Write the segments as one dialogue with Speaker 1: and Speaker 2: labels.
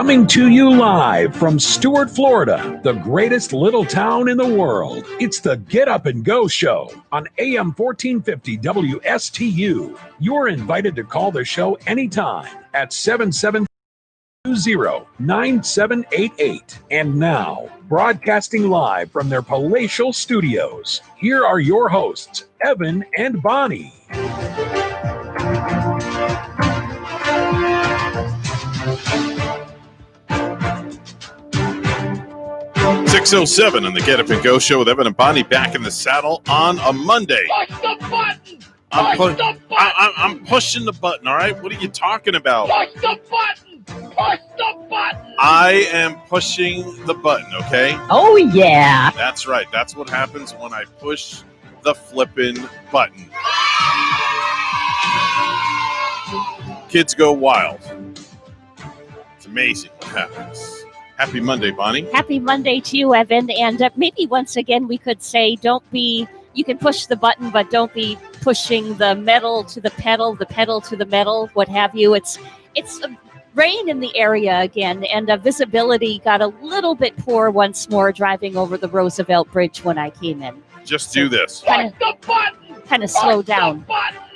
Speaker 1: Coming to you live from Stuart, Florida, the greatest little town in the world. It's the Get Up and Go Show on AM 1450 WSTU. You're invited to call the show anytime at 772-9788. And now, broadcasting live from their palatial studios, here are your hosts, Evan and Bonnie.
Speaker 2: 6:07 on the Get Up and Go Show with Evan and Bonnie, back in the saddle on a Monday.
Speaker 3: Push the button!
Speaker 2: I'm pushing the button, all right? What are you talking about?
Speaker 3: Push the button! Push the button!
Speaker 2: I am pushing the button, okay?
Speaker 4: Oh, yeah.
Speaker 2: That's right. That's what happens when I push the flippin' button. Kids go wild. It's amazing what happens. Happy Monday, Bonnie.
Speaker 4: Happy Monday to you, Evan. And maybe once again we could say you can push the button, but don't be pushing the metal to the pedal to the metal, what have you. It's rain in the area again, and visibility got a little bit poor once more driving over the Roosevelt Bridge when I came in.
Speaker 2: Just do this.
Speaker 3: Push the button!
Speaker 4: Kind of slow down.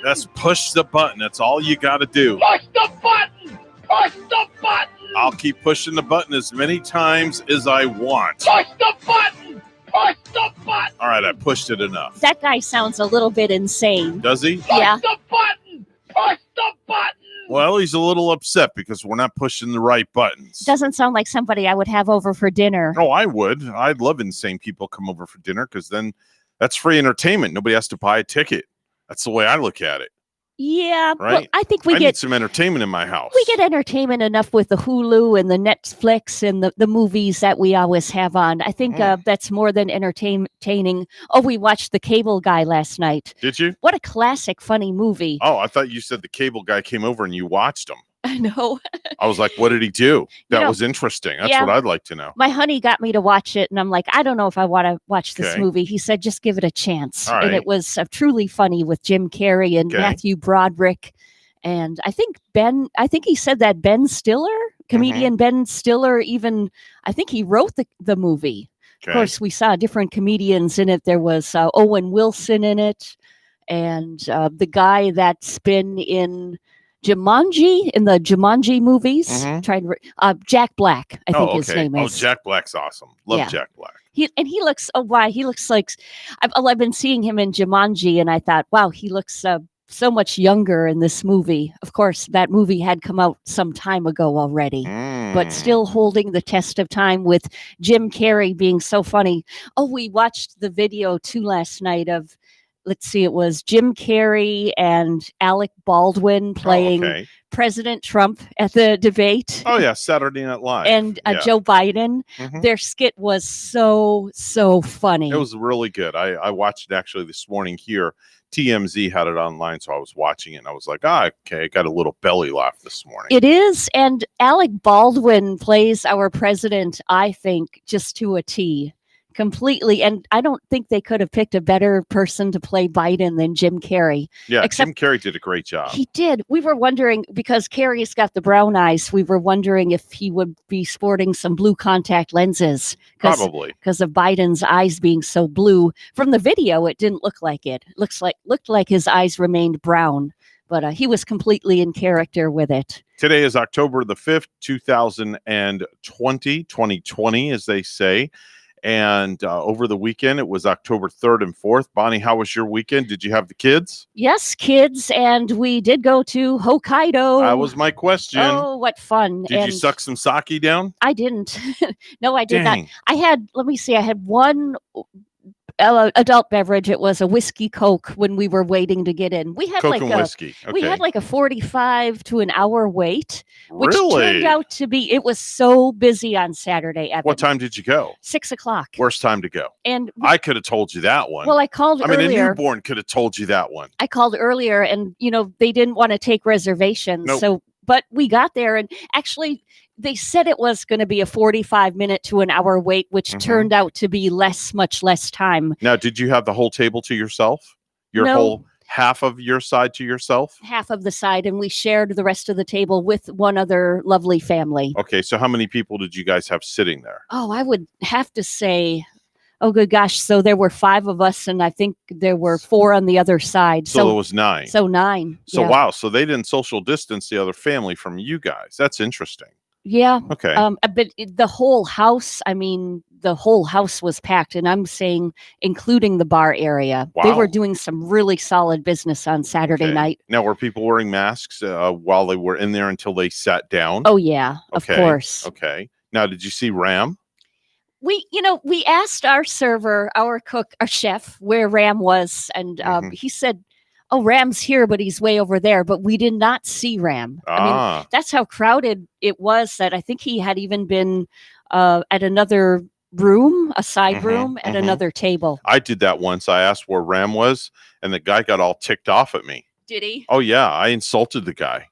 Speaker 2: That's push the button. That's all you got to do.
Speaker 3: Push the button! Push the button!
Speaker 2: I'll keep pushing the button as many times as I want.
Speaker 3: Push the button! Push the button!
Speaker 2: All right, I pushed it enough.
Speaker 4: That guy sounds a little bit insane.
Speaker 2: Does he?
Speaker 4: Yeah.
Speaker 3: Push the button! Push the button!
Speaker 2: Well, he's a little upset because we're not pushing the right buttons.
Speaker 4: Doesn't sound like somebody I would have over for dinner.
Speaker 2: Oh, I would. I'd love insane people come over for dinner because then that's free entertainment. Nobody has to buy a ticket. That's the way I look at it.
Speaker 4: Yeah,
Speaker 2: right?
Speaker 4: Well, I think
Speaker 2: I need some entertainment in my house.
Speaker 4: We get entertainment enough with the Hulu and the Netflix and the movies that we always have on. I think that's more than entertaining. Oh, we watched The Cable Guy last night.
Speaker 2: Did you?
Speaker 4: What a classic, funny movie.
Speaker 2: Oh, I thought you said the cable guy came over and you watched him.
Speaker 4: I know.
Speaker 2: I was like, what did he do? That was interesting. That's what I'd like to know.
Speaker 4: My honey got me to watch it, and I'm like, I don't know if I want to watch this movie. He said, just give it a chance.
Speaker 2: All right.
Speaker 4: And it was truly funny with Jim Carrey and Matthew Broderick. And I think he said that Ben Stiller, comedian Ben Stiller, I think he wrote the movie. Okay. Of course, we saw different comedians in it. There was Owen Wilson in it, and the guy that's been in Jumanji, in the Jumanji movies. Jack Black, I think his name is.
Speaker 2: Oh, Jack Black's awesome. Love Jack Black. He looks like, I've been seeing him in Jumanji, and I thought, wow, he looks so much younger in this movie. Of course, that movie had come out some time ago already, but still holding the test of time with Jim Carrey being so funny. Oh, we watched the video too last night of, let's see, it was Jim Carrey and Alec Baldwin playing President Trump at the debate. Oh, yeah, Saturday Night Live.
Speaker 4: And Joe Biden. Their skit was so funny.
Speaker 2: It was really good. I watched it actually this morning here. TMZ had it online, so I was watching it, and I was like, okay, got a little belly laugh this morning.
Speaker 4: It is, and Alec Baldwin plays our president, I think, just to a T. Completely, and I don't think they could have picked a better person to play Biden than Jim Carrey.
Speaker 2: Yeah, Jim Carrey did a great job.
Speaker 4: He did. We were wondering, because Carrey's got the brown eyes, we were wondering if he would be sporting some blue contact lenses.
Speaker 2: Probably.
Speaker 4: Because of Biden's eyes being so blue. From the video, it didn't look like it. Looked like his eyes remained brown, but he was completely in character with it.
Speaker 2: Today is October the 5th, 2020, as they say. And over the weekend, it was October 3rd and 4th. Bonnie, how was your weekend? Did you have the kids?
Speaker 4: Yes, kids. And we did go to Hokkaido.
Speaker 2: That was my question.
Speaker 4: Oh, what fun.
Speaker 2: Did you suck some sake down?
Speaker 4: I didn't. No, I did not. I had one adult beverage. It was a whiskey Coke when we were waiting to get in. We had
Speaker 2: Coke and whiskey. Okay.
Speaker 4: We had like a 45 to an hour wait, which
Speaker 2: really?
Speaker 4: Turned out to be, it was so busy on Saturday. Evan.
Speaker 2: What time did you go?
Speaker 4: 6:00.
Speaker 2: Worst time to go.
Speaker 4: And
Speaker 2: I could have told you that one.
Speaker 4: Well, I called earlier.
Speaker 2: A newborn could have told you that one.
Speaker 4: I called earlier, and they didn't want to take reservations.
Speaker 2: Nope.
Speaker 4: So, but we got there, and actually, they said it was going to be a 45-minute to an hour wait, which turned out to be much less time.
Speaker 2: Now, did you have the whole table to yourself?
Speaker 4: No.
Speaker 5: half of your side to yourself?
Speaker 2: Half of the side, and we shared the rest of the table with one other lovely family.
Speaker 5: Okay, so how many people did you guys have sitting there?
Speaker 2: Oh, I would have to say, oh, good gosh. So there were 5 of us, and I think there were 4 on the other side.
Speaker 5: So there was 9.
Speaker 2: So 9.
Speaker 5: So, wow. So they didn't social distance the other family from you guys. That's interesting.
Speaker 2: Yeah.
Speaker 5: Okay.
Speaker 2: But the whole house, the whole house was packed, and I'm saying including the bar area.
Speaker 5: Wow.
Speaker 2: They were doing some really solid business on Saturday night.
Speaker 5: Now, were people wearing masks while they were in there until they sat down?
Speaker 2: Oh, yeah, of course.
Speaker 5: Okay. Now, did you see Ram?
Speaker 2: We asked our server, our cook, our chef, where Ram was, and he said, oh, Ram's here, but he's way over there. But we did not see Ram. I mean, that's how crowded it was that I think he had even been at another room, a side room at another table.
Speaker 5: I did that once. I asked where Ram was, and the guy got all ticked off at me.
Speaker 2: Did he?
Speaker 5: Oh, yeah. I insulted the guy.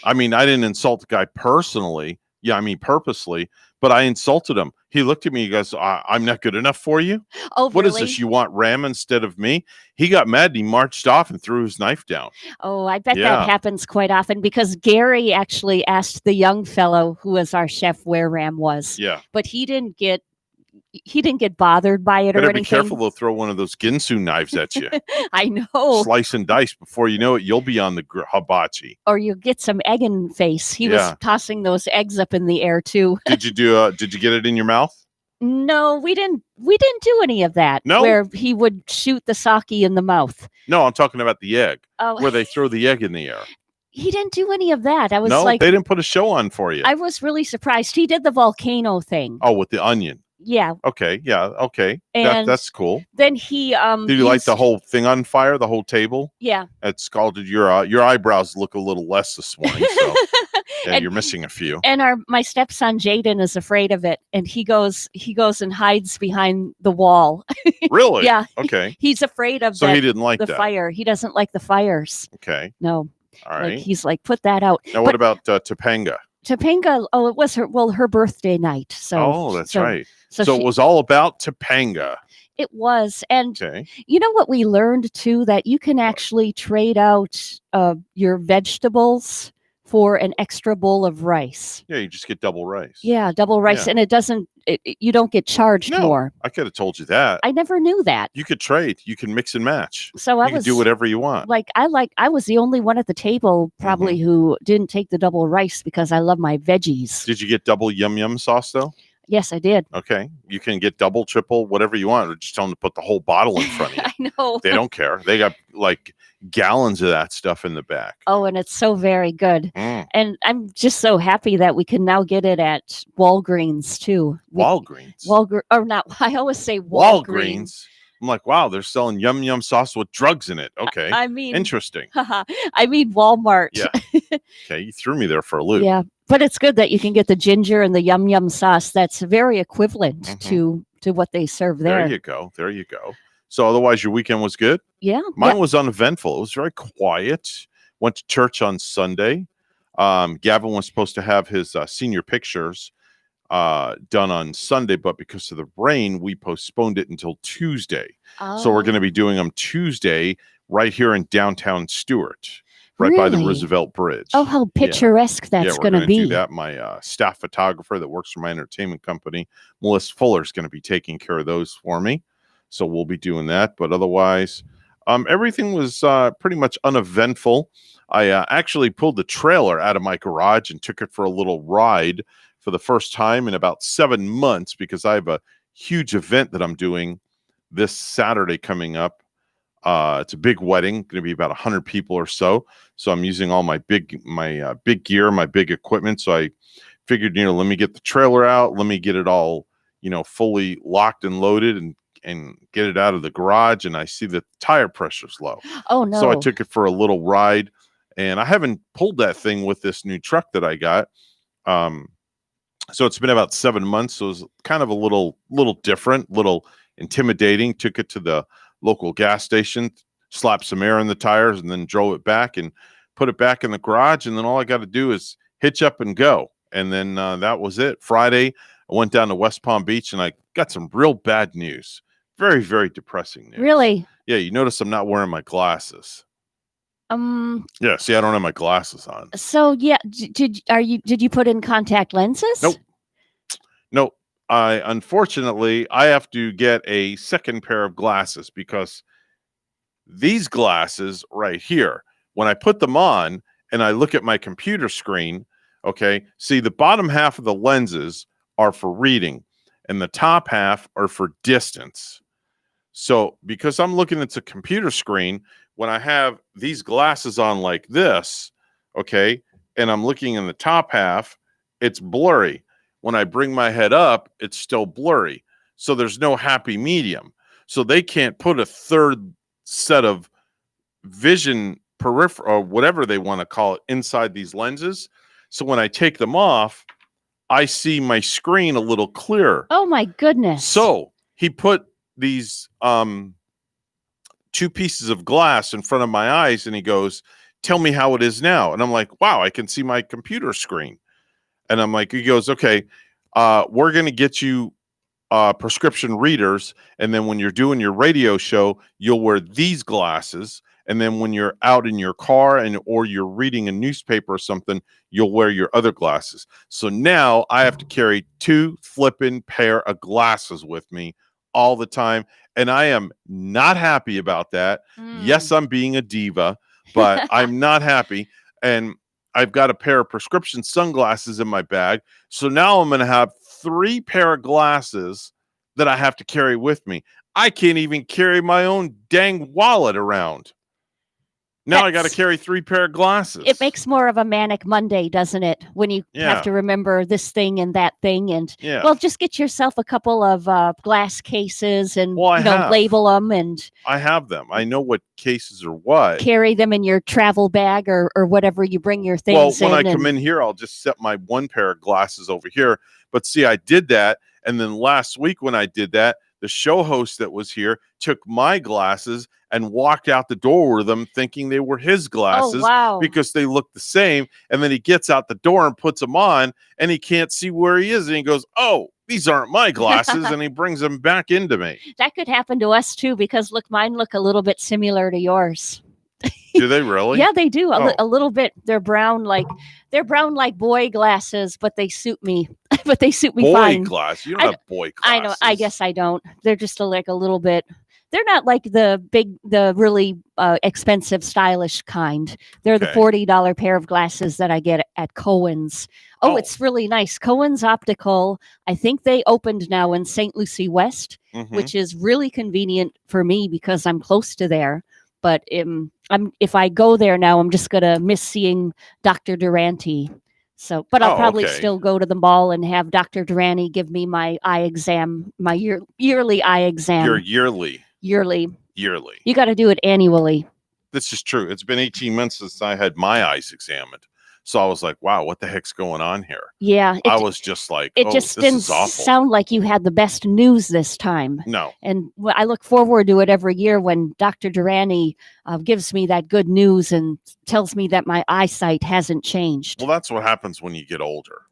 Speaker 5: I mean, I didn't insult the guy personally. Yeah, I mean, purposely, but I insulted him. He looked at me. He goes, I'm not good enough for you?
Speaker 2: Oh,
Speaker 5: what
Speaker 2: really?
Speaker 5: is this? You want Ram instead of me? He got mad and he marched off and threw his knife down.
Speaker 2: Oh, I bet that happens quite often because Gary actually asked the young fellow who was our chef where Ram was.
Speaker 5: Yeah.
Speaker 2: But he didn't get bothered by it or anything.
Speaker 5: Be careful. They'll throw one of those Ginsu knives at you.
Speaker 2: I know.
Speaker 5: Slice and dice. Before you know it, you'll be on the hibachi.
Speaker 2: Or you get some egg in face. He was tossing those eggs up in the air too.
Speaker 5: Did you get it in your mouth?
Speaker 2: No, we didn't do any of that.
Speaker 5: No?
Speaker 2: Where he would shoot the sake in the mouth.
Speaker 5: No, I'm talking about the egg.
Speaker 2: Oh.
Speaker 5: Where they throw the egg in the air.
Speaker 2: He didn't do any of that. I was
Speaker 5: they didn't put a show on for you.
Speaker 2: I was really surprised. He did the volcano thing.
Speaker 5: Oh, with the onion.
Speaker 2: Yeah.
Speaker 5: Okay. Yeah. Okay.
Speaker 2: And
Speaker 5: that's cool.
Speaker 2: Then he
Speaker 5: did you light the whole thing on fire? The whole table?
Speaker 2: Yeah.
Speaker 5: It scalded your eyebrows look a little less this morning. So yeah, you're missing a few.
Speaker 2: And my stepson Jaden is afraid of it, and he goes and hides behind the wall.
Speaker 5: Really?
Speaker 2: Yeah.
Speaker 5: Okay.
Speaker 2: He's afraid of
Speaker 5: he didn't like
Speaker 2: the fire. He doesn't like the fires.
Speaker 5: Okay.
Speaker 2: No.
Speaker 5: All right.
Speaker 2: He's like, put that out.
Speaker 5: Now, what about Topanga?
Speaker 2: Topanga, it was her birthday night. So
Speaker 5: that's right. So
Speaker 2: it
Speaker 5: was all about Topanga.
Speaker 2: It was. And you know what we learned too? That you can actually trade out your vegetables for an extra bowl of rice.
Speaker 5: Yeah, you just get double rice.
Speaker 2: Yeah, double rice. And you don't get charged more.
Speaker 5: I could have told you that.
Speaker 2: I never knew that.
Speaker 5: You could trade. You can mix and match.
Speaker 2: So
Speaker 5: you can do whatever you want.
Speaker 2: I was the only one at the table probably who didn't take the double rice because I love my veggies.
Speaker 5: Did you get double yum yum sauce though?
Speaker 2: Yes, I did.
Speaker 5: Okay. You can get double, triple, whatever you want. Or just tell them to put the whole bottle in front of you.
Speaker 2: I know.
Speaker 5: They don't care. They got like gallons of that stuff in the back.
Speaker 2: Oh, and it's so very good. And I'm just so happy that we can now get it at Walgreens too.
Speaker 5: Walgreens?
Speaker 2: Or not. I always say Walgreens.
Speaker 5: I'm like, wow, they're selling yum yum sauce with drugs in it. Okay.
Speaker 2: I mean,
Speaker 5: interesting.
Speaker 2: I mean Walmart.
Speaker 5: Yeah. Okay. You threw me there for a loop.
Speaker 2: Yeah. But it's good that you can get the ginger and the yum yum sauce. That's very equivalent to what they serve there.
Speaker 5: There you go. So otherwise your weekend was good?
Speaker 2: Yeah.
Speaker 5: Mine was uneventful. It was very quiet. Went to church on Sunday. Gavin was supposed to have his senior pictures done on Sunday, but because of the rain, we postponed it until Tuesday. So we're going to be doing them Tuesday right here in downtown Stuart. Right by the Roosevelt Bridge.
Speaker 2: Oh, how picturesque that's going to be.
Speaker 5: Do that. My staff photographer that works for my entertainment company, Melissa Fuller, is going to be taking care of those for me. So we'll be doing that. But otherwise, everything was pretty much uneventful. I actually pulled the trailer out of my garage and took it for a little ride for the first time in about 7 months because I have a huge event that I'm doing this Saturday coming up. It's a big wedding, going to be about 100 people or so. So I'm using all my big gear, my big equipment. So I figured, let me get the trailer out. Let me get it all, fully locked and loaded and get it out of the garage. And I see the tire pressure's low.
Speaker 2: Oh, no.
Speaker 5: So I took it for a little ride. And I haven't pulled that thing with this new truck that I got. So it's been about 7 months. So it was kind of a little different, little intimidating. Took it to the local gas station, slapped some air in the tires, and then drove it back and put it back in the garage. And then all I got to do is hitch up and go. And then that was it. Friday, I went down to West Palm Beach, and I got some real bad news. Very, very depressing news.
Speaker 2: Really?
Speaker 5: Yeah, you notice I'm not wearing my glasses. Yeah, see, I don't have my glasses on.
Speaker 2: So yeah, did you put in contact lenses?
Speaker 5: Nope. Unfortunately, I have to get a second pair of glasses because these glasses right here, when I put them on and I look at my computer screen, okay, see the bottom half of the lenses are for reading and the top half are for distance. So because I'm looking at the computer screen, when I have these glasses on like this, okay, and I'm looking in the top half, it's blurry. When I bring my head up, it's still blurry. So there's no happy medium. So they can't put a third set of vision peripheral or whatever they want to call it inside these lenses. So when I take them off, I see my screen a little clearer.
Speaker 2: Oh my goodness.
Speaker 5: So he put these two pieces of glass in front of my eyes and he goes, tell me how it is now. And I'm like, wow, I can see my computer screen. And I'm like, he goes, okay, we're going to get you prescription readers. And then when you're doing your radio show, you'll wear these glasses. And then when you're out in your car or you're reading a newspaper or something, you'll wear your other glasses. So now I have to carry 2 flipping pair of glasses with me all the time. And I am not happy about that. Yes, I'm being a diva, but I'm not happy. And I've got a pair of prescription sunglasses in my bag. So now I'm going to have 3 pair of glasses that I have to carry with me. I can't even carry my own dang wallet around. Now I got to carry 3 pair of glasses.
Speaker 2: It makes more of a manic Monday, doesn't it? When you have to remember this thing and that thing. And well, just get yourself a couple of glass cases and label them. And
Speaker 5: I have them. I know what cases are what.
Speaker 2: Carry them in your travel bag or whatever you bring your things
Speaker 5: in. Well, when I come in here, I'll just set my 1 pair of glasses over here. But see, I did that. And then last week when I did that, the show host that was here took my glasses and walked out the door with them thinking they were his glasses because they look the same. And then he gets out the door and puts them on and he can't see where he is. And he goes, oh, these aren't my glasses. And he brings them back into me.
Speaker 2: That could happen to us too, because mine look a little bit similar to yours.
Speaker 5: Do they really?
Speaker 2: Yeah, they do. A little bit. They're brown like boy glasses, but they suit me. But they suit me fine.
Speaker 5: Boy glasses. You don't have boy glasses.
Speaker 2: I know. I guess I don't. They're just like a little bit. They're not like the really expensive, stylish kind. They're the $40 pair of glasses that I get at Cohen's. Oh, it's really nice. Cohen's Optical. I think they opened now in St. Lucie West, which is really convenient for me because I'm close to there. But if I go there now, I'm just gonna miss seeing Dr. Durante. So, but I'll probably still go to the mall and have Dr. Durante give me my eye exam, my yearly eye exam.
Speaker 5: Your yearly. You
Speaker 2: got to do it annually.
Speaker 5: This is true. It's been 18 months since I had my eyes examined. So I was like, wow, what the heck's going on here?
Speaker 2: Yeah.
Speaker 5: I was just like,
Speaker 2: it just didn't sound like you had the best news this time.
Speaker 5: No.
Speaker 2: And I look forward to it every year when Dr. Durante gives me that good news and tells me that my eyesight hasn't changed.
Speaker 5: Well, that's what happens when you get older.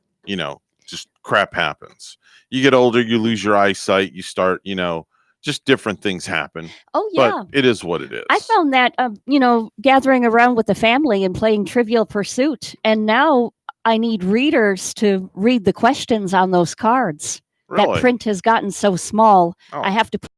Speaker 5: Just crap happens. You get older, you lose your eyesight, you start, just different things happen.
Speaker 2: Oh, yeah.
Speaker 5: But it is what it is.
Speaker 2: I found that, gathering around with the family and playing Trivial Pursuit. And now I need readers to read the questions on those cards.
Speaker 5: Really?
Speaker 2: That print has gotten so small. I have to put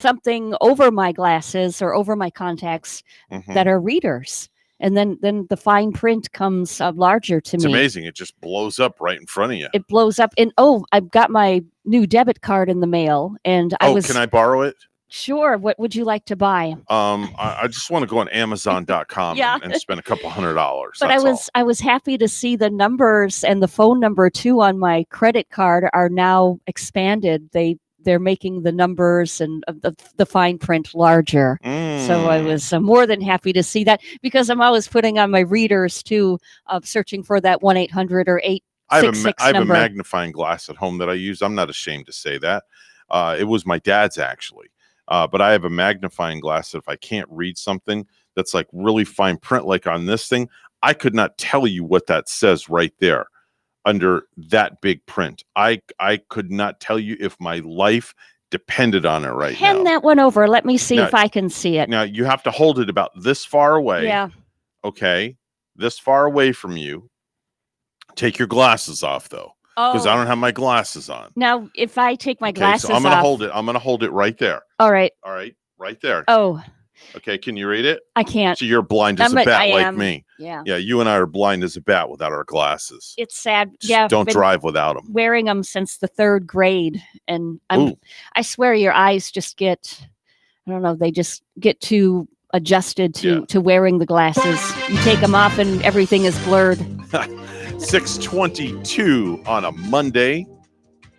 Speaker 2: something over my glasses or over my contacts that are readers. And then the fine print comes larger to me.
Speaker 5: It's amazing. It just blows up right in front of you.
Speaker 2: It blows up. And I've got my new debit card in the mail. And
Speaker 5: can I borrow it?
Speaker 2: Sure. What would you like to buy?
Speaker 5: I just want to go on Amazon.com and spend a couple $100.
Speaker 2: But I was happy to see the numbers and the phone number too on my credit card are now expanded. They're making the numbers and the fine print larger. So I was more than happy to see that because I'm always putting on my readers too, searching for that 1-800 or 866
Speaker 5: I have a magnifying glass at home that I use. I'm not ashamed to say that. It was my dad's actually. But I have a magnifying glass that if I can't read something that's like really fine print, like on this thing, I could not tell you what that says right there. Under that big print, I could not tell you if my life dependent on it right now.
Speaker 2: Hand that one over. Let me see if I can see it.
Speaker 5: Now, you have to hold it about this far away.
Speaker 2: Yeah.
Speaker 5: Okay. This far away from you. Take your glasses off, though, because I don't have my glasses on.
Speaker 2: Now, if I take my glasses
Speaker 5: so I'm going to
Speaker 2: off.
Speaker 5: hold it. I'm going to hold it right there.
Speaker 2: All right.
Speaker 5: Right there.
Speaker 2: Oh.
Speaker 5: Okay, can you read it?
Speaker 2: I can't.
Speaker 5: So you're blind as a bat like me.
Speaker 2: Yeah.
Speaker 5: Yeah, you and I are blind as a bat without our glasses.
Speaker 2: It's sad.
Speaker 5: Just don't drive without them.
Speaker 2: Wearing them since the 3rd grade. And I swear your eyes just get, I don't know, they just get too adjusted to wearing the glasses. You take them off and everything is blurred.
Speaker 5: 6:22 on a Monday,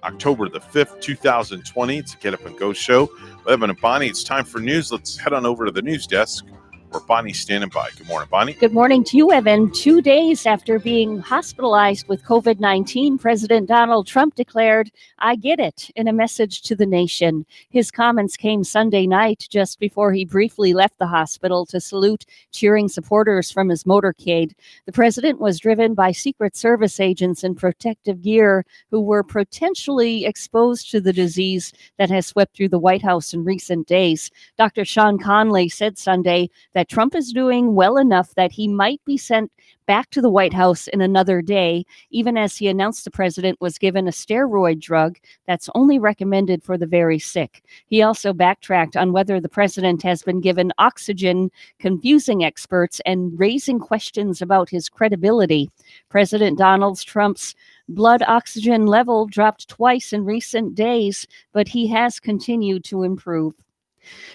Speaker 5: October the 5th, 2020. It's a Get Up and Go show. Evan and Bonnie, it's time for news. Let's head on over to the news desk where Bonnie's standing by. Good morning, Bonnie.
Speaker 2: Good morning to you, Evan. 2 days after being hospitalized with COVID-19, President Donald Trump declared, "I get it," in a message to the nation. His comments came Sunday night just before he briefly left the hospital to salute cheering supporters from his motorcade. The president was driven by Secret Service agents in protective gear who were potentially exposed to the disease that has swept through the White House in recent days. Dr. Sean Conley said Sunday that Trump is doing well enough that he might be sent back to the White House in another day, even as he announced the president was given a steroid drug that's only recommended for the very sick. He also backtracked on whether the president has been given oxygen, confusing experts and raising questions about his credibility. President Donald Trump's blood oxygen level dropped twice in recent days, but he has continued to improve.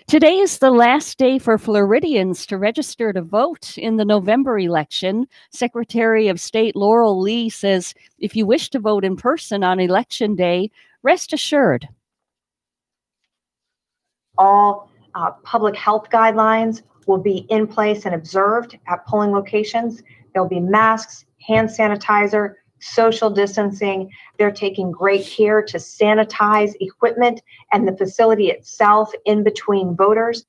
Speaker 2: Today is the last day for Floridians to register to vote in the November election. Secretary of State Laurel Lee says if you wish to vote in person on Election Day, rest assured.
Speaker 6: All public health guidelines will be in place and observed at polling locations. There'll be masks, hand sanitizer, social distancing. They're taking great care to sanitize equipment and the facility itself in between voters.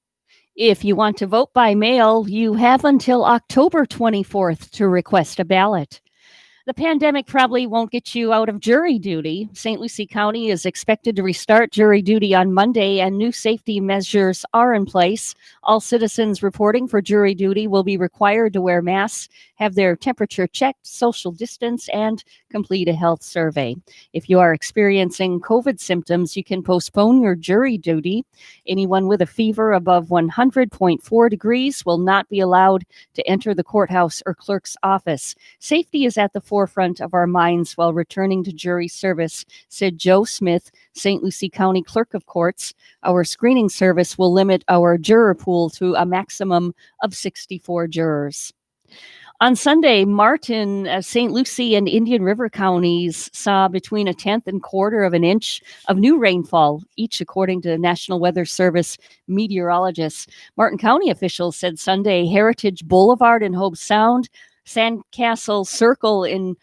Speaker 2: If you want to vote by mail, you have until October 24th to request a ballot. The pandemic probably won't get you out of jury duty. St. Lucie County is expected to restart jury duty on Monday, and new safety measures are in place. All citizens reporting for jury duty will be required to wear masks, have their temperature checked, social distance, and complete a health survey. If you are experiencing COVID symptoms, you can postpone your jury duty. Anyone with a fever above 100.4 degrees will not be allowed to enter the courthouse or clerk's office. Safety is at the forefront of our minds while returning to jury service, said Joe Smith, St. Lucie County Clerk of Courts. Our screening service will limit our juror pool to a maximum of 64 jurors. On Sunday, Martin, St. Lucie, and Indian River counties saw between 1/10 and 1/4 of an inch of new rainfall, each according to National Weather Service meteorologists. Martin County officials said Sunday Heritage Boulevard in Hobe Sound, Sandcastle Circle in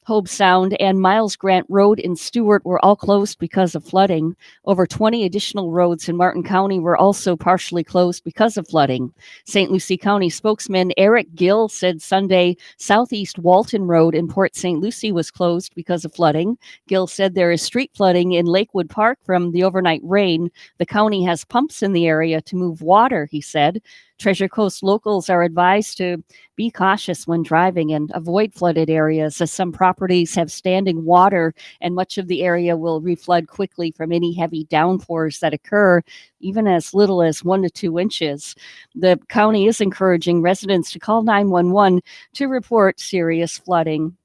Speaker 2: Hobe Sound, and Miles Grant Road in Stewart were all closed because of flooding. Over 20 additional roads in Martin County were also partially closed because of flooding. St. Lucie County spokesman Eric Gill said Sunday Southeast Walton Road in Port St. Lucie was closed because of flooding. Gill said there is street flooding in Lakewood Park from the overnight rain. The county has pumps in the area to move water, he said. Treasure Coast locals are advised to be cautious when driving and avoid flooded areas, as some properties have standing water and much of the area will reflood quickly from any heavy downpours that occur, even as little as 1 to 2 inches. The county is encouraging residents to call 911 to report serious flooding.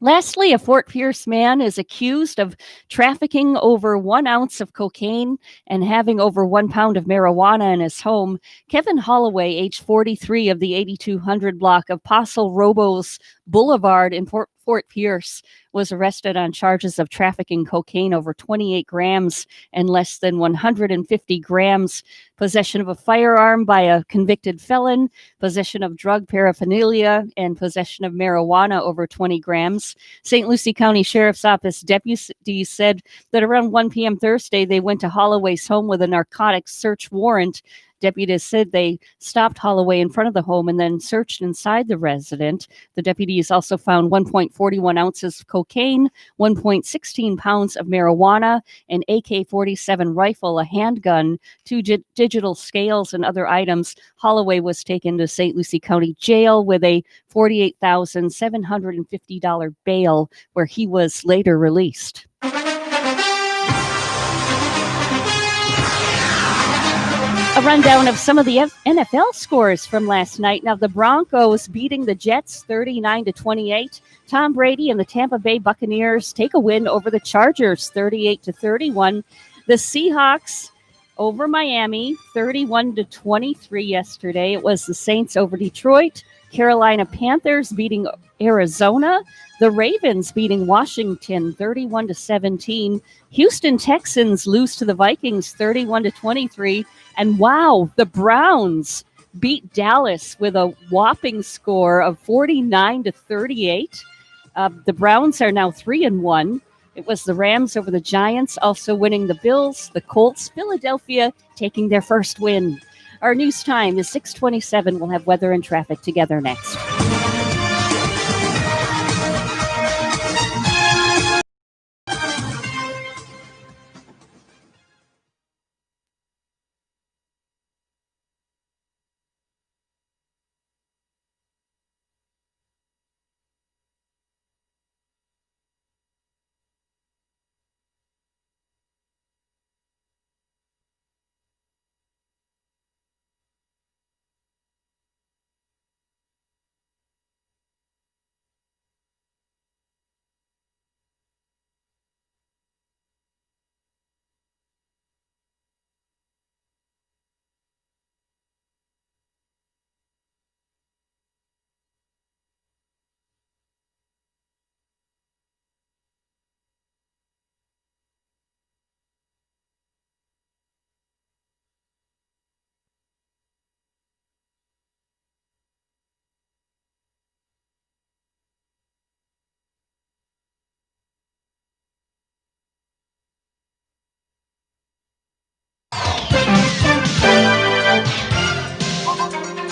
Speaker 2: Lastly, a Fort Pierce man is accused of trafficking over 1 ounce of cocaine and having over 1 pound of marijuana in his home. Kevin Holloway, age 43, of the 8200 block of Paso Robles Boulevard in Fort Pierce, was arrested on charges of trafficking cocaine over 28 grams and less than 150 grams, possession of a firearm by a convicted felon, possession of drug paraphernalia, and possession of marijuana over 20 grams. St. Lucie County Sheriff's Office deputies said that around 1 p.m. Thursday, they went to Holloway's home with a narcotics search warrant. Deputies said they stopped Holloway in front of the home and then searched inside the resident. The deputies also found 1.41 ounces of cocaine cocaine, 1.16 pounds of marijuana, an AK-47 rifle, a handgun, two digital scales, and other items. Holloway was taken to St. Lucie County Jail with a $48,750 bail, where he was later released. A rundown of some of the NFL scores from last night. Now, the Broncos beating the Jets 39-28. Tom Brady and the Tampa Bay Buccaneers take a win over the Chargers 38-31. The Seahawks over Miami 31-23 yesterday. It was the Saints over Detroit. Carolina Panthers beating Arizona. The Ravens beating Washington 31-17. Houston Texans lose to the Vikings 31-23. And wow, the Browns beat Dallas with a whopping score of 49-38. The Browns are now 3-1. It was the Rams over the Giants, also winning the Bills. The Colts, Philadelphia, taking their first win. Our news time is 6:27. We'll have weather and traffic together next.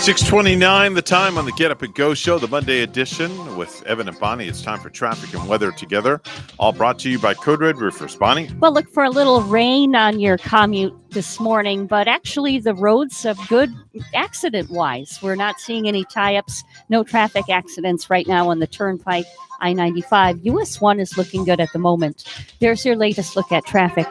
Speaker 5: $6:29, the time on the Get Up and Go show, the Monday edition with Evan and Bonnie. It's time for traffic and weather together. All brought to you by Code Red Roofers. Bonnie?
Speaker 2: Well, look for a little rain on your commute this morning, but actually the roads are good accident-wise. We're not seeing any tie-ups, no traffic accidents right now on the Turnpike, I-95. US 1 is looking good at the moment. There's your latest look at traffic.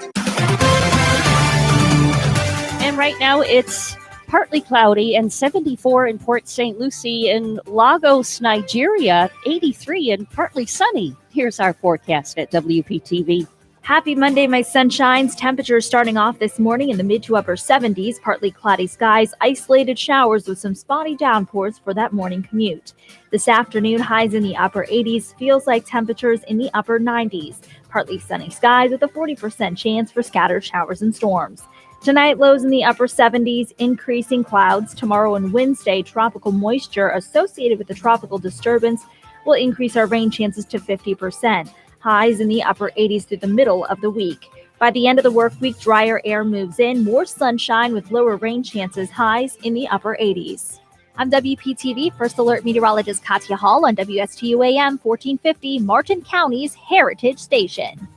Speaker 2: And right now it's partly cloudy and 74 in Port St. Lucie. In Lagos, Nigeria, 83 and partly sunny. Here's our forecast at WPTV.
Speaker 7: Happy Monday, my sunshines. Temperatures starting off this morning in the mid to upper 70s, partly cloudy skies, isolated showers with some spotty downpours for that morning commute. This afternoon, highs in the upper 80s, feels like temperatures in the upper 90s. Partly sunny skies with a 40% chance for scattered showers and storms. Tonight, lows in the upper 70s, increasing clouds. Tomorrow and Wednesday, tropical moisture associated with the tropical disturbance will increase our rain chances to 50%. Highs in the upper 80s through the middle of the week. By the end of the work week, drier air moves in, more sunshine with lower rain chances, highs in the upper 80s. I'm WPTV First Alert Meteorologist Katya Hall on WSTU AM 1450, Martin County's Heritage Station.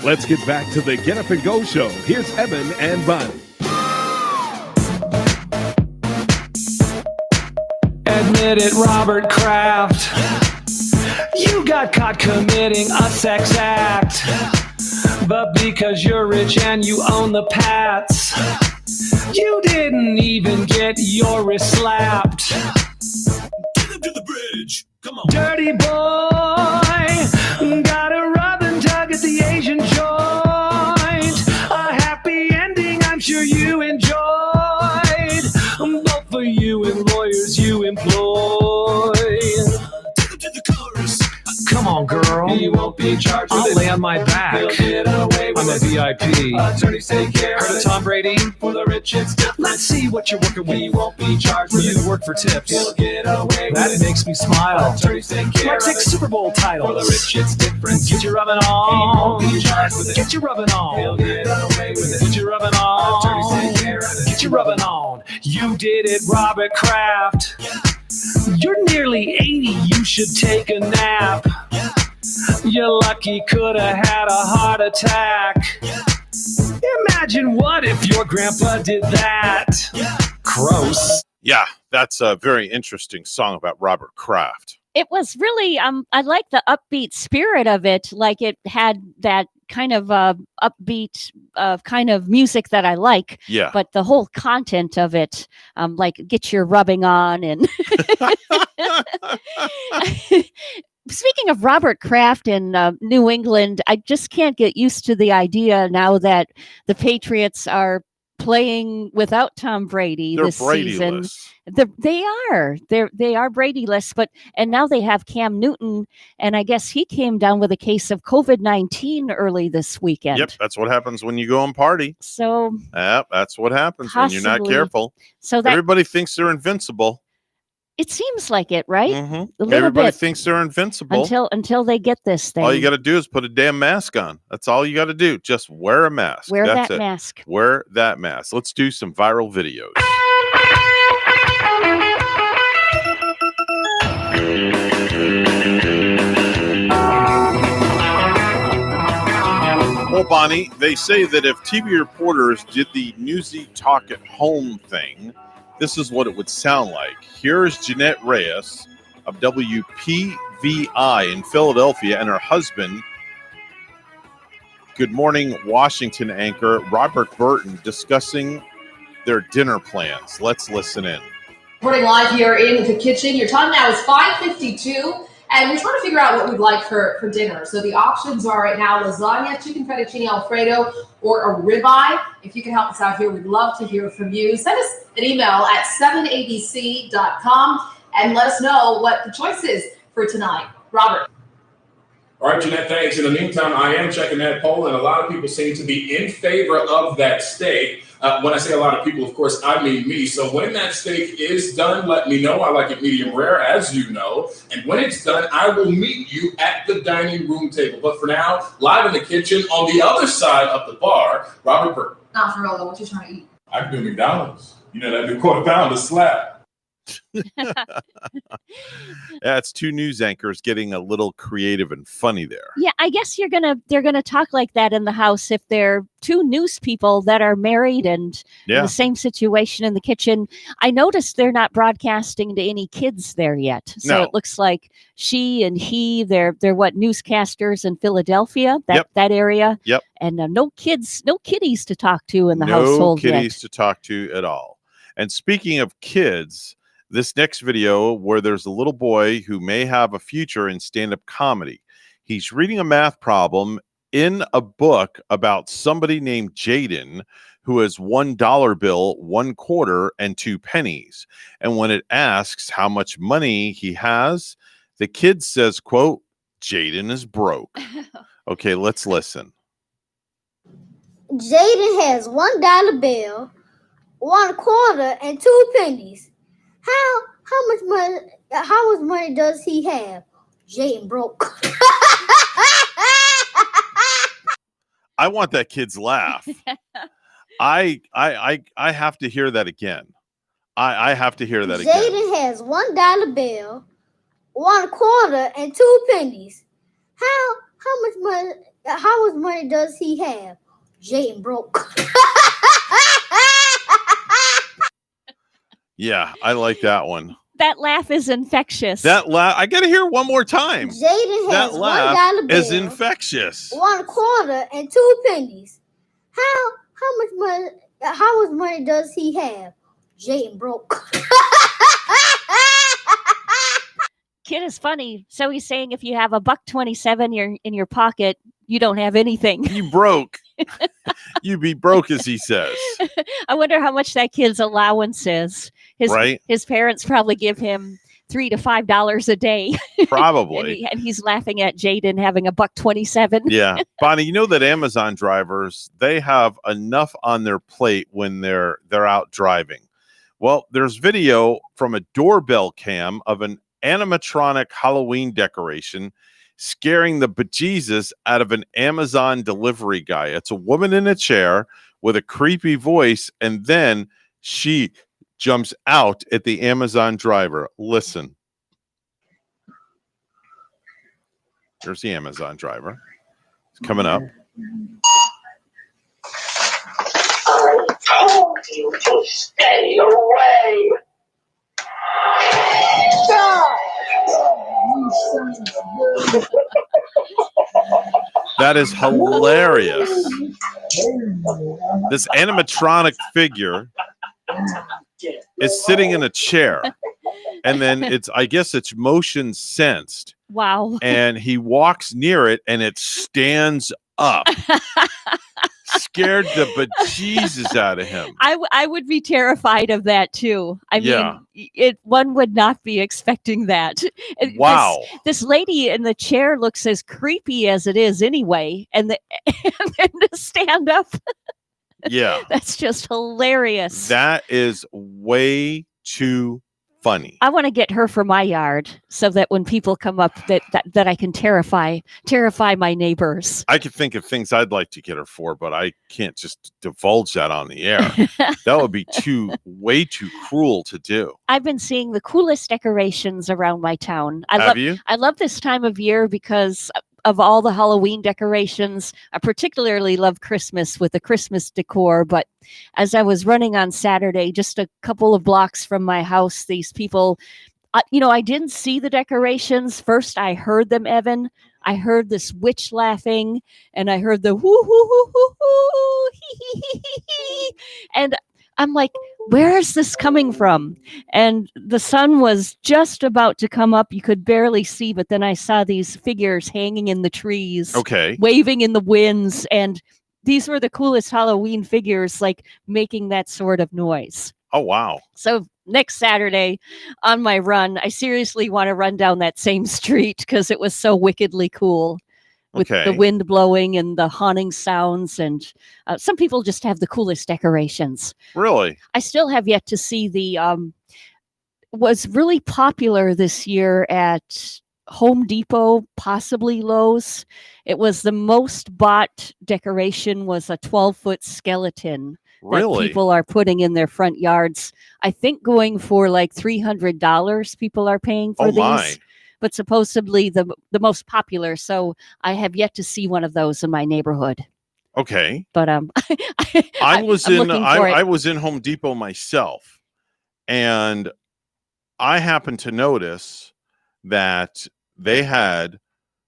Speaker 1: Let's get back to the Get Up and Go show. Here's Evan and Bonnie.
Speaker 8: Admit it, Robert Kraft. You got caught committing a sex act. But because you're rich and you own the Pats, you didn't even get your wrist slapped.
Speaker 1: Get him to the bridge. Come on.
Speaker 8: Dirty boy, got a rub and tug at the Asian joint. A happy ending I'm sure you enjoyed. Both for you and lawyers you employ.
Speaker 1: Take him to the chorus.
Speaker 8: Come on, girl.
Speaker 3: He won't be charged with
Speaker 8: I'll
Speaker 3: it.
Speaker 8: lay on my back.
Speaker 3: He'll get away with
Speaker 8: I'm a
Speaker 3: it.
Speaker 8: VIP.
Speaker 3: Attorneys take care
Speaker 8: Heard
Speaker 3: of
Speaker 8: of
Speaker 3: it.
Speaker 8: Tom Brady?
Speaker 3: For the rich, it's different.
Speaker 8: Let's see what you're working
Speaker 3: He
Speaker 8: with.
Speaker 3: won't be charged with
Speaker 8: You
Speaker 3: it.
Speaker 8: work for tips.
Speaker 3: He'll get away with
Speaker 8: That
Speaker 3: it.
Speaker 8: makes me smile.
Speaker 3: Attorneys take care
Speaker 8: Like
Speaker 3: of
Speaker 8: 6
Speaker 3: it.
Speaker 8: Super Bowl
Speaker 3: For the
Speaker 8: titles.
Speaker 3: rich, it's different.
Speaker 8: Get you rubbing
Speaker 3: He won't
Speaker 8: on.
Speaker 3: be charged with it.
Speaker 8: Get you rubbing
Speaker 3: He'll
Speaker 8: on.
Speaker 3: get away with
Speaker 8: Get
Speaker 3: it.
Speaker 8: you rubbing
Speaker 3: Attorneys take
Speaker 8: on.
Speaker 3: care of it.
Speaker 8: Get you rubbing on. You did it, Robert Kraft. You're nearly 80. You should take a nap. You're lucky could have had a heart attack. Imagine what if your grandpa did that. Gross.
Speaker 5: Yeah, that's a very interesting song about Robert Kraft.
Speaker 2: It was really I like the upbeat spirit of it. Like it had that kind of upbeat kind of music that I like.
Speaker 5: Yeah.
Speaker 2: But the whole content of it, like get your rubbing on and speaking of Robert Kraft in New England, I just can't get used to the idea now that the Patriots are playing without Tom Brady
Speaker 5: They're
Speaker 2: this season.
Speaker 5: Brady-less.
Speaker 2: They are Brady-less, and now they have Cam Newton, and I guess he came down with a case of COVID-19 early this weekend.
Speaker 5: Yep, that's what happens when you go and party.
Speaker 2: So
Speaker 5: Yep, that's what happens when you're not
Speaker 2: Possibly.
Speaker 5: careful.
Speaker 2: so that
Speaker 5: Everybody thinks they're invincible.
Speaker 2: it seems like it, right?
Speaker 5: Mhm.
Speaker 2: A little
Speaker 5: Everybody
Speaker 2: bit
Speaker 5: thinks they're invincible.
Speaker 2: until they get this thing.
Speaker 5: All you got to do is put a damn mask on. That's all you got to do. Just wear a mask.
Speaker 2: Wear
Speaker 5: That's
Speaker 2: that
Speaker 5: it.
Speaker 2: mask.
Speaker 5: Wear that mask. Let's do some viral videos. Well, Bonnie, they say that if TV reporters did the Newsy Talk at Home thing, this is what it would sound like. Here's Jeanette Reyes of WPVI in Philadelphia and her husband, Good Morning Washington anchor Robert Burton, discussing their dinner plans. Let's listen in.
Speaker 9: Reporting live here in the kitchen. Your time now is 5:52, and we're trying to figure out what we'd like for dinner. So the options are right now lasagna, chicken fettuccine alfredo, or a ribeye. If you can help us out here, we'd love to hear from you. Send us an email at 7abc.com and let us know what the choice is for tonight. Robert.
Speaker 10: All right, Jeanette, thanks. In the meantime, I am checking that poll, and a lot of people seem to be in favor of that steak. When I say a lot of people, of course, I mean me. So when that steak is done, let me know. I like it medium rare, as you know. And when it's done, I will meet you at the dining room table. But for now, live in the kitchen on the other side of the bar, Robert Burton.
Speaker 9: Not for real, though. What you trying to eat?
Speaker 10: I can do McDonald's. You know, that new quarter pounder slap.
Speaker 5: Yeah, it's two news anchors getting a little creative and funny there.
Speaker 2: Yeah, I guess they're gonna talk like that in the house if they're two news people that are married and in
Speaker 5: Yeah.
Speaker 2: the same situation in the kitchen. I noticed they're not broadcasting to any kids there yet. So
Speaker 5: No.
Speaker 2: it looks like she and he, they're what, newscasters in Philadelphia,
Speaker 5: Yep.
Speaker 2: that area.
Speaker 5: Yep.
Speaker 2: And no kiddies to talk to in the
Speaker 5: No
Speaker 2: household
Speaker 5: kitties
Speaker 2: yet.
Speaker 5: to talk to at all. And speaking of kids, this next video where there's a little boy who may have a future in stand-up comedy. He's reading a math problem in a book about somebody named Jaden who has $1 bill, 1 quarter, and 2 pennies. And when it asks how much money he has, the kid says, quote, Jaden is broke. Okay, let's listen.
Speaker 11: Jaden has $1 bill, 1 quarter, and 2 pennies. How much money does he have? Jaden broke.
Speaker 5: I want that kid's laugh. I have to hear that again. I have to hear that again.
Speaker 11: Jaden has $1 bill, 1 quarter, and 2 pennies. How much money does he have? Jaden broke.
Speaker 5: Yeah, I like that one.
Speaker 2: That laugh is infectious.
Speaker 5: That laugh, I gotta hear it one more time.
Speaker 11: Jaden has
Speaker 5: That laugh
Speaker 11: $1 bill,
Speaker 5: is infectious.
Speaker 11: 1 quarter, and 2 pennies. How much money does he have? Jaden broke.
Speaker 2: Kid is funny. So he's saying if you have $1.27 in your pocket, you don't have anything.
Speaker 5: You broke. You be broke, as he says.
Speaker 2: I wonder how much that kid's allowance is. His parents probably give him $3 to $5 a day.
Speaker 5: Probably.
Speaker 2: and he's laughing at Jaden having $1.27.
Speaker 5: Yeah. Bonnie, you know that Amazon drivers, they have enough on their plate when they're out driving. Well, there's video from a doorbell cam of an animatronic Halloween decoration scaring the bejesus out of an Amazon delivery guy. It's a woman in a chair with a creepy voice, and then she jumps out at the Amazon driver. Listen. There's the Amazon driver. It's coming up.
Speaker 12: I told you to stay away.
Speaker 5: That is hilarious. This animatronic figure is sitting in a chair, and then I guess it's motion sensed.
Speaker 2: Wow.
Speaker 5: And he walks near it and it stands up. Scared the bejesus out of him.
Speaker 2: I would be terrified of that too. I mean, one would not be expecting that.
Speaker 5: Wow.
Speaker 2: This lady in the chair looks as creepy as it is anyway, and then to stand up.
Speaker 5: Yeah.
Speaker 2: That's just hilarious.
Speaker 5: That is way too funny.
Speaker 2: I want to get her for my yard so that when people come up that I can terrify my neighbors.
Speaker 5: I could think of things I'd like to get her for, but I can't just divulge that on the air. That would be way too cruel to do.
Speaker 2: I've been seeing the coolest decorations around my town. I love this time of year because of all the Halloween decorations. I particularly love Christmas with the Christmas decor, but as I was running on Saturday, just a couple of blocks from my house, these people, I didn't see the decorations. First, I heard them, Evan. I heard this witch laughing, and I heard the whoo, hoo, hoo, hoo, hoo, hee, hee, hee, hee, hee. And I'm like, where is this coming from? And the sun was just about to come up. You could barely see, but then I saw these figures hanging in the trees, waving in the winds. And these were the coolest Halloween figures, like making that sort of noise.
Speaker 5: Oh, wow.
Speaker 2: So next Saturday on my run, I seriously want to run down that same street because it was so wickedly cool. With the wind blowing and the haunting sounds. And some people just have the coolest decorations.
Speaker 5: Really?
Speaker 2: I still have yet to see was really popular this year at Home Depot, possibly Lowe's. It was the most bought decoration was a 12-foot skeleton.
Speaker 5: Really?
Speaker 2: That people are putting in their front yards. I think going for like $300 people are paying for these.
Speaker 5: My.
Speaker 2: But supposedly the most popular. So I have yet to see one of those in my neighborhood.
Speaker 5: Okay.
Speaker 2: But
Speaker 5: I was in Home Depot myself, and I happened to notice that they had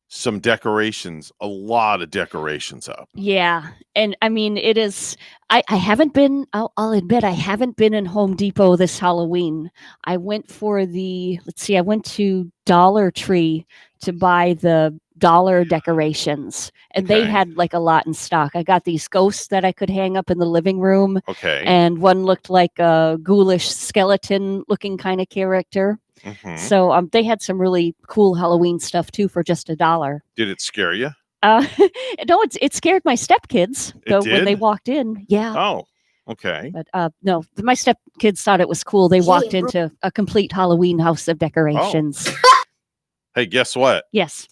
Speaker 5: some decorations, a lot of decorations up.
Speaker 2: Yeah. And I mean, it is, I haven't been, I'll admit, I haven't been in Home Depot this Halloween. I went for I went to Dollar Tree to buy the dollar decorations, and they had like a lot in stock. I got these ghosts that I could hang up in the living room.
Speaker 5: Okay.
Speaker 2: And one looked like a ghoulish skeleton looking kind of character.
Speaker 5: Mm-hmm.
Speaker 2: So they had some really cool Halloween stuff too for just $1.
Speaker 5: Did it scare you?
Speaker 2: No, it scared my stepkids when they walked in. Yeah.
Speaker 5: Oh, okay.
Speaker 2: But no, my stepkids thought it was cool. They walked into a complete Halloween house of decorations.
Speaker 5: Oh. Hey, guess what?
Speaker 2: Yes.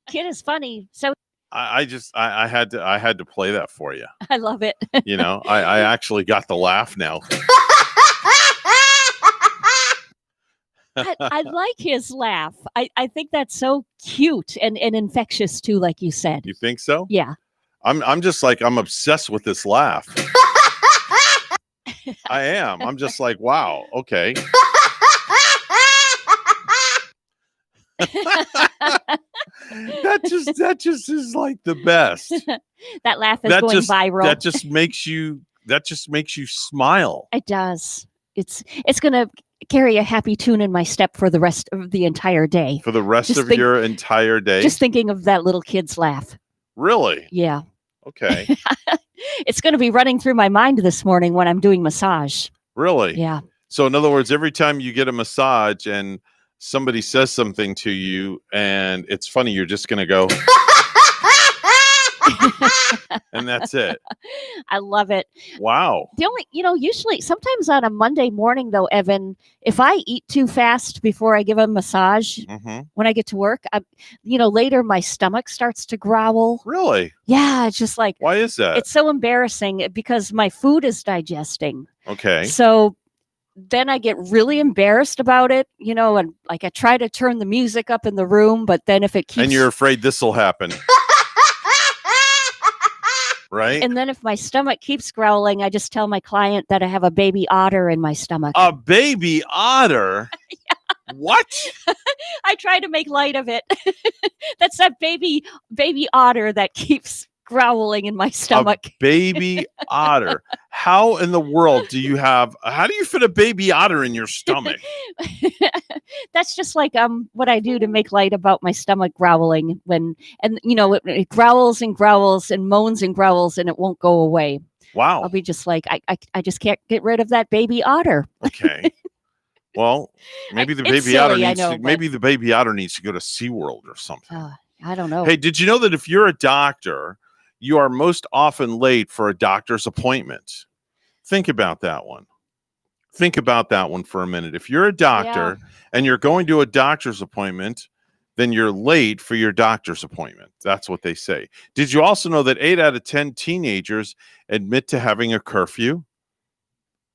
Speaker 2: Kid is funny. So
Speaker 5: I had to play that for you.
Speaker 2: I love it.
Speaker 5: I actually got the laugh now.
Speaker 2: I like his laugh. I think that's so cute and infectious too, like you said.
Speaker 5: You think so?
Speaker 2: Yeah.
Speaker 5: I'm just like, I'm obsessed with this laugh. I am. I'm just like, wow, okay. that just is like the best.
Speaker 2: That laugh is going viral.
Speaker 5: That just makes you smile.
Speaker 2: It does. It's going to carry a happy tune in my step for the rest of the entire day.
Speaker 5: For the rest of your entire day?
Speaker 2: Just thinking of that little kid's laugh.
Speaker 5: Really?
Speaker 2: Yeah.
Speaker 5: Okay.
Speaker 2: It's going to be running through my mind this morning when I'm doing massage.
Speaker 5: Really?
Speaker 2: Yeah.
Speaker 5: So in other words, every time you get a massage and somebody says something to you and it's funny, you're just going to go, and that's it.
Speaker 2: I love it.
Speaker 5: Wow.
Speaker 2: The only, usually sometimes on a Monday morning though, Evan, if I eat too fast before I give a massage, when I get to work, later my stomach starts to growl.
Speaker 5: Really?
Speaker 2: Yeah. It's just like,
Speaker 5: why is that?
Speaker 2: It's so embarrassing because my food is digesting.
Speaker 5: Okay.
Speaker 2: So then I get really embarrassed about it, and like I try to turn the music up in the room, but then if it keeps...
Speaker 5: And you're afraid this will happen. Right?
Speaker 2: And then if my stomach keeps growling, I just tell my client that I have a baby otter in my stomach.
Speaker 5: A baby otter?
Speaker 2: Yeah.
Speaker 5: What?
Speaker 2: I try to make light of it. That's that baby otter that keeps growling in my stomach.
Speaker 5: A baby otter. How in the world do you fit a baby otter in your stomach?
Speaker 2: That's just like what I do to make light about my stomach growling it growls and growls and moans and growls and it won't go away.
Speaker 5: Wow.
Speaker 2: I'll be just like I just can't get rid of that baby otter.
Speaker 5: Okay. Well, maybe the baby otter needs to go to SeaWorld or something.
Speaker 2: I don't know.
Speaker 5: Hey, did you know that if you're a doctor, you are most often late for a doctor's appointment? Think about that one. Think about that one for a minute. If you're a doctor and you're going to a doctor's appointment, then you're late for your doctor's appointment. That's what they say. Did you also know that 8 out of 10 teenagers admit to having a curfew?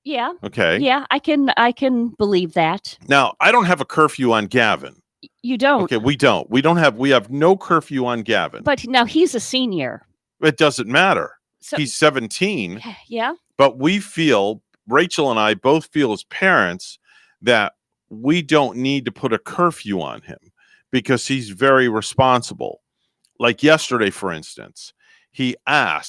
Speaker 2: Yeah.
Speaker 5: Okay.
Speaker 2: Yeah, I can believe that.
Speaker 5: Now, I don't have a curfew on Gavin.
Speaker 2: You don't.
Speaker 5: Okay, we don't. We have no curfew on Gavin.
Speaker 2: But now he's a senior.
Speaker 5: It doesn't matter.
Speaker 2: So,
Speaker 5: he's 17.
Speaker 2: Yeah.
Speaker 5: But Rachel and I both feel as parents that we don't need to put a curfew on him because he's very responsible. Like yesterday, for instance, he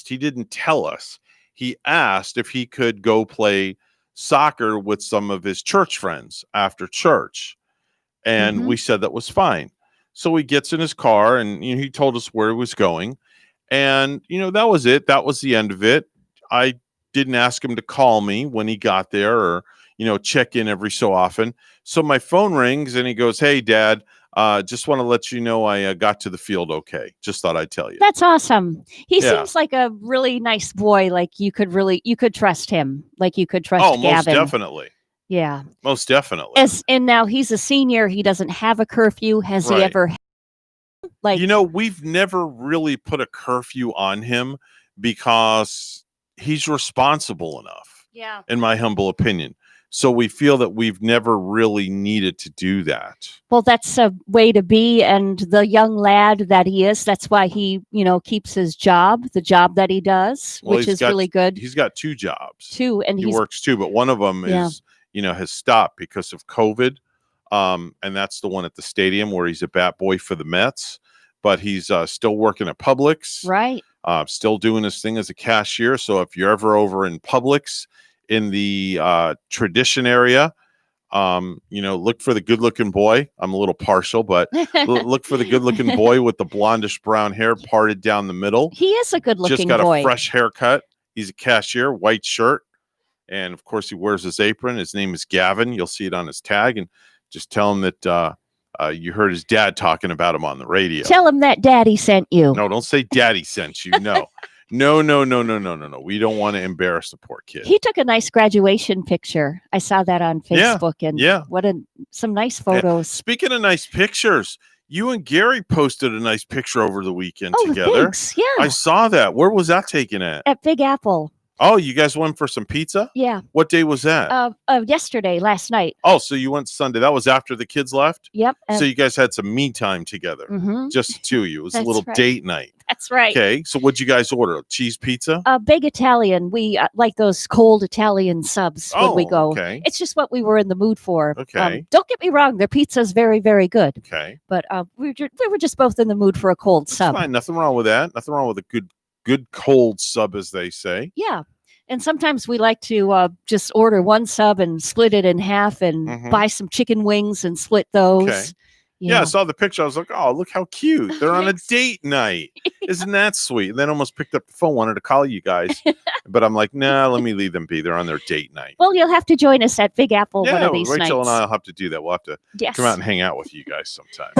Speaker 5: didn't tell us. He asked if he could go play soccer with some of his church friends after church. And we said that was fine. So he gets in his car and he told us where he was going. And, that was it. That was the end of it. I didn't ask him to call me when he got there or, check in every so often. So my phone rings and he goes, "Hey, Dad, just want to let you know I got to the field okay. Just thought I'd tell you."
Speaker 2: That's awesome. He seems like a really nice boy. Like you could trust him. Like you could trust Gavin.
Speaker 5: Most definitely.
Speaker 2: Yeah.
Speaker 5: Most definitely.
Speaker 2: And now he's a senior. He doesn't have a curfew. Has he ever?
Speaker 5: We've never really put a curfew on him because he's responsible enough.
Speaker 2: Yeah.
Speaker 5: In my humble opinion. So we feel that we've never really needed to do that.
Speaker 2: Well, that's a way to be. And the young lad that he is, that's why he, keeps his job, the job that he does, which is really good.
Speaker 5: He's got 2 jobs.
Speaker 2: And
Speaker 5: he works 2, but one of them is, has stopped because of COVID. And that's the one at the stadium where he's a bat boy for the Mets, but he's still working at Publix.
Speaker 2: Right.
Speaker 5: Still doing his thing as a cashier. So if you're ever over in Publix in the Tradition area, look for the good-looking boy. I'm a little partial, but look for the good-looking boy with the blondish brown hair parted down the middle.
Speaker 2: He is a good-looking boy.
Speaker 5: Just got a fresh haircut. He's a cashier, white shirt, and of course he wears his apron. His name is Gavin. You'll see it on his tag, and just tell him that you heard his dad talking about him on the radio.
Speaker 2: Tell him that Daddy sent you.
Speaker 5: No, don't say Daddy sent you. No. No. We don't want to embarrass the poor kid.
Speaker 2: He took a nice graduation picture. I saw that on Facebook. Some nice photos.
Speaker 5: Speaking of nice pictures, you and Gary posted a nice picture over the weekend together.
Speaker 2: Thanks. Yeah.
Speaker 5: I saw that. Where was that taken at?
Speaker 2: At Big Apple.
Speaker 5: Oh, you guys went for some pizza?
Speaker 2: Yeah.
Speaker 5: What day was that?
Speaker 2: Yesterday, last night.
Speaker 5: Oh, so you went Sunday. That was after the kids left?
Speaker 2: Yep.
Speaker 5: So you guys had some me time together. Just the two of you. It was a little date night.
Speaker 2: That's right.
Speaker 5: Okay. So what'd you guys order? Cheese pizza?
Speaker 2: Big Italian. We like those cold Italian subs when we go.
Speaker 5: Okay.
Speaker 2: It's just what we were in the mood for.
Speaker 5: Okay.
Speaker 2: Don't get me wrong. Their pizza's very, very good.
Speaker 5: Okay.
Speaker 2: But we were just both in the mood for a cold sub.
Speaker 5: Fine. Nothing wrong with that. Nothing wrong with a good cold sub, as they say.
Speaker 2: Yeah. And sometimes we like to just order one sub and split it in half and buy some chicken wings and split those.
Speaker 5: Okay. Yeah, I saw the picture. I was like, oh, look how cute. They're on a date night. Isn't that sweet? And then almost picked up the phone, wanted to call you guys. But I'm like, nah, let me leave them be. They're on their date night.
Speaker 2: Well, you'll have to join us at Big Apple one of these nights.
Speaker 5: Rachel and I will have to do that. We'll have to come out and hang out with you guys sometime.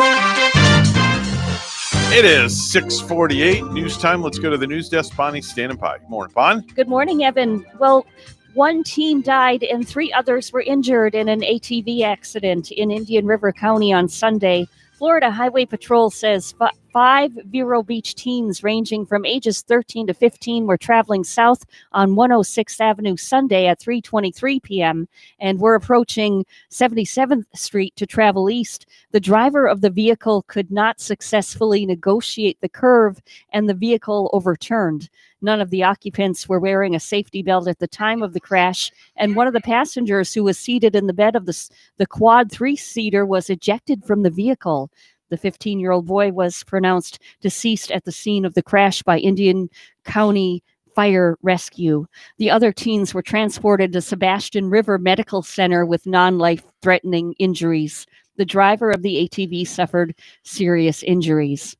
Speaker 5: It is 6:48 news time. Let's go to the news desk. Bonnie's standing by. Good morning, Bon.
Speaker 2: Good morning, Evan. Well, one teen died and 3 others were injured in an ATV accident in Indian River County on Sunday. Florida Highway Patrol says 5 Vero Beach teens ranging from ages 13 to 15 were traveling south on 106th Avenue Sunday at 3:23 p.m. and were approaching 77th Street to travel east. The driver of the vehicle could not successfully negotiate the curve and the vehicle overturned. None of the occupants were wearing a safety belt at the time of the crash, and one of the passengers who was seated in the bed of the quad 3-seater was ejected from the vehicle. The 15-year-old boy was pronounced deceased at the scene of the crash by Indian County Fire Rescue. The other teens were transported to Sebastian River Medical Center with non-life-threatening injuries. The driver of the ATV suffered serious injuries.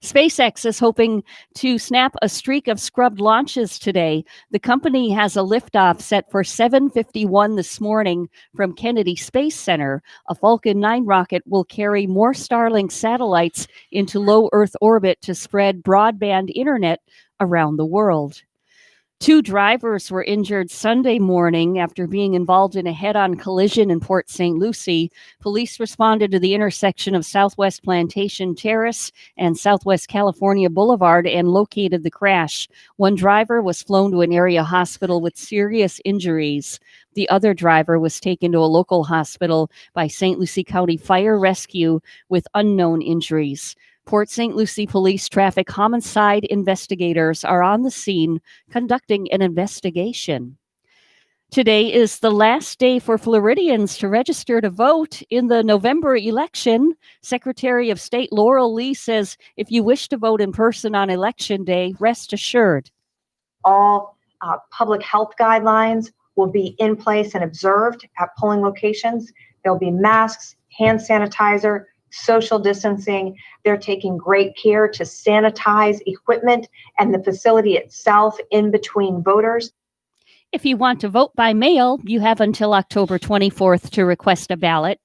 Speaker 2: SpaceX is hoping to snap a streak of scrubbed launches today. The company has a liftoff set for 7:51 this morning from Kennedy Space Center. A Falcon 9 rocket will carry more Starlink satellites into low Earth orbit to spread broadband internet around the world. 2 drivers were injured Sunday morning after being involved in a head-on collision in Port St. Lucie. Police responded to the intersection of Southwest Plantation Terrace and Southwest California Boulevard and located the crash. One driver was flown to an area hospital with serious injuries. The other driver was taken to a local hospital by St. Lucie County Fire Rescue with unknown injuries. Port St. Lucie Police traffic homicide investigators are on the scene conducting an investigation. Today is the last day for Floridians to register to vote in the November election. Secretary of State Laurel Lee says if you wish to vote in person on Election Day, rest assured.
Speaker 6: All public health guidelines will be in place and observed at polling locations. There'll be masks, hand sanitizer, social distancing. They're taking great care to sanitize equipment and the facility itself in between voters.
Speaker 2: If you want to vote by mail, you have until October 24th to request a ballot.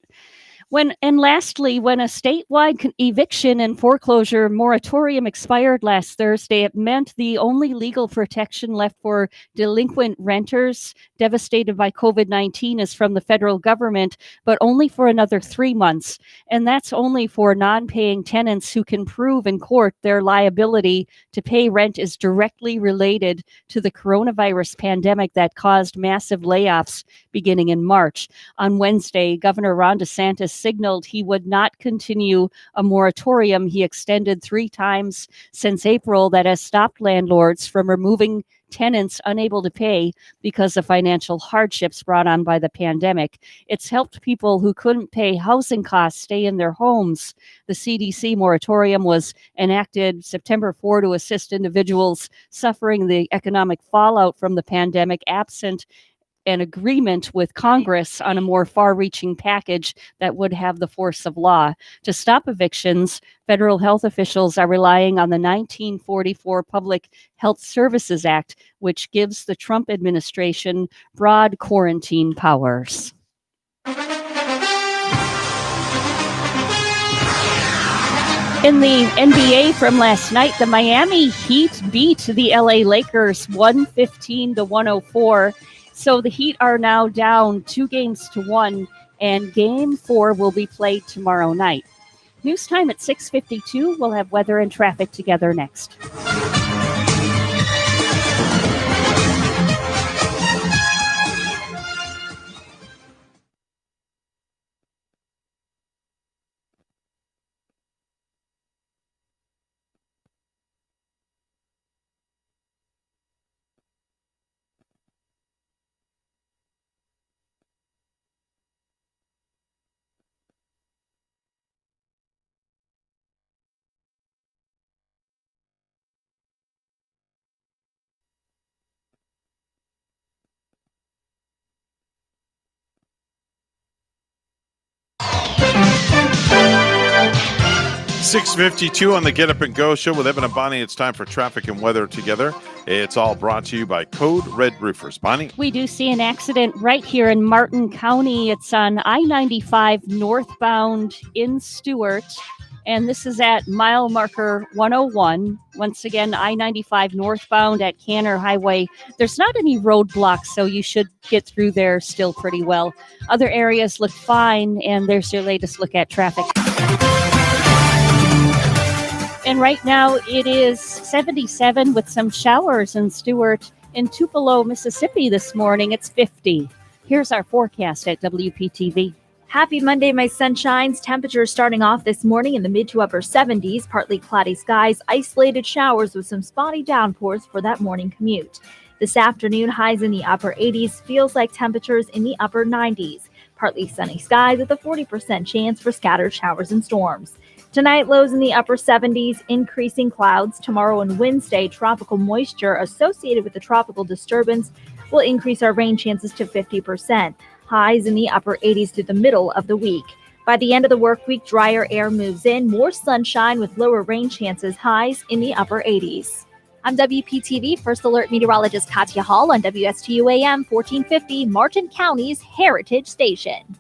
Speaker 2: Lastly, when a statewide eviction and foreclosure moratorium expired last Thursday, it meant the only legal protection left for delinquent renters devastated by COVID-19 is from the federal government, but only for another 3 months. And that's only for non-paying tenants who can prove in court their liability to pay rent is directly related to the coronavirus pandemic that caused massive layoffs beginning in March. On Wednesday, Governor Ron DeSantis signaled he would not continue a moratorium he extended 3 times since April that has stopped landlords from removing tenants unable to pay because of financial hardships brought on by the pandemic. It's helped people who couldn't pay housing costs stay in their homes. The CDC moratorium was enacted September 4 to assist individuals suffering the economic fallout from the pandemic absent an agreement with Congress on a more far-reaching package that would have the force of law. To stop evictions, federal health officials are relying on the 1944 Public Health Services Act, which gives the Trump administration broad quarantine powers. In the NBA from last night, the Miami Heat beat the LA Lakers 115-104. So the Heat are now down 2-1, and Game 4 will be played tomorrow night. News time at 6:52. We'll have weather and traffic together next.
Speaker 5: 6:52 on the Get Up and Go show with Evan and Bonnie. It's time for traffic and weather together. It's all brought to you by Code Red Roofers. Bonnie?
Speaker 2: We do see an accident right here in Martin County. It's on I-95 northbound in Stuart, and this is at mile marker 101. Once again, I-95 northbound at Canner Highway. There's not any roadblocks, so you should get through there still pretty well. Other areas look fine, and there's your latest look at traffic. And right now it is 77 with some showers in Stuart. In Tupelo, Mississippi this morning, it's 50. Here's our forecast at WPTV.
Speaker 7: Happy Monday, my sunshines. Temperatures starting off this morning in the mid to upper 70s, partly cloudy skies, isolated showers with some spotty downpours for that morning commute. This afternoon, highs in the upper 80s, feels like temperatures in the upper 90s. Partly sunny skies with a 40% chance for scattered showers and storms. Tonight, lows in the upper 70s, increasing clouds. Tomorrow and Wednesday, tropical moisture associated with the tropical disturbance will increase our rain chances to 50%. Highs in the upper 80s through the middle of the week. By the end of the work week, drier air moves in, more sunshine with lower rain chances, highs in the upper 80s. I'm WPTV First Alert Meteorologist Katya Hall on WSTU AM 1450, Martin County's Heritage Station.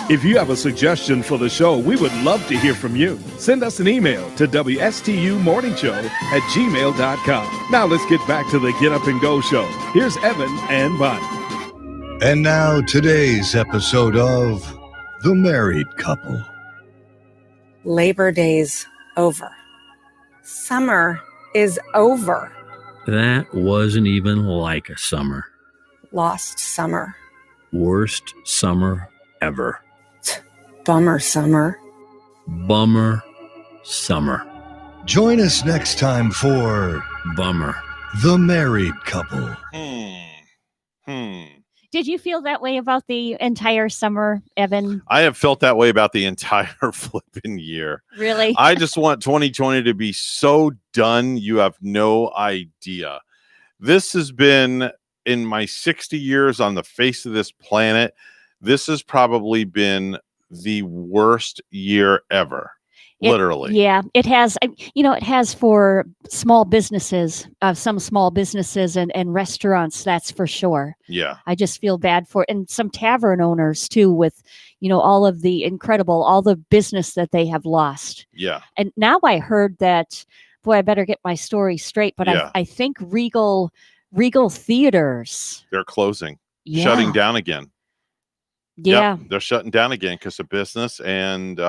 Speaker 13: If you have a suggestion for the show, we would love to hear from you. Send us an email to WSTUmorningshow@gmail.com. Now let's get back to the Get Up and Go show. Here's Evan and Bonnie.
Speaker 14: And now today's episode of The Married Couple. Labor Day's over. Summer is over.
Speaker 15: That wasn't even like a summer.
Speaker 14: Lost summer.
Speaker 15: Worst summer ever.
Speaker 14: Bummer summer.
Speaker 15: Bummer summer.
Speaker 16: Join us next time for
Speaker 15: Bummer.
Speaker 16: The Married Couple.
Speaker 2: Did you feel that way about the entire summer, Evan?
Speaker 5: I have felt that way about the entire flipping year.
Speaker 2: Really?
Speaker 5: I just want 2020 to be so done. You have no idea. This has been, in my 60 years on the face of this planet, this has probably been the worst year ever. Literally.
Speaker 2: Yeah, it has. It has for small businesses, some small businesses and restaurants, that's for sure.
Speaker 5: Yeah.
Speaker 2: I just feel bad for, and some tavern owners too, with, all of the all the business that they have lost.
Speaker 5: Yeah.
Speaker 2: And now I heard that, boy, I better get my story straight, but
Speaker 5: Yeah.
Speaker 2: I think Regal Theaters.
Speaker 5: They're closing,
Speaker 2: Yeah.
Speaker 5: shutting down again.
Speaker 2: Yeah.
Speaker 5: Yep, they're shutting down again because of business and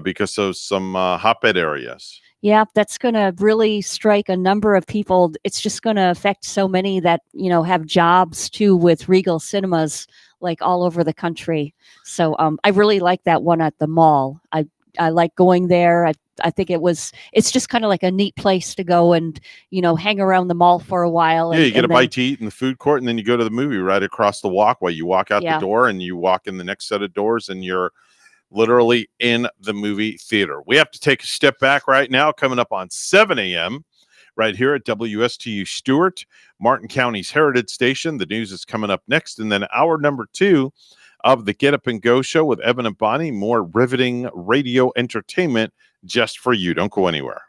Speaker 5: because of some hotbed areas.
Speaker 2: Yeah, that's going to really strike a number of people. It's just going to affect so many that, have jobs too with Regal Cinemas, like all over the country. So I really like that one at the mall. I like going there. I think it's just kind of like a neat place to go and, hang around the mall for a while.
Speaker 5: Yeah, you get a bite to eat in the food court and then you go to the movie right across the walkway. You walk out the door and you walk in the next set of doors and you're literally in the movie theater. We have to take a step back right now, coming up on 7 a.m. right here at WSTU Stuart, Martin County's Heritage Station. The news is coming up next. And then hour number 2 of the Get Up and Go show with Evan and Bonnie. More riveting radio entertainment just for you. Don't go anywhere.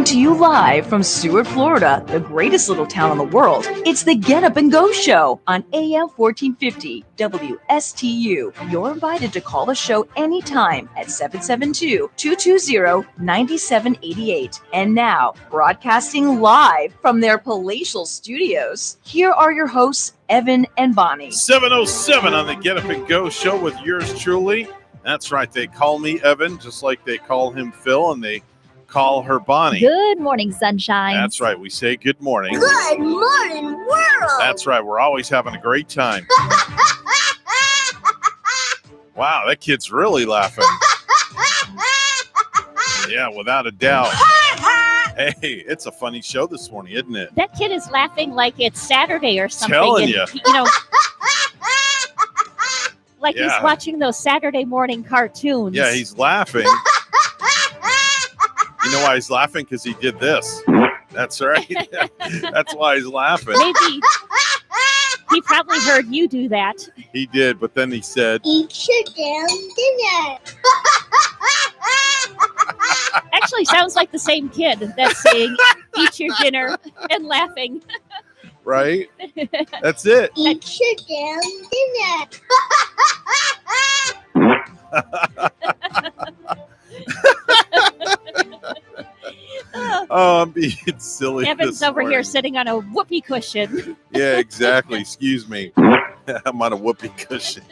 Speaker 17: to you live from Stuart, Florida, the greatest little town in the world. It's the Get Up and Go Show on AM 1450 WSTU. You're invited to call the show anytime at 772-220-9788. And now, broadcasting live from their palatial studios, here are your hosts, Evan and Bonnie.
Speaker 5: 7:07 on the Get Up and Go Show with yours truly. That's right. They call me Evan, just like they call him Phil, and they call her Bonnie.
Speaker 7: Good morning, sunshine.
Speaker 5: That's right. We say good morning.
Speaker 11: Good morning, world.
Speaker 5: That's right. We're always having a great time. Wow, that kid's really laughing. Yeah, without a doubt. Hey, it's a funny show this morning, isn't it?
Speaker 2: That kid is laughing like it's Saturday or something.
Speaker 5: Telling you.
Speaker 2: You know, like he's watching those Saturday morning cartoons.
Speaker 5: Yeah, he's laughing. You know why he's laughing? Because he did this. That's right. That's why he's laughing.
Speaker 2: Maybe he probably heard you do that.
Speaker 5: He did, but then he said,
Speaker 11: "Eat your damn dinner."
Speaker 2: Actually, sounds like the same kid that's saying, "Eat your dinner," and laughing.
Speaker 5: Right? That's it.
Speaker 11: Eat your damn dinner.
Speaker 5: Oh, I'm being silly.
Speaker 2: Evan's over here sitting on a whoopee cushion.
Speaker 5: Yeah, exactly. Excuse me. I'm on a whoopee cushion.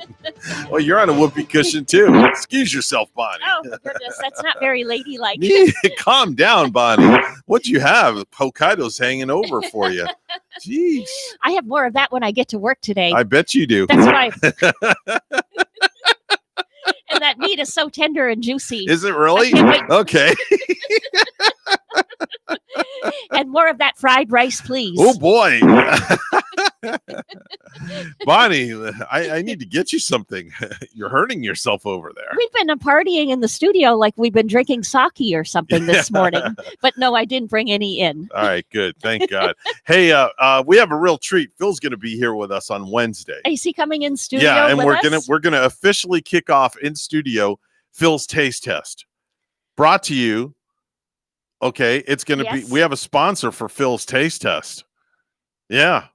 Speaker 5: Well, you're on a whoopee cushion too. Excuse yourself, Bonnie.
Speaker 2: Oh, goodness. That's not very ladylike.
Speaker 5: Calm down, Bonnie. What you have? Hokkaido's hanging over for you. Jeez.
Speaker 2: I have more of that when I get to work today.
Speaker 5: I bet you do.
Speaker 2: That's why. And that meat is so tender and juicy.
Speaker 5: Is it really? Okay.
Speaker 2: And more of that fried rice, please.
Speaker 5: Oh, boy. Bonnie, I need to get you something. You're hurting yourself over there.
Speaker 2: We've been partying in the studio like we've been drinking sake or something this morning. But no, I didn't bring any in.
Speaker 5: All right, good. Thank God. Hey, we have a real treat. Phil's going to be here with us on Wednesday.
Speaker 2: Is he coming in studio?
Speaker 5: Yeah, and
Speaker 2: with
Speaker 5: we're gonna officially kick off in studio Phil's Taste Test. Brought to you. Okay, it's going to be. We have a sponsor for Phil's Taste Test. Yeah.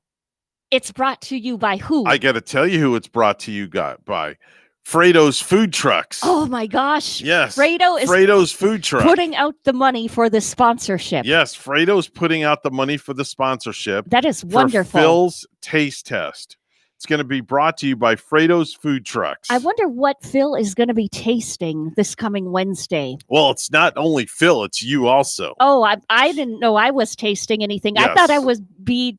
Speaker 2: It's brought to you by who?
Speaker 5: I got to tell you who it's brought to you by. Fredo's Food Trucks.
Speaker 2: Oh my gosh.
Speaker 5: Yes.
Speaker 2: Fredo's
Speaker 5: Food Truck.
Speaker 2: Putting out the money for the sponsorship.
Speaker 5: Yes, Fredo's putting out the money for the sponsorship.
Speaker 2: That is wonderful.
Speaker 5: For Phil's Taste Test. It's going to be brought to you by Fredo's Food Trucks.
Speaker 2: I wonder what Phil is going to be tasting this coming Wednesday.
Speaker 5: Well, it's not only Phil, it's you also.
Speaker 2: Oh, I didn't know I was tasting anything.
Speaker 5: Yes.
Speaker 2: I thought I was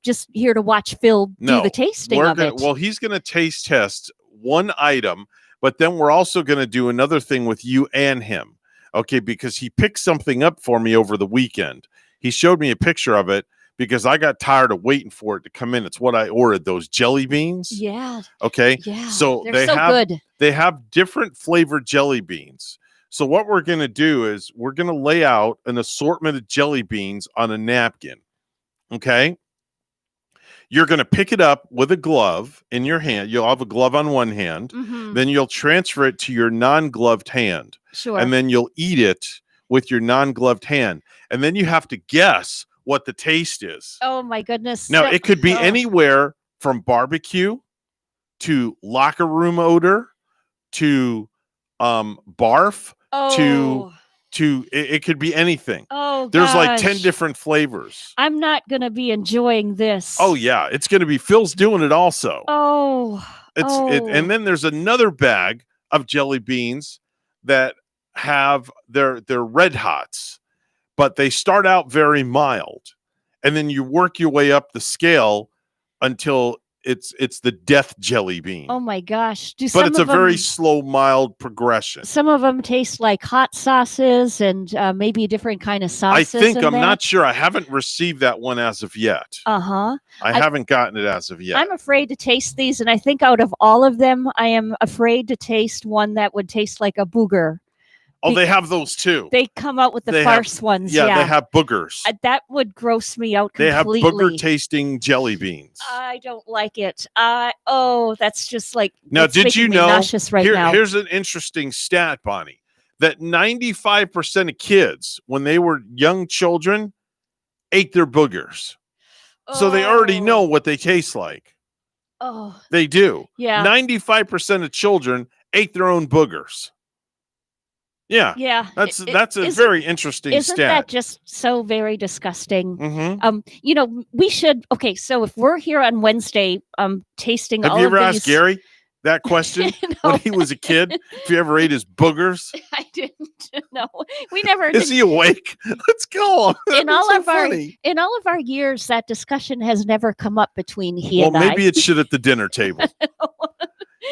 Speaker 2: just here to watch Phil do the tasting of it.
Speaker 5: Well, he's going to taste test one item, but then we're also going to do another thing with you and him. Okay, because he picked something up for me over the weekend. He showed me a picture of it. Because I got tired of waiting for it to come in. It's what I ordered, those jelly beans.
Speaker 2: Yeah.
Speaker 5: Okay.
Speaker 2: Yeah.
Speaker 5: So
Speaker 2: they're so good.
Speaker 5: They have different flavored jelly beans. So what we're going to do is we're going to lay out an assortment of jelly beans on a napkin. Okay. You're going to pick it up with a glove in your hand. You'll have a glove on one hand.
Speaker 2: Mm-hmm.
Speaker 5: Then you'll transfer it to your non-gloved hand.
Speaker 2: Sure.
Speaker 5: And then you'll eat it with your non-gloved hand. And then you have to guess what the taste is.
Speaker 2: Oh my goodness.
Speaker 5: Now it could be anywhere from barbecue to locker room odor to barf to it could be anything.
Speaker 2: Oh,
Speaker 5: there's like
Speaker 2: gosh.
Speaker 5: 10 different flavors.
Speaker 2: I'm not going to be enjoying this.
Speaker 5: Oh yeah, it's going to be Phil's doing it also. And then there's another bag of jelly beans that have their red hots. But they start out very mild, and then you work your way up the scale until it's the death jelly bean.
Speaker 2: Oh my gosh!
Speaker 5: But it's a very slow, mild progression.
Speaker 2: Some of them taste like hot sauces and maybe a different kind of sauces.
Speaker 5: I think I'm not sure. I haven't received that one as of yet.
Speaker 2: I
Speaker 5: haven't gotten it as of yet.
Speaker 2: I'm afraid to taste these, and I think out of all of them, I am afraid to taste one that would taste like a booger.
Speaker 5: Oh, they have those too.
Speaker 2: They come out with the farce ones.
Speaker 5: Yeah, they have boogers.
Speaker 2: That would gross me out
Speaker 5: They
Speaker 2: completely.
Speaker 5: have booger-tasting jelly beans.
Speaker 2: I don't like it. That's just like
Speaker 5: now. Did you know?
Speaker 2: Nauseous right now.
Speaker 5: Here's an interesting stat, Bonnie. that 95% of kids, when they were young children, ate their boogers. So they already know what they taste like.
Speaker 2: Oh,
Speaker 5: they do.
Speaker 2: Yeah.
Speaker 5: 95% of children ate their own boogers. Yeah.
Speaker 2: Yeah.
Speaker 5: That's a very interesting
Speaker 2: isn't
Speaker 5: stat.
Speaker 2: that just so very disgusting?
Speaker 5: Mm-hmm.
Speaker 2: We should. Okay, so if we're here on Wednesday, tasting.
Speaker 5: Have
Speaker 2: all
Speaker 5: you ever
Speaker 2: of
Speaker 5: asked Gary that question when he was a kid? If you ever ate his boogers?
Speaker 2: I didn't. No, we never.
Speaker 5: Is he awake? Let's go.
Speaker 2: In all of our years, that discussion has never come up between he and I.
Speaker 5: Well, maybe it should at the dinner table.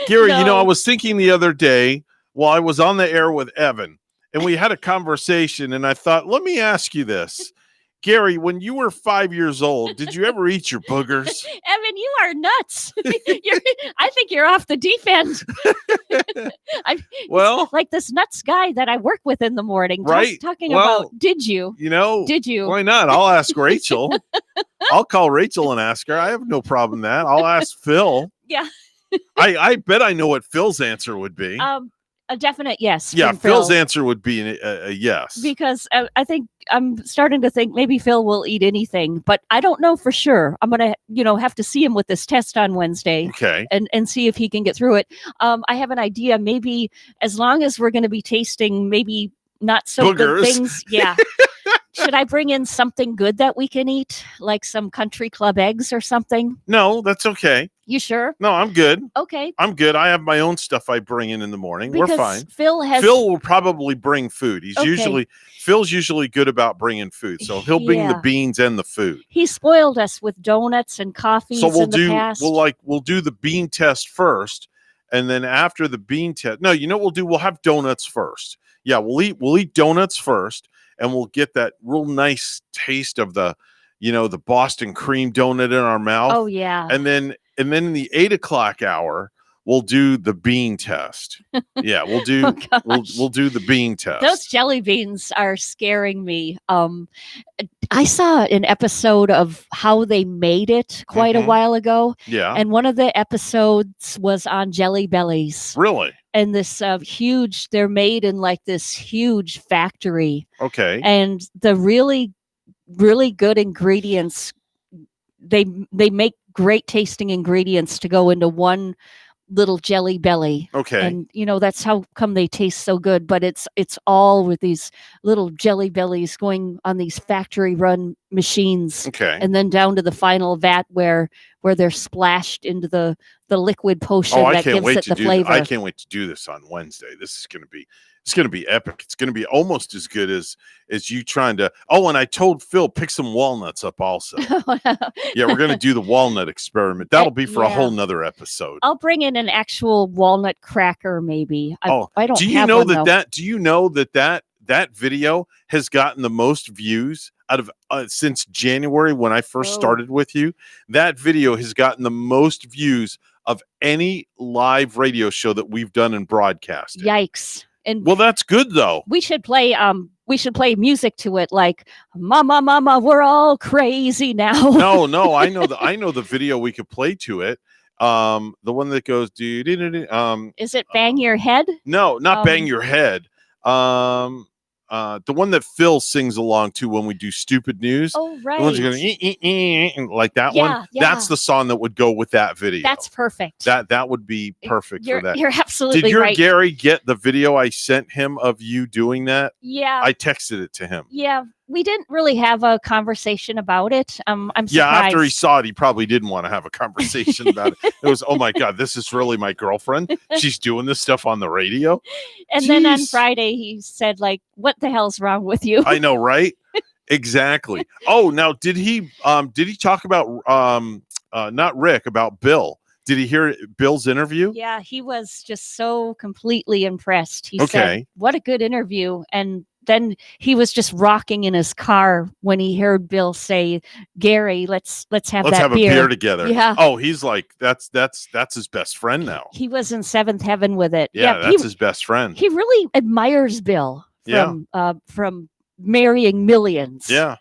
Speaker 5: Gary, I was thinking the other day while I was on the air with Evan, and we had a conversation, and I thought, let me ask you this. Gary, when you were 5 years old, did you ever eat your boogers?
Speaker 2: Evan, you are nuts. I think you're off the deep end.
Speaker 5: Well,
Speaker 2: like this nuts guy that I work with in the morning,
Speaker 5: right?
Speaker 2: Talking about, did you?
Speaker 5: Did you? Why not? I'll ask Rachel. I'll call Rachel and ask her. I have no problem with that. I'll ask Phil.
Speaker 2: Yeah.
Speaker 5: I bet I know what Phil's answer would be.
Speaker 2: A definite yes.
Speaker 5: Yeah,
Speaker 2: from
Speaker 5: Phil's
Speaker 2: Phil.
Speaker 5: answer would be a yes.
Speaker 2: Because I think I'm starting to think maybe Phil will eat anything, but I don't know for sure. I'm going to, have to see him with this test on Wednesday.
Speaker 5: Okay.
Speaker 2: And see if he can get through it. I have an idea. Maybe as long as we're going to be tasting maybe not so
Speaker 5: boogers.
Speaker 2: good things. Yeah. Should I bring in something good that we can eat? Like some country club eggs or something?
Speaker 5: No, that's okay.
Speaker 2: You sure?
Speaker 5: No, I'm good.
Speaker 2: Okay.
Speaker 5: I'm good. I have my own stuff I bring in the morning.
Speaker 2: Because
Speaker 5: we're fine.
Speaker 2: Phil
Speaker 5: will probably bring food.
Speaker 2: Okay.
Speaker 5: Phil's usually good about bringing food. So he'll bring the beans and the food.
Speaker 2: He spoiled us with donuts and coffees
Speaker 5: So
Speaker 2: in the past.
Speaker 5: We'll do the bean test first, and then after the bean test. No, we'll do? We'll have donuts first. Yeah, we'll eat donuts first, and we'll get that real nice taste of the Boston cream donut in our mouth.
Speaker 2: Oh yeah.
Speaker 5: And then in the 8 o'clock hour, we'll do the bean test. Yeah, we'll do we'll do the bean test.
Speaker 2: Those jelly beans are scaring me. I saw an episode of how they made it quite a while ago.
Speaker 5: Yeah.
Speaker 2: And one of the episodes was on Jelly Bellies.
Speaker 5: Really?
Speaker 2: And this they're made in like this huge factory.
Speaker 5: Okay.
Speaker 2: And the really, really good ingredients, they make great tasting ingredients to go into one little Jelly Belly.
Speaker 5: Okay.
Speaker 2: And that's how come they taste so good, but it's all with these little Jelly Bellies going on these factory run machines.
Speaker 5: Okay.
Speaker 2: And then down to the final vat where they're splashed into the liquid potion that gives it the flavor.
Speaker 5: I can't wait to do this on Wednesday. This is going to be epic. It's going to be almost as good as you trying to. Oh, and I told Phil pick some walnuts up also. Yeah, we're going to do the walnut experiment. That'll be for a whole nother episode.
Speaker 2: I'll bring in an actual walnut cracker, maybe. I don't.
Speaker 5: Do you
Speaker 2: have
Speaker 5: know
Speaker 2: one,
Speaker 5: that? Do you know that video has gotten the most views out of since January when I first started with you? That video has gotten the most views of any live radio show that we've done in broadcasting.
Speaker 2: Yikes. And
Speaker 5: well, that's good though.
Speaker 2: We should play music to it, like "Mama, Mama, we're all crazy now."
Speaker 5: No, I know the video we could play to it. The one that goes
Speaker 2: Is it Bang Your Head?
Speaker 5: No, not Bang Your Head. The one that Phil sings along to when we do Stupid News.
Speaker 2: Oh, right.
Speaker 5: The one's going like that one.
Speaker 2: Yeah.
Speaker 5: That's the song that would go with that video.
Speaker 2: That's perfect.
Speaker 5: That would be perfect for that.
Speaker 2: You're absolutely
Speaker 5: Did your
Speaker 2: right.
Speaker 5: Gary get the video I sent him of you doing that?
Speaker 2: Yeah.
Speaker 5: I texted it to him.
Speaker 2: Yeah. We didn't really have a conversation about it. I'm surprised.
Speaker 5: Yeah, after he saw it, he probably didn't want to have a conversation about it. It was, oh my God, this is really my girlfriend. She's doing this stuff on the radio.
Speaker 2: And then on Friday, he said, like, what the hell's wrong with you?
Speaker 5: I know, right? Exactly. Oh, now did he talk about not Rick, about Bill? Did he hear Bill's interview?
Speaker 2: Yeah, he was just so completely impressed. He
Speaker 5: Okay.
Speaker 2: said, what a good interview. And then he was just rocking in his car when he heard Bill say, "Gary, let's have
Speaker 5: a beer together."
Speaker 2: Yeah.
Speaker 5: Oh, he's like that's his best friend now.
Speaker 2: He was in seventh heaven with it.
Speaker 5: Yeah, that's his best friend.
Speaker 2: He really admires Bill from marrying millions.
Speaker 5: Yeah.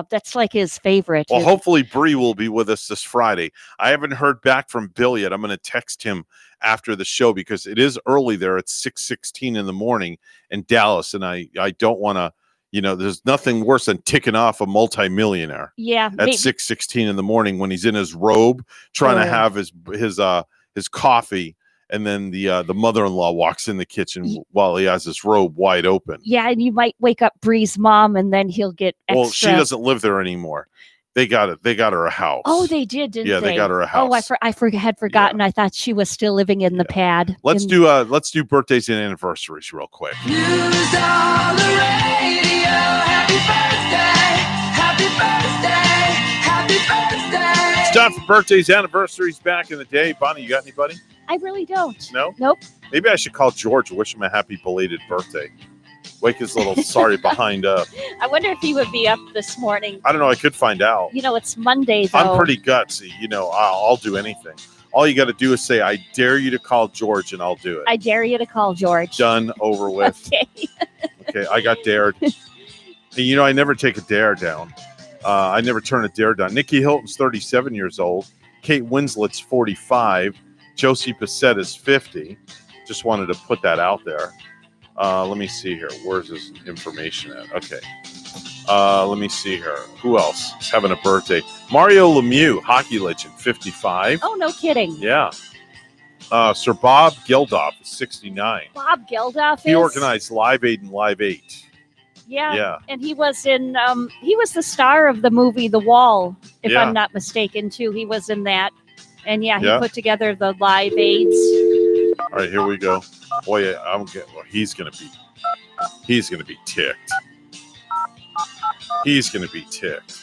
Speaker 2: That's like his favorite.
Speaker 5: Well, hopefully Bree will be with us this Friday. I haven't heard back from Bill yet. I'm going to text him after the show because it is early there. It's 6:16 in the morning in Dallas, and I don't want to, there's nothing worse than ticking off a multimillionaire.
Speaker 2: Yeah,
Speaker 5: at 6:16 in the morning when he's in his robe trying to have his coffee. And then the mother-in-law walks in the kitchen while he has his robe wide open.
Speaker 2: Yeah, and you might wake up Bree's mom, and then he'll get extra.
Speaker 5: Well, she doesn't live there anymore. They got her a house.
Speaker 2: Oh, they did, didn't they?
Speaker 5: Yeah, they got her a house.
Speaker 2: Oh, I had forgotten. Yeah. I thought she was still living in the pad.
Speaker 5: Let's do birthdays and anniversaries real quick.
Speaker 3: News on the radio. Happy birthday. Happy birthday. Happy birthday.
Speaker 5: It's time for birthdays, anniversaries back in the day. Bonnie, you got anybody?
Speaker 2: I really don't.
Speaker 5: No?
Speaker 2: Nope.
Speaker 5: Maybe I should call George and wish him a happy belated birthday. Wake his little sorry behind up.
Speaker 2: I wonder if he would be up this morning.
Speaker 5: I don't know. I could find out.
Speaker 2: It's Monday, though.
Speaker 5: I'm pretty gutsy. I'll do anything. All you got to do is say, I dare you to call George, and I'll do it.
Speaker 2: I dare you to call George.
Speaker 5: Done, over with. Okay, I got dared. And, I never take a dare down. I never turn a dare down. Nikki Hilton's 37 years old. Kate Winslet's 45. Josie Bissett is 50. Just wanted to put that out there. Let me see here. Where's this information at? Okay. Let me see here. Who else is having a birthday? Mario Lemieux, hockey legend, 55.
Speaker 2: Oh, no kidding.
Speaker 5: Yeah. Sir Bob Geldof is 69.
Speaker 2: Bob Geldof
Speaker 5: He organized Live Aid and Live 8.
Speaker 2: Yeah. And he was in, he was the star of the movie The Wall, if I'm not mistaken, too. He was in that. And he put together the Live Aids.
Speaker 5: All right, here we go. Boy, he's gonna be ticked. He's gonna be ticked.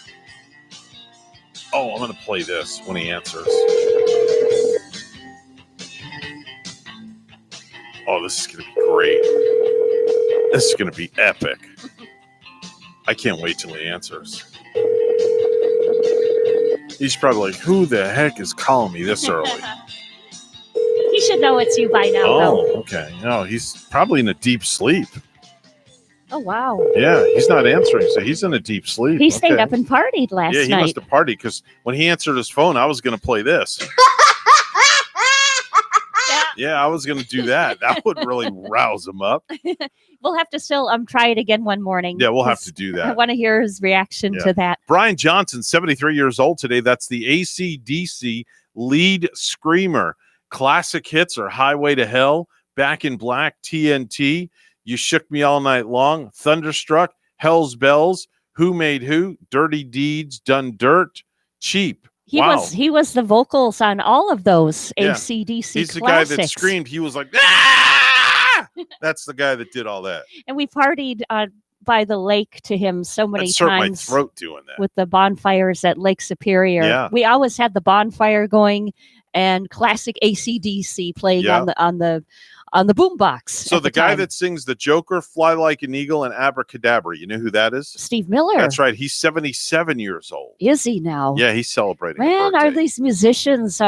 Speaker 5: Oh, I'm gonna play this when he answers. Oh, this is gonna be great. This is gonna be epic. I can't wait till he answers. He's probably like, who the heck is calling me this early?
Speaker 2: He should know it's you by now.
Speaker 5: Oh, okay. No, he's probably in a deep sleep.
Speaker 2: Oh, wow.
Speaker 5: Yeah, he's not answering, so he's in a deep sleep.
Speaker 2: He stayed up and partied last night.
Speaker 5: Yeah, he must have partied because when he answered his phone, I was going to play this. Yeah, I was going to do that. That would really rouse him up.
Speaker 2: We'll have to still try it again one morning.
Speaker 5: Yeah, we'll have to do that.
Speaker 2: I want to hear his reaction to that.
Speaker 5: Brian Johnson, 73 years old today. That's the AC/DC lead screamer. Classic hits are Highway to Hell, Back in Black, TNT, You Shook Me All Night Long, Thunderstruck, Hell's Bells, Who Made Who, Dirty Deeds, Done Dirt, Cheap.
Speaker 2: He was the vocals on all of those AC/DC
Speaker 5: He's the
Speaker 2: classics.
Speaker 5: guy that screamed. He was like, ah! That's the guy that did all that.
Speaker 2: And we partied by the lake to him so many times.
Speaker 5: My throat doing that.
Speaker 2: With the bonfires at Lake Superior.
Speaker 5: Yeah.
Speaker 2: We always had the bonfire going and classic AC/DC playing on the boombox.
Speaker 5: So the guy that sings The Joker, Fly Like an Eagle, and Abracadabra, you know who that is?
Speaker 2: Steve Miller.
Speaker 5: That's right. He's 77 years old.
Speaker 2: Is he now?
Speaker 5: Yeah, he's celebrating.
Speaker 2: Man, are these musicians,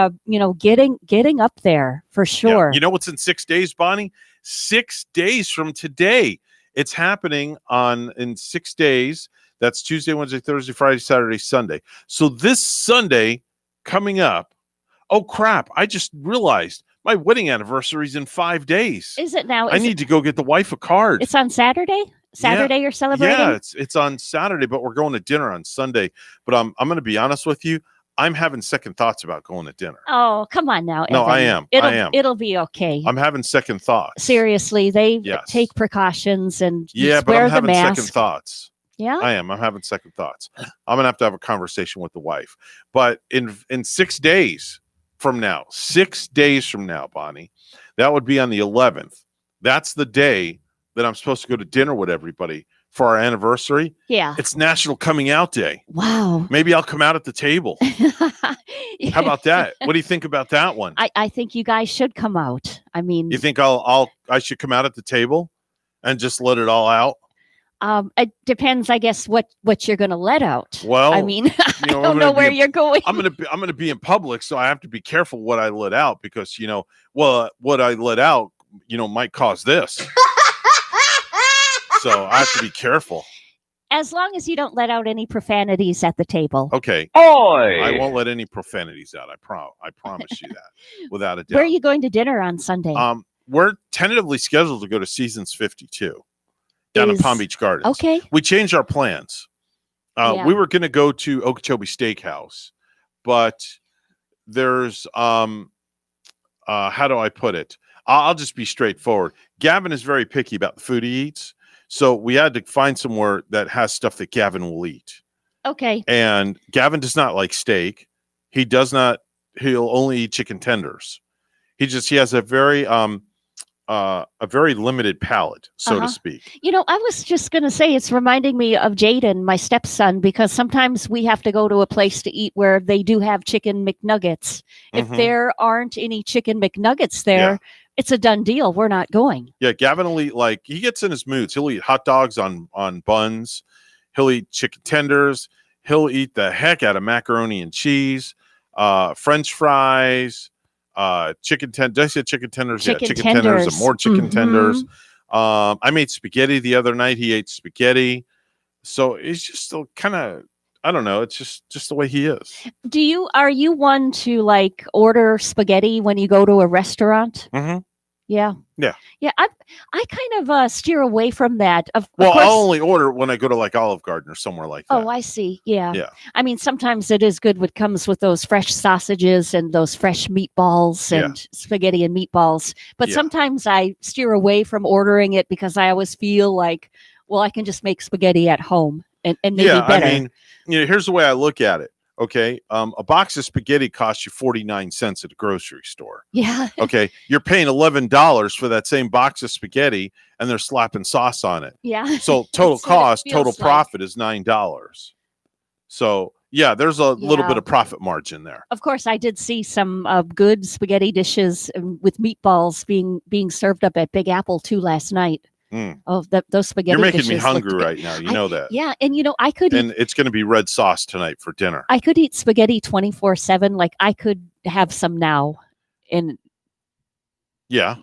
Speaker 2: getting up there for sure?
Speaker 5: Yeah. You know what's in 6 days, Bonnie? 6 days from today. It's happening in 6 days. That's Tuesday, Wednesday, Thursday, Friday, Saturday, Sunday. So this Sunday coming up. Oh crap! I just realized. My wedding anniversary is in 5 days.
Speaker 2: Is it now?
Speaker 5: I need to go get the wife a card.
Speaker 2: It's on Saturday? You're celebrating?
Speaker 5: Yeah, it's on Saturday, but we're going to dinner on Sunday. But I'm going to be honest with you. I'm having second thoughts about going to dinner.
Speaker 2: Oh, come on now, Evan.
Speaker 5: No, I am.
Speaker 2: It'll be okay.
Speaker 5: I'm having second thoughts.
Speaker 2: Seriously, they take precautions and
Speaker 5: but
Speaker 2: wear
Speaker 5: I'm having
Speaker 2: the mask.
Speaker 5: second thoughts.
Speaker 2: Yeah,
Speaker 5: I am. I'm having second thoughts. I'm going to have a conversation with the wife. But in 6 days from now, 6 days from now, Bonnie, that would be on the 11th. That's the day that I'm supposed to go to dinner with everybody for our anniversary.
Speaker 2: Yeah.
Speaker 5: It's National Coming Out Day.
Speaker 2: Wow.
Speaker 5: Maybe I'll come out at the table. How about that? What do you think about that one?
Speaker 2: I think you guys should come out. I mean,
Speaker 5: you think I should come out at the table and just let it all out?
Speaker 2: It depends, I guess, what you're going to let out.
Speaker 5: Well,
Speaker 2: I mean, I don't know where you're going.
Speaker 5: I'm going to be in public, so I have to be careful what I let out because what I let out, might cause this. So I have to be careful.
Speaker 2: As long as you don't let out any profanities at the table.
Speaker 5: Okay.
Speaker 18: Oi!
Speaker 5: I won't let any profanities out. I promise you that, without a doubt.
Speaker 2: Where are you going to dinner on Sunday?
Speaker 5: We're tentatively scheduled to go to Seasons 52 down in Palm Beach Gardens.
Speaker 2: Okay.
Speaker 5: We changed our plans. We were going to go to Okeechobee Steakhouse, but there's how do I put it? I'll just be straightforward. Gavin is very picky about the food he eats, so we had to find somewhere that has stuff that Gavin will eat.
Speaker 2: Okay.
Speaker 5: And Gavin does not like steak. He'll only eat chicken tenders. He has a very limited palate, so to speak.
Speaker 2: You know, I was just going to say, it's reminding me of Jaden, my stepson, because sometimes we have to go to a place to eat where they do have chicken McNuggets. If there aren't any chicken McNuggets there, it's a done deal. We're not going.
Speaker 5: Yeah, Gavin will eat, he gets in his moods. He'll eat hot dogs on buns. He'll eat chicken tenders. He'll eat the heck out of macaroni and cheese, French fries, chicken tenders. Did I say chicken tenders? Chicken tenders and more chicken tenders. I made spaghetti the other night. He ate spaghetti. So it's just still kind of, I don't know. It's just the way he is.
Speaker 2: Are you one to order spaghetti when you go to a restaurant?
Speaker 5: Mm-hmm.
Speaker 2: Yeah.
Speaker 5: Yeah.
Speaker 2: Yeah. I kind of steer away from that. Of
Speaker 5: course,
Speaker 2: I'll
Speaker 5: only order when I go to Olive Garden or somewhere like that.
Speaker 2: Oh, I see. Yeah.
Speaker 5: Yeah.
Speaker 2: I mean, sometimes it is good what comes with those fresh sausages and those fresh meatballs and spaghetti and meatballs. But sometimes I steer away from ordering it because I always feel like, well, I can just make spaghetti at home and maybe better.
Speaker 5: I mean, here's the way I look at it. Okay. A box of spaghetti costs you 49 cents at a grocery store.
Speaker 2: Yeah.
Speaker 5: Okay. You're paying $11 for that same box of spaghetti and they're slapping sauce on it.
Speaker 2: Yeah.
Speaker 5: So total profit is $9. So yeah, there's a little bit of profit margin there.
Speaker 2: Of course, I did see some good spaghetti dishes with meatballs being served up at Big Apple too last night. Oh, those spaghetti
Speaker 5: You're making
Speaker 2: dishes
Speaker 5: me hungry right now. You know that.
Speaker 2: Yeah, and I could.
Speaker 5: And it's going to be red sauce tonight for dinner.
Speaker 2: I could eat spaghetti 24/7. Like I could have some now, and
Speaker 5: yeah.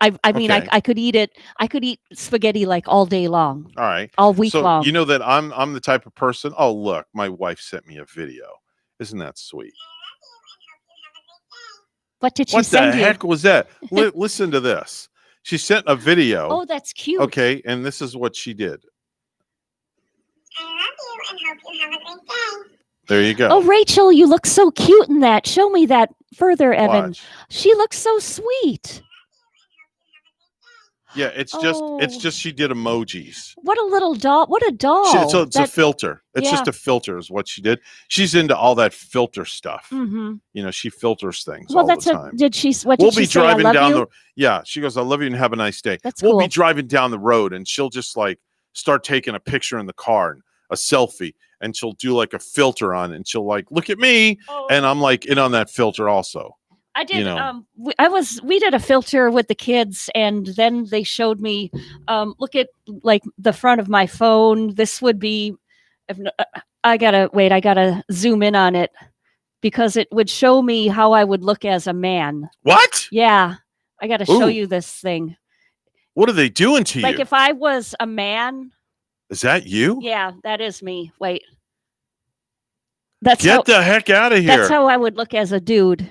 Speaker 2: I mean, I could eat it. I could eat spaghetti all day long.
Speaker 5: All right,
Speaker 2: all week long.
Speaker 5: You know that I'm the type of person. Oh, look, my wife sent me a video. Isn't that sweet?
Speaker 2: What did she send you?
Speaker 5: What the heck was that? Listen to this. She sent a video.
Speaker 2: Oh, that's cute.
Speaker 5: Okay, and this is what she did.
Speaker 12: I love you and hope you have a great day.
Speaker 5: There you go.
Speaker 2: Oh, Rachel, you look so cute in that. Show me that further, Evan.
Speaker 5: Watch.
Speaker 2: She looks so sweet.
Speaker 5: Yeah, it's just she did emojis.
Speaker 2: What a little doll. What a doll.
Speaker 5: It's a filter. It's just a filter is what she did. She's into all that filter stuff.
Speaker 2: Mm-hmm.
Speaker 5: She filters things
Speaker 2: well,
Speaker 5: all the time.
Speaker 2: Did she what did she say?
Speaker 5: Driving
Speaker 2: I love
Speaker 5: down
Speaker 2: you?
Speaker 5: she goes, I love you and have a nice day.
Speaker 2: That's
Speaker 5: we'll
Speaker 2: cool.
Speaker 5: be driving down the road and she'll just start taking a picture in the car and a selfie and she'll do a filter on it and she'll look at me and I'm in on that filter also.
Speaker 2: I did. We did a filter with the kids, and then they showed me. Look at the front of my phone. This would be. I gotta zoom in on it because it would show me how I would look as a man.
Speaker 5: What?
Speaker 2: Yeah, I gotta show you this thing.
Speaker 5: What are they doing to you?
Speaker 2: If I was a man.
Speaker 5: Is that you?
Speaker 2: Yeah, that is me. Wait.
Speaker 5: Get the heck out of here.
Speaker 2: That's how I would look as a dude.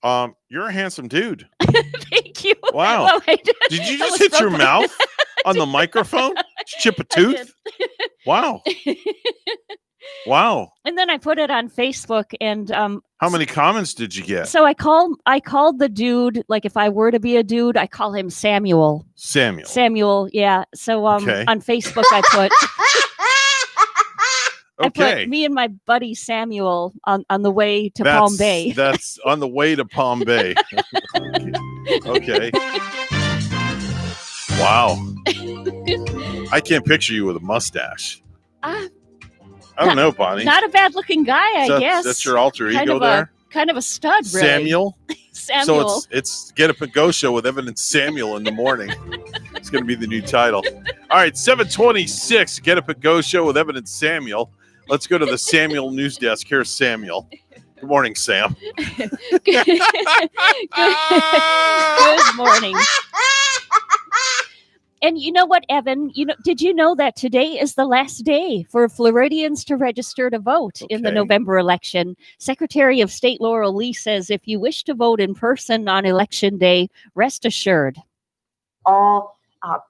Speaker 5: You're a handsome dude.
Speaker 2: Thank you.
Speaker 5: Wow.
Speaker 2: Well,
Speaker 5: did you just hit your mouth on the microphone? Chip a tooth? Wow. Wow.
Speaker 2: And then I put it on Facebook and
Speaker 5: how many comments did you get?
Speaker 2: So I called the dude, if I were to be a dude, I call him Samuel. Samuel, yeah. So on Facebook I put I put me and my buddy Samuel on the way to Palm Bay.
Speaker 5: That's on the way to Palm Bay. Okay. Wow. I can't picture you with a mustache. I don't know, Bonnie.
Speaker 2: Not a bad looking guy, I guess.
Speaker 5: That's your alter ego there?
Speaker 2: Kind of a stud, Ray.
Speaker 5: Samuel?
Speaker 2: Samuel.
Speaker 5: So it's Get Up and Go Show with Evan and Samuel in the morning. It's going to be the new title. All right, 7:26, Get Up and Go Show with Evan and Samuel. Let's go to the Samuel news desk. Here's Samuel. Good morning, Sam.
Speaker 2: Good morning. And you know what, Evan? Did you know that today is the last day for Floridians to register to vote in the November election? Secretary of State Laurel Lee says if you wish to vote in person on Election Day, rest assured.
Speaker 6: All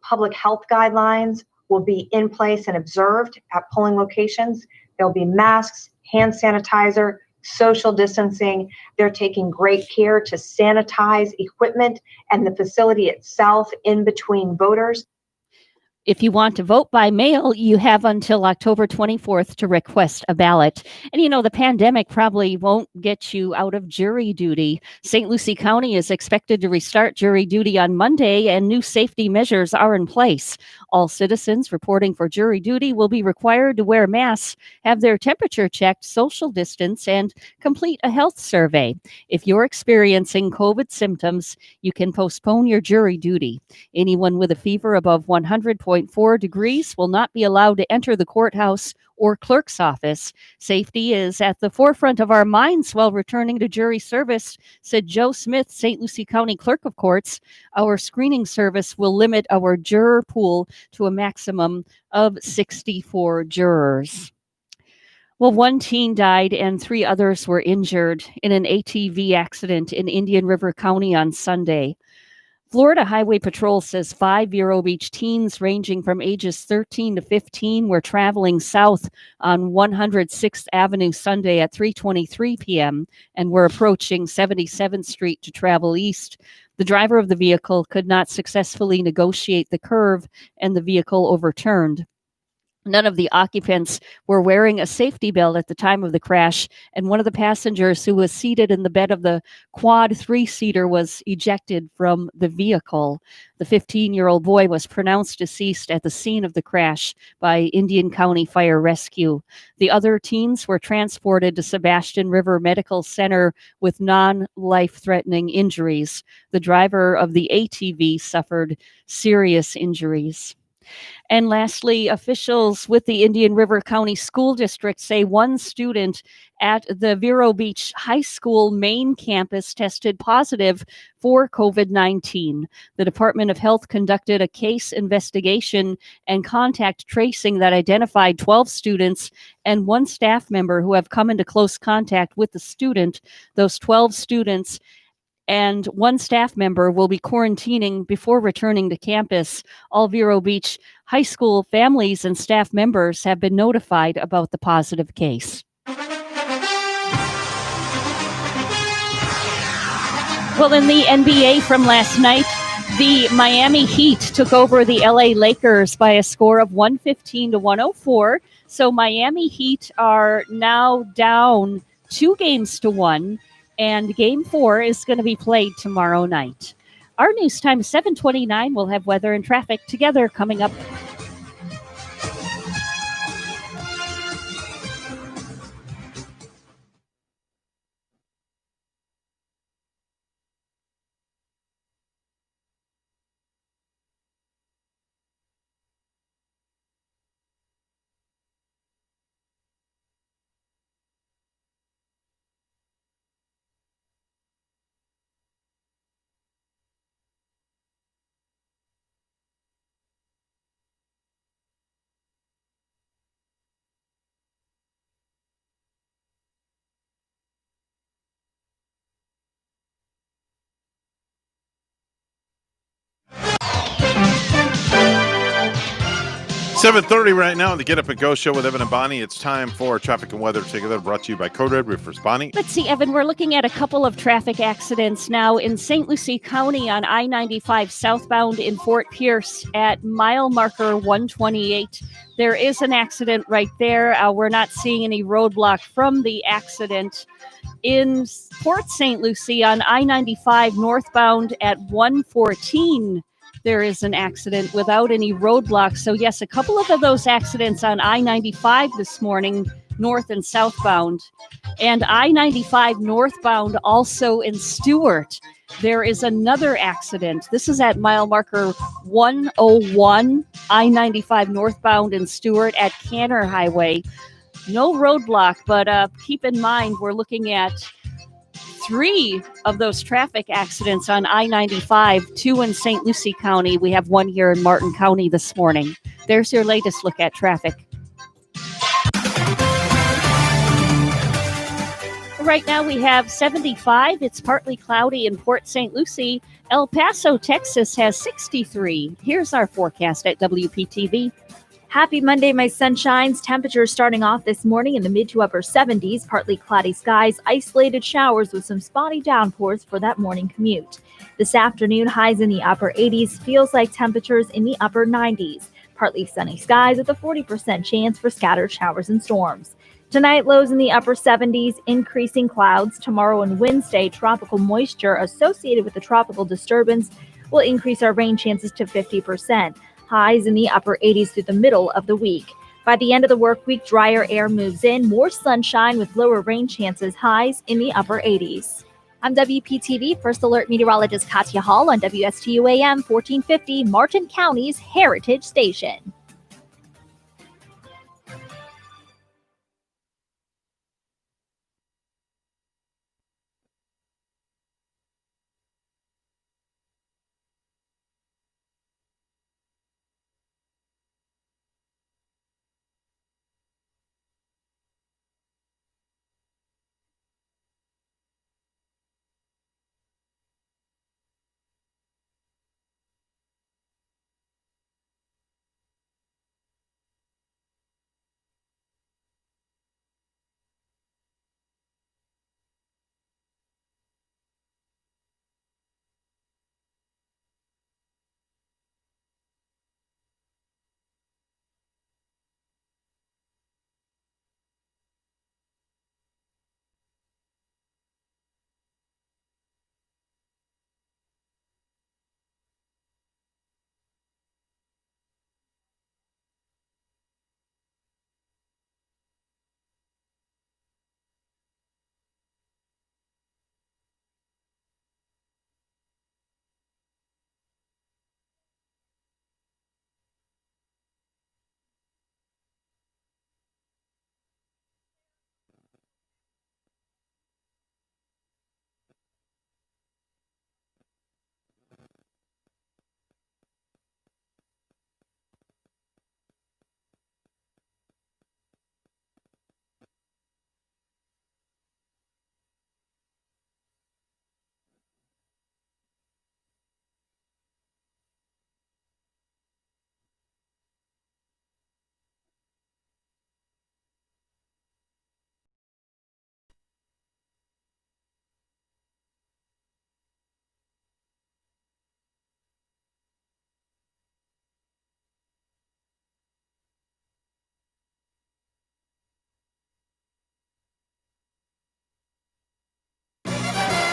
Speaker 6: public health guidelines will be in place and observed at polling locations. There'll be masks, hand sanitizer, social distancing. They're taking great care to sanitize equipment and the facility itself in between voters.
Speaker 2: If you want to vote by mail, you have until October 24th to request a ballot. And the pandemic probably won't get you out of jury duty. St. Lucie County is expected to restart jury duty on Monday, and new safety measures are in place. All citizens reporting for jury duty will be required to wear masks, have their temperature checked, social distance, and complete a health survey. If you're experiencing COVID symptoms, you can postpone your jury duty. Anyone with a fever above 100.4 degrees will not be allowed to enter the courthouse or clerk's office. Safety is at the forefront of our minds while returning to jury service, said Joe Smith, St. Lucie County Clerk of Courts. Our screening service will limit our juror pool to a maximum of 64 jurors. Well, one teen died and 3 others were injured in an ATV accident in Indian River County on Sunday. Florida Highway Patrol says 5 Vero Beach teens ranging from ages 13 to 15 were traveling south on 106th Avenue Sunday at 3:23 p.m. and were approaching 77th Street to travel east. The driver of the vehicle could not successfully negotiate the curve, and the vehicle overturned. None of the occupants were wearing a safety belt at the time of the crash, and one of the passengers who was seated in the bed of the quad 3-seater was ejected from the vehicle. The 15-year-old boy was pronounced deceased at the scene of the crash by Indian County Fire Rescue. The other teens were transported to Sebastian River Medical Center with non-life-threatening injuries. The driver of the ATV suffered serious injuries. And lastly, officials with the Indian River County School District say one student at the Vero Beach High School main campus tested positive for COVID-19. The Department of Health conducted a case investigation and contact tracing that identified 12 students and 1 staff member who have come into close contact with the student. Those 12 students and 1 staff member will be quarantining before returning to campus. All Vero Beach High School families and staff members have been notified about the positive case. Well, in the NBA from last night, the Miami Heat took over the LA Lakers by a score of 115 to 104. So Miami Heat are now down 2-1. And Game 4 is going to be played tomorrow night. Our news time is 7:29. We'll have weather and traffic together coming up.
Speaker 5: $7:30 right now on the Get Up and Go show with Evan and Bonnie. It's time for traffic and weather together, brought to you by Code Red Roofers. Bonnie?
Speaker 2: Let's see, Evan, we're looking at a couple of traffic accidents now in St. Lucie County on I-95 southbound in Fort Pierce at mile marker 128. There is an accident right there. We're not seeing any roadblock from the accident. In Port St. Lucie on I-95 northbound at 114, there is an accident without any roadblocks. So yes, a couple of those accidents on I-95 this morning, north and southbound. And I-95 northbound also in Stuart. There is another accident. This is at mile marker 101, I-95 northbound in Stuart at Canner Highway. No roadblock, but keep in mind we're looking at 3 of those traffic accidents on I-95, 2 in St. Lucie County. We have 1 here in Martin County this morning. There's your latest look at traffic. Right now we have 75. It's partly cloudy in Port St. Lucie. El Paso, Texas has 63. Here's our forecast at WPTV.
Speaker 7: Happy Monday, my sunshines. Temperatures starting off this morning in the mid to upper 70s, partly cloudy skies, isolated showers with some spotty downpours for that morning commute. This afternoon, highs in the upper 80s, feels like temperatures in the upper 90s. Partly sunny skies with a 40% chance for scattered showers and storms. Tonight, lows in the upper 70s, increasing clouds. Tomorrow and Wednesday, tropical moisture associated with the tropical disturbance will increase our rain chances to 50%. Highs in the upper 80s through the middle of the week. By the end of the work week, drier air moves in, more sunshine with lower rain chances, highs in the upper 80s. I'm WPTV First Alert Meteorologist Katya Hall on WSTU AM 1450, Martin County's Heritage Station.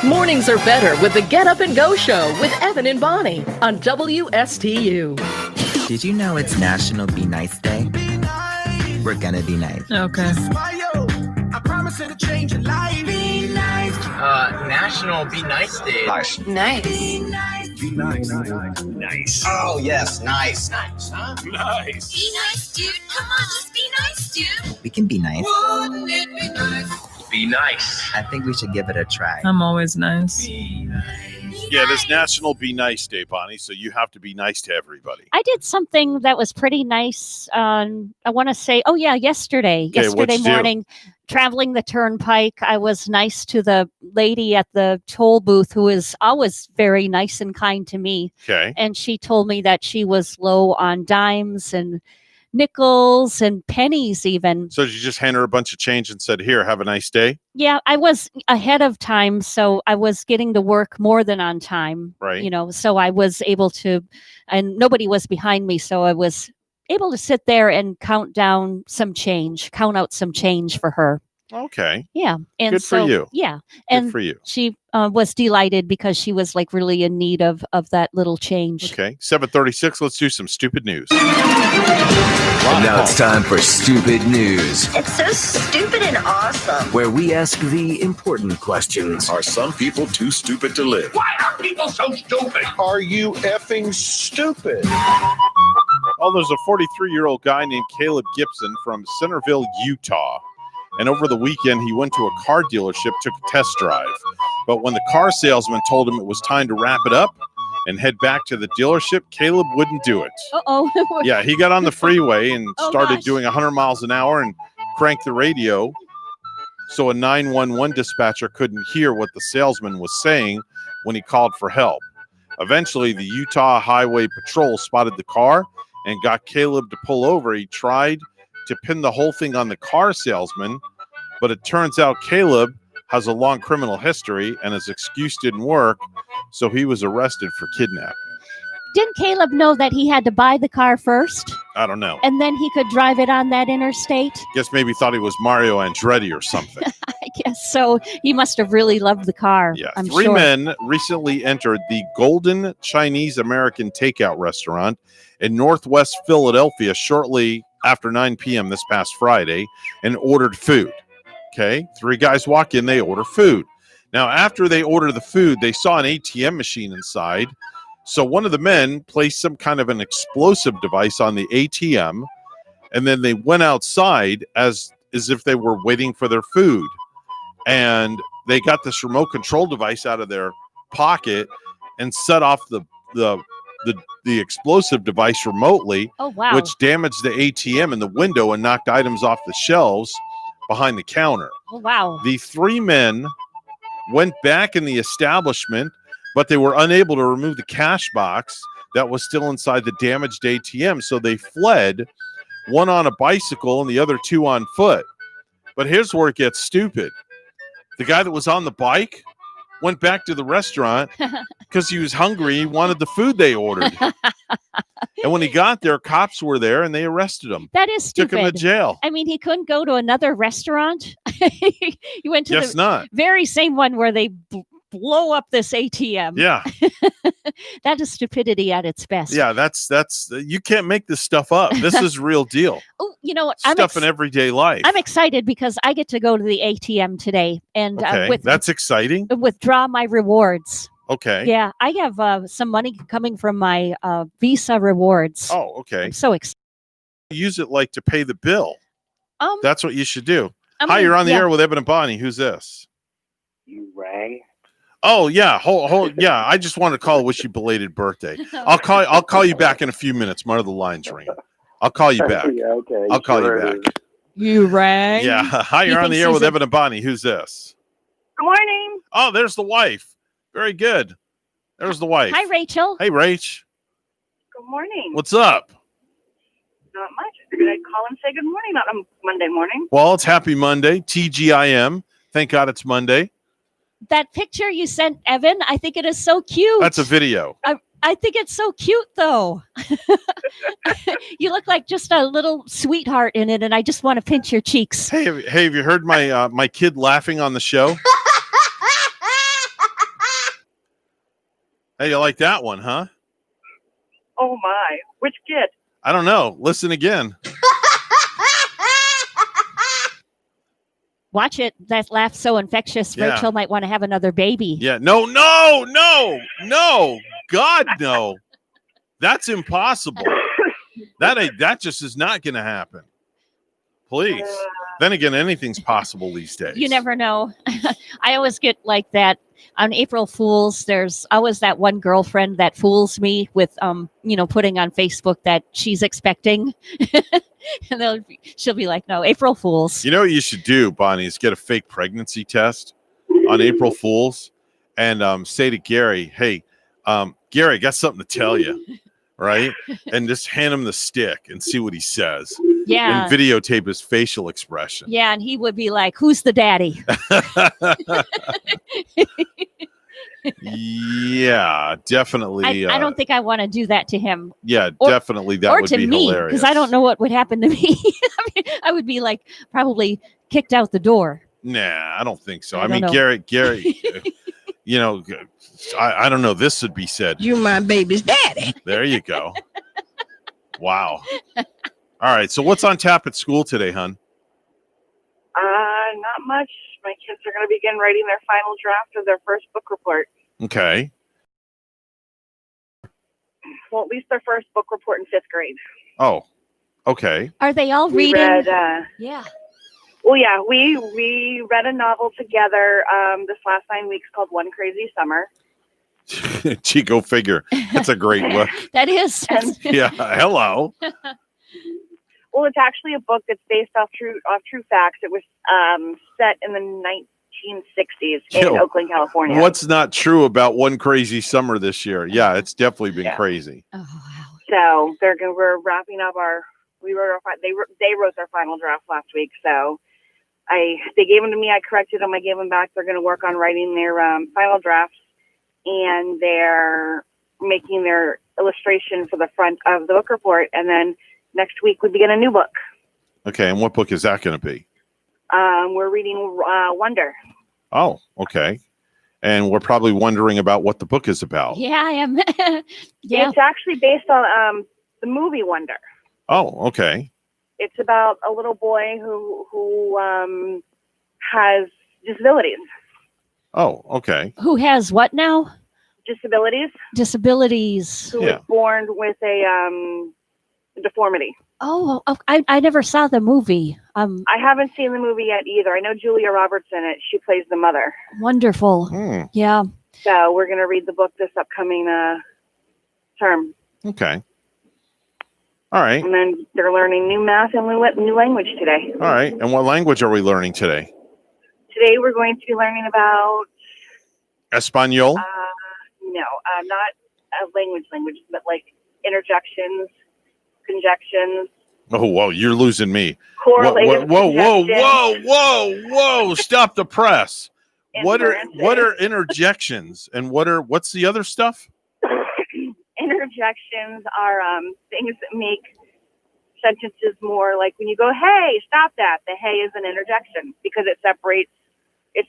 Speaker 18: Mornings are better with the Get Up and Go Show with Evan and Bonnie on WSTU.
Speaker 19: Did you know it's National Be Nice Day? We're gonna be nice.
Speaker 18: Okay.
Speaker 3: I promise it'll change your life. Be nice.
Speaker 19: National Be Nice Day.
Speaker 3: Nice.
Speaker 18: Nice.
Speaker 3: Be nice.
Speaker 19: Be nice. Nice. Oh, yes, nice.
Speaker 3: Nice, huh?
Speaker 10: Nice.
Speaker 3: Be nice, dude. Come on, just be nice, dude.
Speaker 19: We can be nice.
Speaker 3: Wouldn't it be nice?
Speaker 19: Be nice. I think we should give it a try.
Speaker 18: I'm always nice.
Speaker 3: Be nice.
Speaker 5: Yeah, it is National Be Nice Day, Bonnie, so you have to be nice to everybody.
Speaker 2: I did something that was pretty nice on, I want to say, yesterday.
Speaker 5: Okay,
Speaker 2: yesterday morning, traveling the turnpike, I was nice to the lady at the toll booth who is always very nice and kind to me.
Speaker 5: Okay.
Speaker 2: And she told me that she was low on dimes and nickels and pennies even.
Speaker 5: So did you just hand her a bunch of change and said, here, have a nice day?
Speaker 2: Yeah, I was ahead of time, so I was getting to work more than on time.
Speaker 5: Right.
Speaker 2: So I was able to, and nobody was behind me, so I was able to sit there and count out some change for her.
Speaker 5: Okay.
Speaker 2: Yeah. And
Speaker 5: good for you.
Speaker 2: Yeah.
Speaker 5: And good for you.
Speaker 2: She was delighted because she was like really in need of that little change.
Speaker 5: Okay. 7:36. Let's do some stupid news.
Speaker 20: And now it's time for Stupid News,
Speaker 21: It's so stupid and awesome.
Speaker 20: where we ask the important questions.
Speaker 22: Are some people too stupid to live?
Speaker 10: Why are people so stupid?
Speaker 22: Are you effing stupid?
Speaker 5: Well, there's a 43-year-old guy named Caleb Gibson from Centerville, Utah. And over the weekend, he went to a car dealership, took a test drive. But when the car salesman told him it was time to wrap it up and head back to the dealership, Caleb wouldn't do it.
Speaker 2: Uh-oh.
Speaker 5: Yeah, he got on the freeway and
Speaker 2: Oh,
Speaker 5: started
Speaker 2: gosh.
Speaker 5: doing 100 miles an hour and cranked the radio so a 911 dispatcher couldn't hear what the salesman was saying when he called for help. Eventually, the Utah Highway Patrol spotted the car and got Caleb to pull over. He tried to pin the whole thing on the car salesman, but it turns out Caleb has a long criminal history and his excuse didn't work, so he was arrested for kidnapping.
Speaker 2: Didn't Caleb know that he had to buy the car first
Speaker 5: I don't know.
Speaker 2: and then he could drive it on that interstate?
Speaker 5: Guess maybe thought he was Mario Andretti or something.
Speaker 2: I guess so. He must have really loved the car.
Speaker 5: Yeah,
Speaker 2: I'm
Speaker 5: three
Speaker 2: sure.
Speaker 5: men recently entered the Golden Chinese American Takeout restaurant in Northwest Philadelphia shortly after 9 p.m. this past Friday and ordered food. Okay, 3 guys walk in, they order food. Now, after they order the food, they saw an ATM machine inside. So one of the men placed some kind of an explosive device on the ATM, and then they went outside as if they were waiting for their food. And they got this remote control device out of their pocket and set off the explosive device remotely,
Speaker 2: Oh, wow.
Speaker 5: which damaged the ATM in the window and knocked items off the shelves behind the counter.
Speaker 2: Oh, wow.
Speaker 5: The 3 men went back in the establishment, but they were unable to remove the cash box that was still inside the damaged ATM. So they fled, one on a bicycle and the other 2 on foot. But here's where it gets stupid. The guy that was on the bike went back to the restaurant because he was hungry. He wanted the food they ordered. And when he got there, cops were there and they arrested him.
Speaker 2: That is stupid.
Speaker 5: Took him to jail.
Speaker 2: I mean, he couldn't go to another restaurant. He went to
Speaker 5: Guess
Speaker 2: the
Speaker 5: not.
Speaker 2: very same one where they blow up this ATM.
Speaker 5: Yeah.
Speaker 2: That is stupidity at its best.
Speaker 5: Yeah, that's you can't make this stuff up. This is real deal.
Speaker 2: Oh, you know what?
Speaker 5: Stuff in everyday life.
Speaker 2: I'm excited because I get to go to the ATM today and
Speaker 5: Okay, that's exciting.
Speaker 2: withdraw my rewards.
Speaker 5: Okay.
Speaker 2: Yeah, I have some money coming from my Visa rewards.
Speaker 5: Oh, okay.
Speaker 2: I'm so excited.
Speaker 5: Use it like to pay the bill. That's what you should do.
Speaker 2: I
Speaker 5: Hi,
Speaker 2: mean,
Speaker 5: you're on the
Speaker 2: yeah.
Speaker 5: air with Evan and Bonnie. Who's this?
Speaker 1: You rang?
Speaker 5: Oh yeah, hold yeah. I just wanted to call, wish you belated birthday. I'll call you back in a few minutes. My other line's ringing. I'll call you back.
Speaker 1: Yeah, okay.
Speaker 5: I'll call
Speaker 1: sure
Speaker 5: you
Speaker 1: it
Speaker 5: back.
Speaker 2: You rang?
Speaker 5: Yeah. Hi, you're on the air with Evan and Bonnie. Who's this?
Speaker 4: Good morning.
Speaker 5: Oh, there's the wife. Very good. There's the wife.
Speaker 2: Hi, Rachel.
Speaker 5: Hey, Rach.
Speaker 4: Good morning.
Speaker 5: What's up?
Speaker 4: Not much. I figured I'd call and say good morning on a Monday morning.
Speaker 5: Well, it's Happy Monday. TGIM. Thank God it's Monday.
Speaker 2: That picture you sent, Evan, I think it is so cute.
Speaker 5: That's a video.
Speaker 2: I think it's so cute, though. You look like just a little sweetheart in it, and I just want to pinch your cheeks.
Speaker 5: Hey, have you heard my my kid laughing on the show? Hey, you like that one, huh?
Speaker 4: Oh my. Which kid?
Speaker 5: I don't know. Listen again.
Speaker 2: Watch it. That laugh's so infectious.
Speaker 5: Yeah.
Speaker 2: Rachel might want to have another baby.
Speaker 5: Yeah. No. God, no. That's impossible. That just is not going to happen. Please. Then again, anything's possible these days.
Speaker 2: You never know. I always get like that on April Fools. There's always that one girlfriend that fools me with, putting on Facebook that she's expecting. And she'll be like, no, April Fools.
Speaker 5: You know what you should do, Bonnie, is get a fake pregnancy test on April Fools and say to Gary, hey, Gary, I got something to tell you, right? And just hand him the stick and see what he says.
Speaker 2: Yeah.
Speaker 5: And videotape his facial expression.
Speaker 2: Yeah, and he would be like, who's the daddy?
Speaker 5: Yeah, definitely.
Speaker 2: I don't think I want to do that to him.
Speaker 5: Yeah, definitely. That
Speaker 2: or
Speaker 5: would
Speaker 2: to
Speaker 5: be
Speaker 2: me,
Speaker 5: hilarious.
Speaker 2: because I don't know what would happen to me. I would be like probably kicked out the door.
Speaker 5: Nah, I don't think so.
Speaker 2: I
Speaker 5: I mean,
Speaker 2: don't know.
Speaker 5: Gary, I don't know. This would be said.
Speaker 23: You my baby's daddy.
Speaker 5: There you go. Wow. All right. So what's on tap at school today, hon?
Speaker 4: Not much. My kids are going to begin writing their final draft of their first book report.
Speaker 5: Okay.
Speaker 4: Well, at least their first book report in 5th grade.
Speaker 5: Oh, okay.
Speaker 2: Are they all
Speaker 4: We
Speaker 2: reading?
Speaker 4: read,
Speaker 2: Yeah.
Speaker 4: Well, yeah, we read a novel together this last 9 weeks called One Crazy Summer.
Speaker 5: Gee, go figure. That's a great book.
Speaker 2: That is.
Speaker 5: Yeah. Hello.
Speaker 4: Well, it's actually a book that's based off true facts. It was set in the 1960s in
Speaker 5: Yo,
Speaker 4: Oakland, California.
Speaker 5: What's not true about One Crazy Summer this year? Yeah, it's definitely been crazy.
Speaker 4: So we're wrapping up they wrote their final draft last week. So they gave them to me. I corrected them. I gave them back. They're going to work on writing their final drafts, and they're making their illustration for the front of the book report. And then next week we begin a new book.
Speaker 5: Okay, and what book is that going to be?
Speaker 4: We're reading Wonder.
Speaker 5: Oh, okay. And we're probably wondering about what the book is about.
Speaker 2: Yeah, I am. Yeah.
Speaker 4: It's actually based on the movie Wonder.
Speaker 5: Oh, okay.
Speaker 4: It's about a little boy who has disabilities.
Speaker 5: Oh, okay.
Speaker 2: Who has what now?
Speaker 4: Disabilities.
Speaker 2: Disabilities.
Speaker 4: Who was born with a deformity.
Speaker 2: Oh, I never saw the movie.
Speaker 4: I haven't seen the movie yet either. I know Julia Roberts in it. She plays the mother.
Speaker 2: Wonderful. Yeah.
Speaker 4: So we're going to read the book this upcoming term.
Speaker 5: Okay. All right.
Speaker 4: And then they're learning new math and new language today.
Speaker 5: All right. And what language are we learning today?
Speaker 4: Today we're going to be learning about
Speaker 5: Espanol?
Speaker 4: no, not language, but like interjections, conjunctions.
Speaker 5: Oh, whoa, you're losing me.
Speaker 4: Correlative
Speaker 5: Whoa. Stop the press. What are interjections and what's the other stuff?
Speaker 4: Interjections are things that make sentences more like when you go, hey, stop that. The hey is an interjection because it's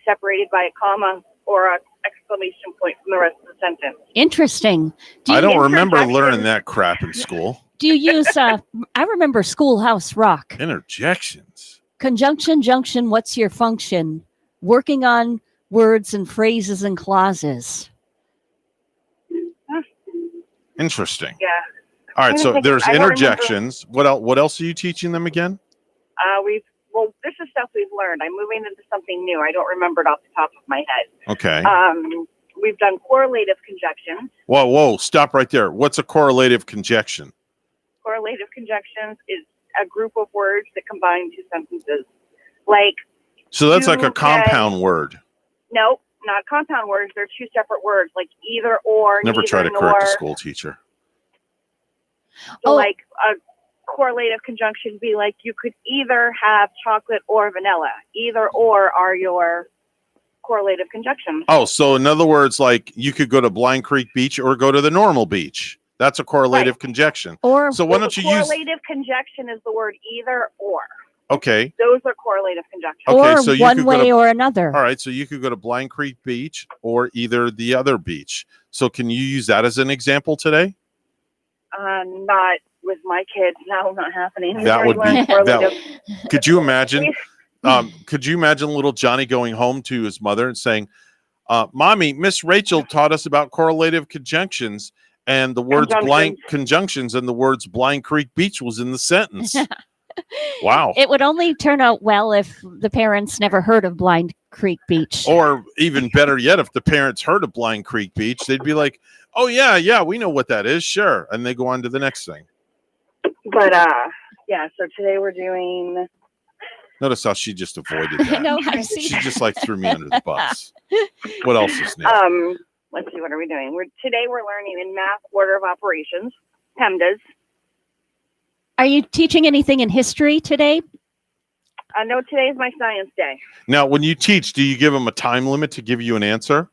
Speaker 4: separated by a comma or an exclamation point from the rest of the sentence.
Speaker 2: Interesting.
Speaker 5: I don't remember learning that crap in school.
Speaker 2: Do you use, I remember Schoolhouse Rock.
Speaker 5: Interjections.
Speaker 2: Conjunction, junction, what's your function? Working on words and phrases and clauses.
Speaker 5: Interesting.
Speaker 4: Yeah.
Speaker 5: All right, so there's interjections. What else are you teaching them again?
Speaker 4: This is stuff we've learned. I'm moving into something new. I don't remember it off the top of my head.
Speaker 5: Okay.
Speaker 4: We've done correlative conjunctions.
Speaker 5: Whoa, stop right there. What's a correlative conjunction?
Speaker 4: Correlative conjunctions is a group of words that combine two sentences. Like.
Speaker 5: So that's like a compound word.
Speaker 4: Nope, not compound words. They're two separate words, like either or.
Speaker 5: Never try to correct a school teacher.
Speaker 4: So like a correlative conjunction would be like you could either have chocolate or vanilla. Either or are your correlative conjunctions.
Speaker 5: Oh, so in other words, like you could go to Blind Creek Beach or go to the normal beach. That's a correlative conjunction.
Speaker 2: Or
Speaker 5: so why don't you use
Speaker 4: correlative conjunction is the word either or.
Speaker 5: Okay.
Speaker 4: Those are correlative conjunctions.
Speaker 5: Okay,
Speaker 2: or
Speaker 5: so you
Speaker 2: one
Speaker 5: could
Speaker 2: way or another.
Speaker 5: All right, so you could go to Blind Creek Beach or either the other beach. So can you use that as an example today?
Speaker 4: Not with my kids. No, not happening.
Speaker 5: That would be Could you imagine? Could you imagine little Johnny going home to his mother and saying, "Mommy, Miss Rachel taught us about correlative conjunctions and the words blind conjunctions and the words Blind Creek Beach was in the sentence." Wow.
Speaker 2: It would only turn out well if the parents never heard of Blind Creek Beach.
Speaker 5: Or even better yet, if the parents heard of Blind Creek Beach, they'd be like, "Oh yeah, we know what that is, sure." And they go on to the next thing.
Speaker 4: But so today we're doing.
Speaker 5: Notice how she just avoided that.
Speaker 2: No, I see.
Speaker 5: She just like threw me under the bus. What else is new?
Speaker 4: Let's see, what are we doing? Today we're learning in math order of operations, PEMDAS.
Speaker 2: Are you teaching anything in history today?
Speaker 4: No, today is my science day.
Speaker 5: Now, when you teach, do you give them a time limit to give you an answer?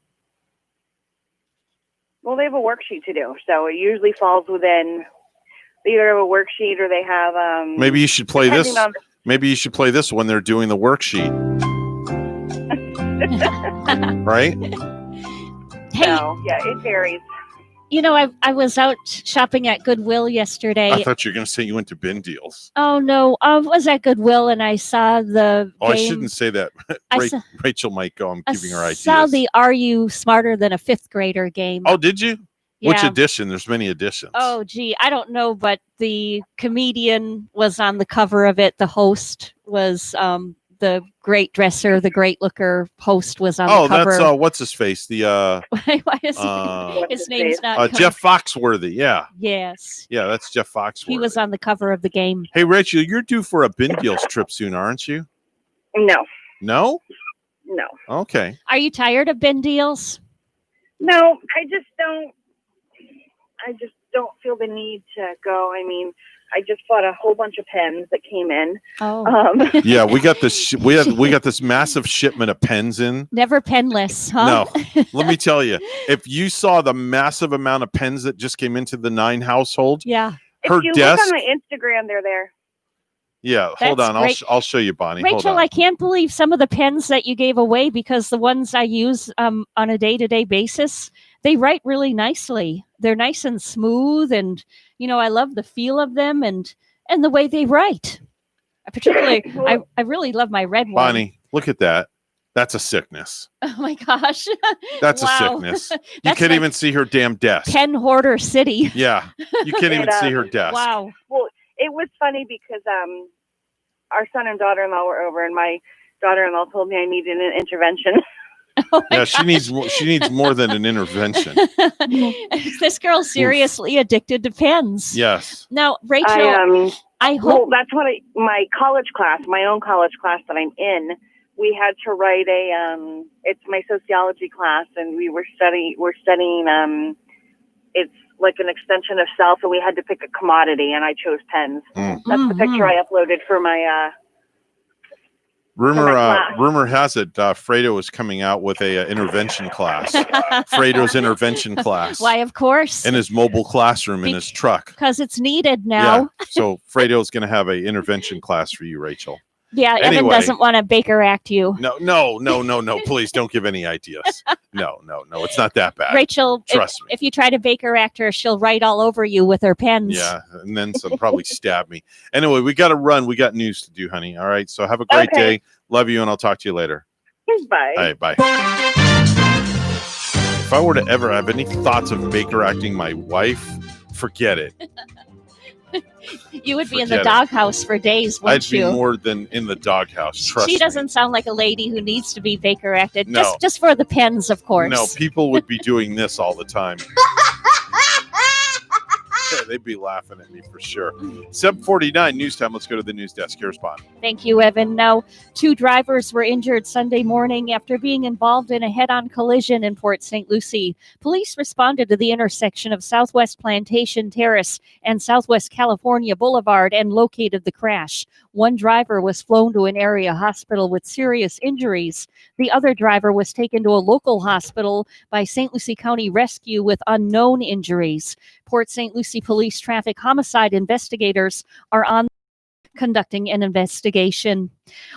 Speaker 4: Well, they have a worksheet to do, so it usually falls within. They either have a worksheet or they have.
Speaker 5: Maybe you should play this. Maybe you should play this when they're doing the worksheet. Right?
Speaker 2: Hey,
Speaker 4: so, yeah, it varies.
Speaker 2: You know, I was out shopping at Goodwill yesterday.
Speaker 5: I thought you were going to say you went to Bin Deals.
Speaker 2: Oh, no. I was at Goodwill and I saw the
Speaker 5: Oh,
Speaker 2: game.
Speaker 5: I shouldn't say that. Rachel might go. I'm giving her ideas.
Speaker 2: I saw the Are You Smarter Than a Fifth Grader game.
Speaker 5: Oh, did you?
Speaker 2: Yeah.
Speaker 5: Which edition? There's many editions.
Speaker 2: Oh, gee. I don't know, but the comedian was on the cover of it. The host was the great dresser, the great looker host was on
Speaker 5: Oh,
Speaker 2: the cover.
Speaker 5: that's what's his face? The
Speaker 2: Why is his name's not coming.
Speaker 5: Jeff Foxworthy. Yeah.
Speaker 2: Yes.
Speaker 5: Yeah, that's Jeff Foxworthy.
Speaker 2: He was on the cover of the game.
Speaker 5: Hey, Rachel, you're due for a bin deals trip soon, aren't you?
Speaker 4: No,
Speaker 5: No?
Speaker 4: no,
Speaker 5: Okay.
Speaker 2: Are you tired of bin deals?
Speaker 4: no. I just don't feel the need to go. I mean, I just bought a whole bunch of pens that came in.
Speaker 2: Oh.
Speaker 5: Yeah, we got this. We got this massive shipment of pens in.
Speaker 2: Never penless, huh?
Speaker 5: No, let me tell you, if you saw the massive amount of pens that just came into the 9 household,
Speaker 2: Yeah.
Speaker 5: her
Speaker 4: If you
Speaker 5: desk.
Speaker 4: look on my Instagram, they're there.
Speaker 5: Yeah, hold
Speaker 2: That's
Speaker 5: on.
Speaker 2: great.
Speaker 5: I'll show you, Bonnie. Hold
Speaker 2: Rachel,
Speaker 5: on.
Speaker 2: I can't believe some of the pens that you gave away because the ones I use on a day-to-day basis, they write really nicely. They're nice and smooth, and I love the feel of them and the way they write. I really love my red one.
Speaker 5: Bonnie, look at that. That's a sickness.
Speaker 2: Oh my gosh.
Speaker 5: That's a
Speaker 2: Wow.
Speaker 5: sickness. You
Speaker 2: That's
Speaker 5: can't
Speaker 2: like
Speaker 5: even see her damn desk.
Speaker 2: Pen hoarder city.
Speaker 5: Yeah, you can't even see her desk.
Speaker 2: Wow.
Speaker 4: Well, it was funny because our son and daughter-in-law were over, and my daughter-in-law told me I needed an intervention.
Speaker 5: Yeah, she needs more than an intervention.
Speaker 2: This girl's seriously addicted to pens.
Speaker 5: Yes.
Speaker 2: Now, Rachel, I hope
Speaker 4: Well, that's what my college class, my own college class that I'm in, we had to write it's my sociology class, and we're studying, it's like an extension of self, and we had to pick a commodity, and I chose pens. That's the picture I uploaded for my,
Speaker 5: Rumor has it Fredo is coming out with a intervention class. Fredo's intervention class.
Speaker 2: Why, of course.
Speaker 5: In his mobile classroom in his truck.
Speaker 2: Because it's needed now.
Speaker 5: Yeah. So Fredo's going to have a intervention class for you, Rachel.
Speaker 2: Yeah, Evan
Speaker 5: Anyway.
Speaker 2: doesn't want to Baker Act you.
Speaker 5: No. Please don't give any ideas. No. It's not that bad.
Speaker 2: Rachel,
Speaker 5: Trust me.
Speaker 2: if you try to Baker Act her, she'll write all over you with her pens.
Speaker 5: Yeah, and then some probably stab me. Anyway, we got to run. We got news to do, honey. All right. So have a great day. Love you, and I'll talk to you later.
Speaker 4: Bye.
Speaker 5: All right, bye. If I were to ever have any thoughts of Baker acting my wife, forget it.
Speaker 2: You would be in the
Speaker 5: Forget it.
Speaker 2: doghouse for days, wouldn't
Speaker 5: I'd be
Speaker 2: you?
Speaker 5: more than in the doghouse. Trust
Speaker 2: She
Speaker 5: me.
Speaker 2: doesn't sound like a lady who needs to be Baker Acted.
Speaker 5: No.
Speaker 2: Just for the pens, of course.
Speaker 5: No, people would be doing this all the time. Yeah, they'd be laughing at me for sure. 7:49 news time. Let's go to the news desk. Here's Bob.
Speaker 2: Thank you, Evan. Now, 2 drivers were injured Sunday morning after being involved in a head-on collision in Port St. Lucie. Police responded to the intersection of Southwest Plantation Terrace and Southwest California Boulevard and located the crash. One driver was flown to an area hospital with serious injuries. The other driver was taken to a local hospital by St. Lucie County Rescue with unknown injuries. Port St. Lucie Police traffic homicide investigators are on conducting an investigation.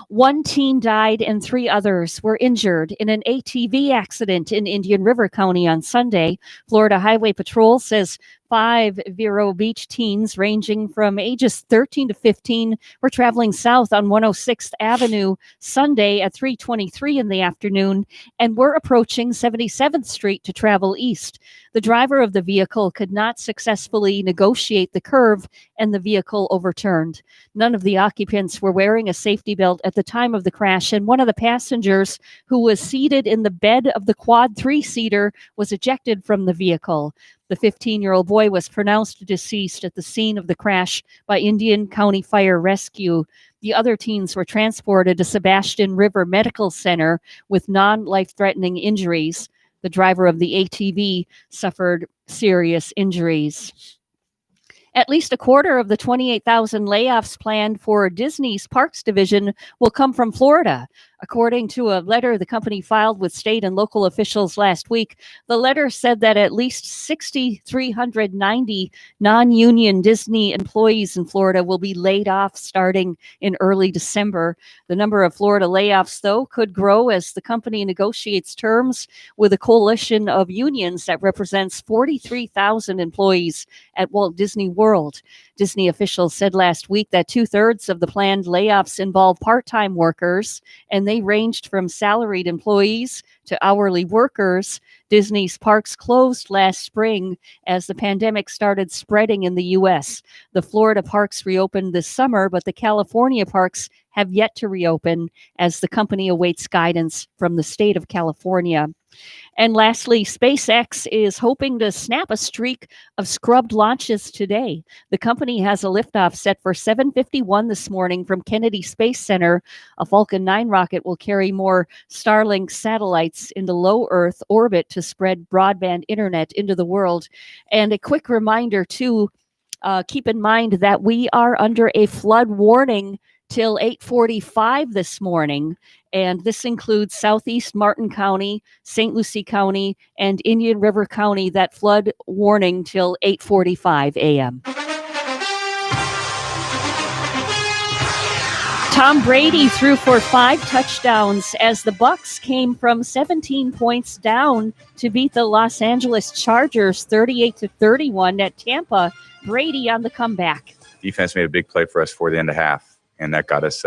Speaker 2: 1 teen died and 3 others were injured in an ATV accident in Indian River County on Sunday. Florida Highway Patrol says 5 Vero Beach teens ranging from ages 13 to 15 were traveling south on 106th Avenue Sunday at 3:23 in the afternoon and were approaching 77th Street to travel east. The driver of the vehicle could not successfully negotiate the curve and the vehicle overturned. None of the occupants were wearing a safety belt at the time of the crash, and one of the passengers who was seated in the bed of the quad 3-seater was ejected from the vehicle. The 15-year-old boy was pronounced deceased at the scene of the crash by Indian County Fire Rescue. The other teens were transported to Sebastian River Medical Center with non-life-threatening injuries. The driver of the ATV suffered serious injuries. At least a quarter of the 28,000 layoffs planned for Disney's Parks Division will come from Florida. According to a letter the company filed with state and local officials last week, the letter said that at least 6,390 non-union Disney employees in Florida will be laid off starting in early December. The number of Florida layoffs, though, could grow as the company negotiates terms with a coalition of unions that represents 43,000 employees at Walt Disney World world. Disney officials said last week that 2/3 of the planned layoffs involve part-time workers, and they ranged from salaried employees to hourly workers. Disney's parks closed last spring as the pandemic started spreading in the U.S. The Florida parks reopened this summer, but the California parks have yet to reopen as the company awaits guidance from the state of California. And lastly, SpaceX is hoping to snap a streak of scrubbed launches today. The company has a liftoff set for 7:51 this morning from Kennedy Space Center. A Falcon 9 rocket will carry more Starlink satellites into low Earth orbit to spread broadband internet into the world. And a quick reminder, too, keep in mind that we are under a flood warning till 8:45 this morning. And this includes Southeast Martin County, St. Lucie County, and Indian River County, that flood warning till 8:45 a.m. Tom Brady threw for 5 touchdowns as the Bucs came from 17 points down to beat the Los Angeles Chargers 38-31 at Tampa. Brady on the comeback.
Speaker 8: Defense made a big play for us for the end of half, and that got us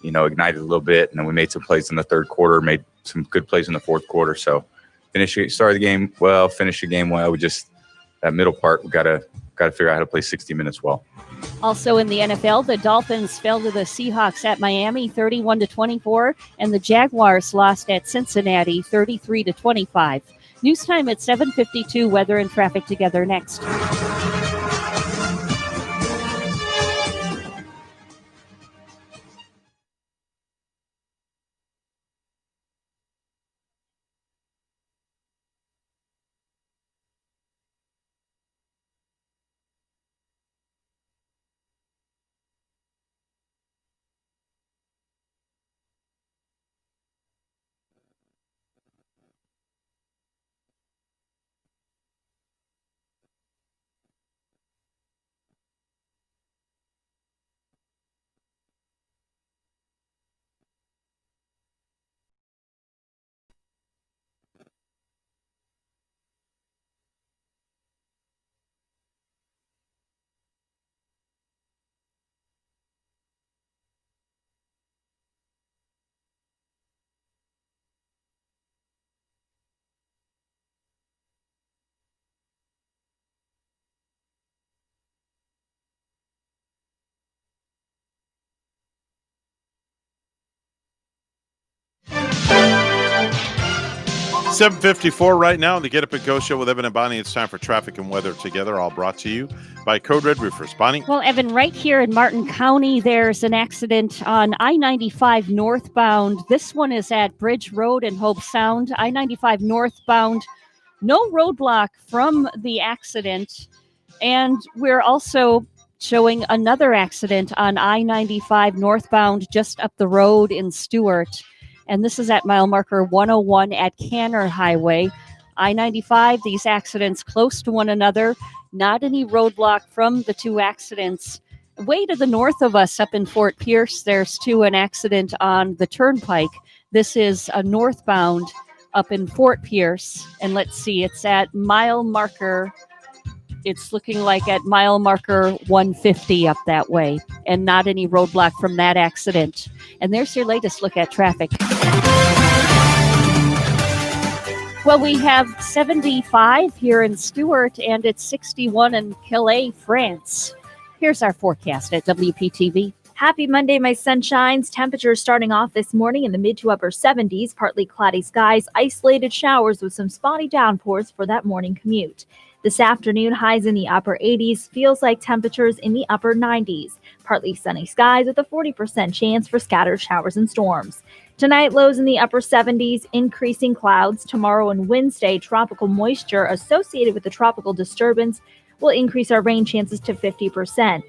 Speaker 8: ignited a little bit, and then we made some plays in the third quarter, made some good plays in the fourth quarter. So started the game well, finished the game well. We just, that middle part, we got to figure out how to play 60 minutes well.
Speaker 2: Also in the NFL, the Dolphins fell to the Seahawks at Miami 31-24, and the Jaguars lost at Cincinnati 33-25. News time at 7:52. Weather and traffic together next.
Speaker 5: $7:54 right now on the Get Up and Go show with Evan and Bonnie. It's time for traffic and weather together, all brought to you by Code Red Roofers. Bonnie?
Speaker 2: Well, Evan, right here in Martin County, there's an accident on I-95 northbound. This one is at Bridge Road and Hope Sound. I-95 northbound, no roadblock from the accident. And we're also showing another accident on I-95 northbound just up the road in Stuart. And this is at mile marker 101 at Canner Highway. I-95, these accidents close to one another. Not any roadblock from the two accidents. Way to the north of us up in Fort Pierce, there's too an accident on the turnpike. This is a northbound up in Fort Pierce. And let's see, it's at mile marker, it's looking like at mile marker 150 up that way. And not any roadblock from that accident. And there's your latest look at traffic. Well, we have 75 here in Stuart, and it's 61 in Calais, France. Here's our forecast at WPTV.
Speaker 7: Happy Monday, my sunshines. Temperatures starting off this morning in the mid to upper 70s, partly cloudy skies, isolated showers with some spotty downpours for that morning commute. This afternoon, highs in the upper 80s, feels like temperatures in the upper 90s. Partly sunny skies with a 40% chance for scattered showers and storms. Tonight, lows in the upper 70s, increasing clouds. Tomorrow and Wednesday, tropical moisture associated with the tropical disturbance will increase our rain chances to 50%.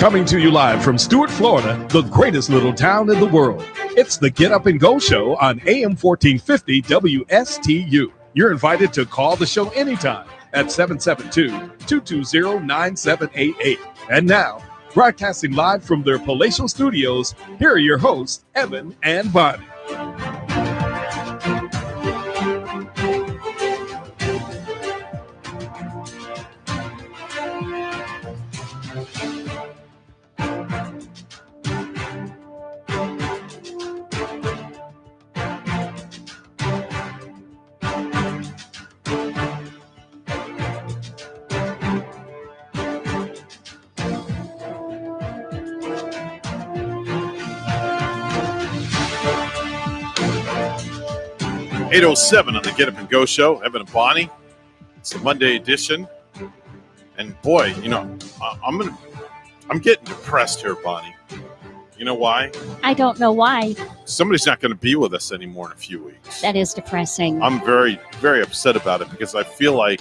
Speaker 9: Coming to you live from Stuart, Florida, the greatest little town in the world. It's the Get Up and Go Show on AM 1450 WSTU. You're invited to call the show anytime at 772-220-9788. And now, broadcasting live from their palatial studios, here are your hosts, Evan and Bonnie.
Speaker 5: .807 on the Get Up and Go Show, Evan and Bonnie. It's a Monday edition, and boy, I'm getting depressed here, Bonnie. You know why?
Speaker 2: I don't know why.
Speaker 5: Somebody's not going to be with us anymore in a few weeks.
Speaker 2: That is depressing.
Speaker 5: I'm very, very upset about it because I feel like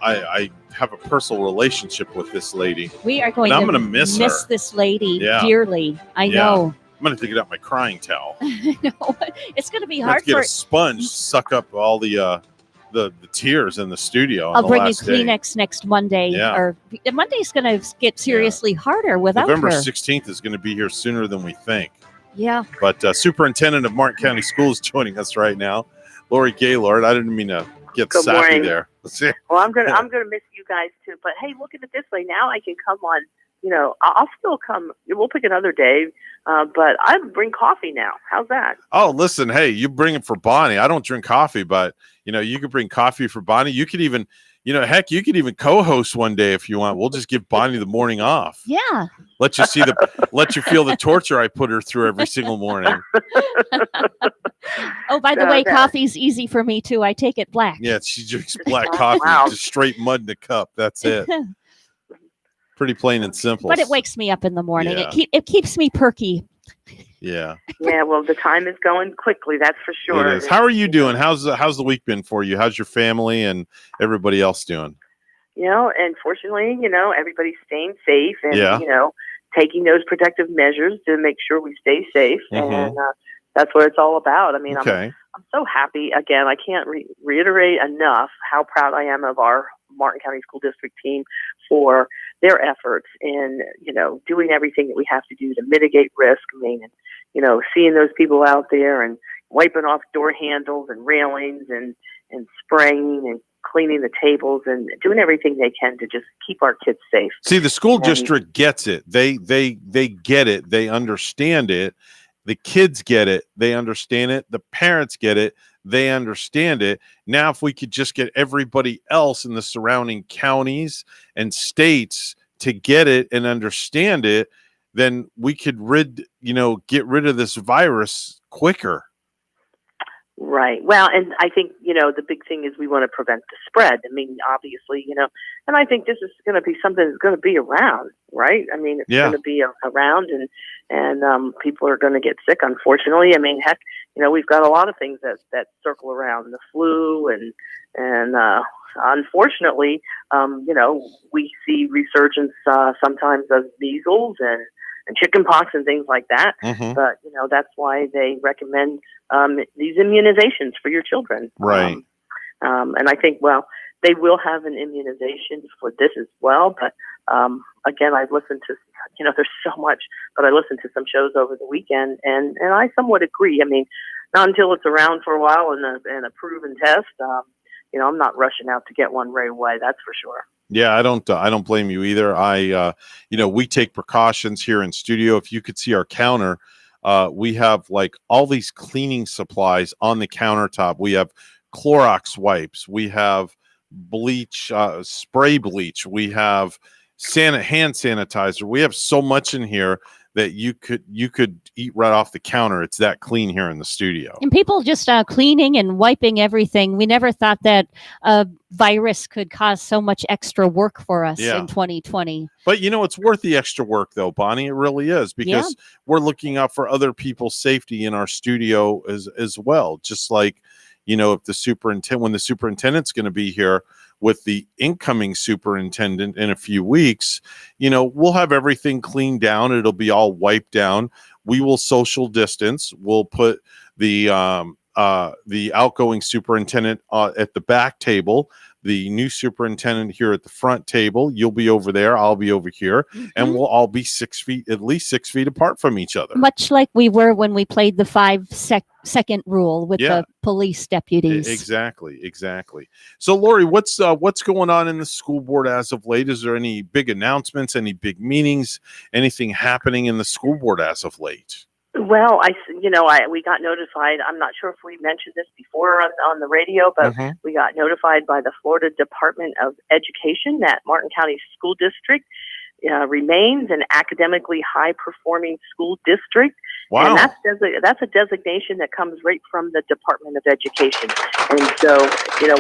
Speaker 5: I have a personal relationship with this lady.
Speaker 2: We are going to miss her. This lady dearly. I know.
Speaker 5: I'm going to dig out my crying towel.
Speaker 2: No, it's going to be
Speaker 5: I
Speaker 2: hard
Speaker 5: have to get
Speaker 2: for
Speaker 5: a sponge, suck up all the tears in the studio.
Speaker 2: I'll bring you Kleenex next Monday.
Speaker 5: Yeah.
Speaker 2: Or Monday's going to get seriously harder without
Speaker 5: November
Speaker 2: her.
Speaker 5: 16th is going to be here sooner than we think.
Speaker 2: Yeah.
Speaker 5: But Superintendent of Martin County Schools joining us right now, Lori Gaylord. I didn't mean to get
Speaker 13: Good
Speaker 5: sappy
Speaker 13: morning.
Speaker 5: there.
Speaker 13: Well, I'm gonna miss you guys too. But hey, look at it this way. Now I can come on. I'll still come. We'll pick another day. But I bring coffee now. How's that?
Speaker 5: Oh, listen, hey, you bring it for Bonnie. I don't drink coffee, but you could bring coffee for Bonnie. You could even, heck, you could even co-host one day if you want. We'll just give Bonnie the morning off.
Speaker 2: Yeah.
Speaker 5: Let you feel the torture I put her through every single morning.
Speaker 2: Oh, by the way, coffee's easy for me too. I take it black.
Speaker 5: Yeah, she drinks black coffee, just straight mud in the cup. That's it. Pretty plain and simple.
Speaker 2: But it wakes me up in the morning.
Speaker 5: Yeah.
Speaker 2: It keeps me perky.
Speaker 5: Yeah.
Speaker 13: Yeah. Well, the time is going quickly. That's for sure.
Speaker 5: It is. How are you doing? How's the week been for you? How's your family and everybody else doing?
Speaker 13: And fortunately, everybody's staying safe and, taking those protective measures to make sure we stay safe.
Speaker 5: Mm-hmm.
Speaker 13: And that's what it's all about. I mean,
Speaker 5: okay.
Speaker 13: I'm so happy. Again, I can't reiterate enough how proud I am of our Martin County School District team for their efforts in, doing everything that we have to do to mitigate risk. I mean, seeing those people out there and wiping off door handles and railings and spraying and cleaning the tables and doing everything they can to just keep our kids safe.
Speaker 5: See, the school district gets it. They get it. They understand it. The kids get it. They understand it. The parents get it. They understand it. Now, if we could just get everybody else in the surrounding counties and states to get it and understand it, then we could get rid of this virus quicker.
Speaker 13: Right. Well, and I think, the big thing is we want to prevent the spread. I mean, obviously, and I think this is going to be something that's going to be around, right? I mean, it's going to be around and people are going to get sick, unfortunately. I mean, heck, we've got a lot of things that circle around the flu and unfortunately, we see resurgence sometimes of measles and chickenpox and things like that.
Speaker 5: Mm-hmm.
Speaker 13: But, that's why they recommend these immunizations for your children.
Speaker 5: Right.
Speaker 13: And I think, they will have an immunization for this as well. But again, I've listened to, there's so much, but I listened to some shows over the weekend and I somewhat agree. I mean, not until it's around for a while and a proven test, I'm not rushing out to get one right away. That's for sure.
Speaker 5: Yeah, I don't blame you either. We take precautions here in studio. If you could see our counter, we have like all these cleaning supplies on the countertop. We have Clorox wipes. We have bleach, spray bleach. We have hand sanitizer. We have so much in here that you could eat right off the counter. It's that clean here in the studio.
Speaker 2: And people just cleaning and wiping everything. We never thought that a virus could cause so much extra work for us in 2020.
Speaker 5: But it's worth the extra work though, Bonnie. It really is, because we're looking out for other people's safety in our studio as well. Just like, if the superintendent, when the superintendent's going to be here with the incoming superintendent in a few weeks, we'll have everything cleaned down. It'll be all wiped down. We will social distance. We'll put the outgoing superintendent at the back table, the new superintendent here at the front table. You'll be over there. I'll be over here, and we'll all be at least 6 feet apart from each other.
Speaker 2: Much like we were when we played the 5-second rule with the police deputies.
Speaker 5: Exactly. So, Lori, what's going on in the school board as of late? Is there any big announcements, any big meetings, anything happening in the school board as of late?
Speaker 13: Well, we got notified. I'm not sure if we mentioned this before on the radio, but we got notified by the Florida Department of Education that Martin County School District remains an academically high-performing school district.
Speaker 5: Wow.
Speaker 13: And that's a designation that comes right from the Department of Education. And so,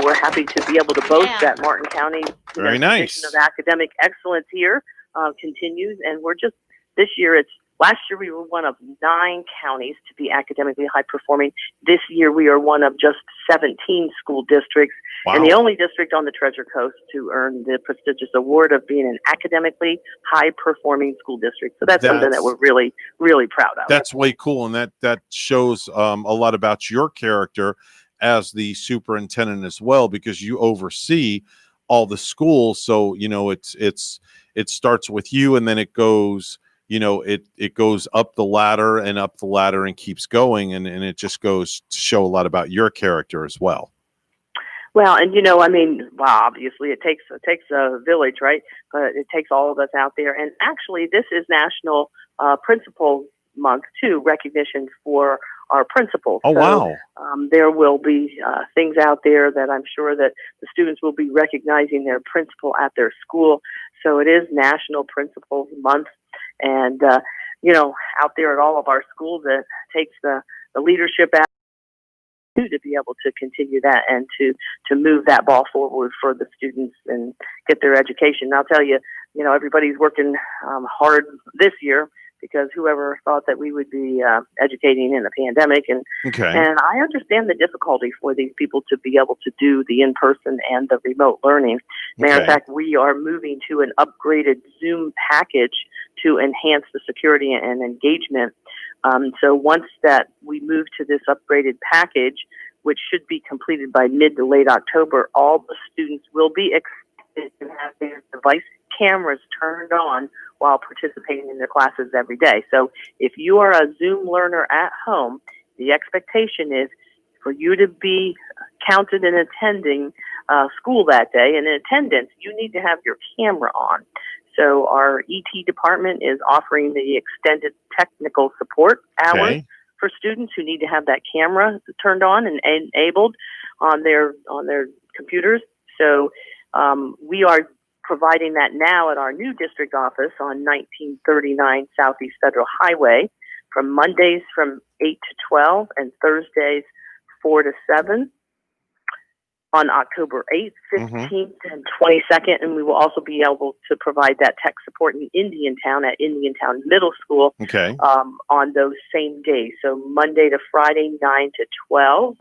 Speaker 13: we're happy to be able to boast that Martin County
Speaker 5: Very nice.
Speaker 13: tradition of academic excellence here continues. And we're just, last year we were one of 9 counties to be academically high performing. This year we are one of just 17 school districts and the only district on the Treasure Coast to earn the prestigious award of being an academically high performing school district. So that's something that we're really, really proud of.
Speaker 5: That's way cool. And that shows a lot about your character as the superintendent as well, because you oversee all the schools. So, it starts with you, and then it goes, it goes up the ladder and keeps going. And it just goes to show a lot about your character as well.
Speaker 13: Well, and obviously it takes a village, right? But it takes all of us out there. And actually, this is National Principal Month too, recognition for our principals.
Speaker 5: Oh, wow.
Speaker 13: There will be things out there that I'm sure that the students will be recognizing their principal at their school. So it is National Principals Month. And, out there at all of our schools, it takes the leadership out to be able to continue that and to move that ball forward for the students and get their education. And I'll tell you, everybody's working hard this year, because whoever thought that we would be educating in the pandemic. And I understand the difficulty for these people to be able to do the in-person and the remote learning. Matter of fact, we are moving to an upgraded Zoom package to enhance the security and engagement. So once that we move to this upgraded package, which should be completed by mid to late October, all the students will be expected to have their device cameras turned on while participating in their classes every day. So if you are a Zoom learner at home, the expectation is for you to be counted in attending school that day. And in attendance, you need to have your camera on. So our ET department is offering the extended technical support hours for students who need to have that camera turned on and enabled on their computers. So we are providing that now at our new district office on 1939 Southeast Federal Highway from Mondays from 8 to 12 and Thursdays 4 to 7 on October 8th, 15th, and 22nd. And we will also be able to provide that tech support in Indiantown at Indiantown Middle School on those same days. So Monday to Friday, 9 to 12.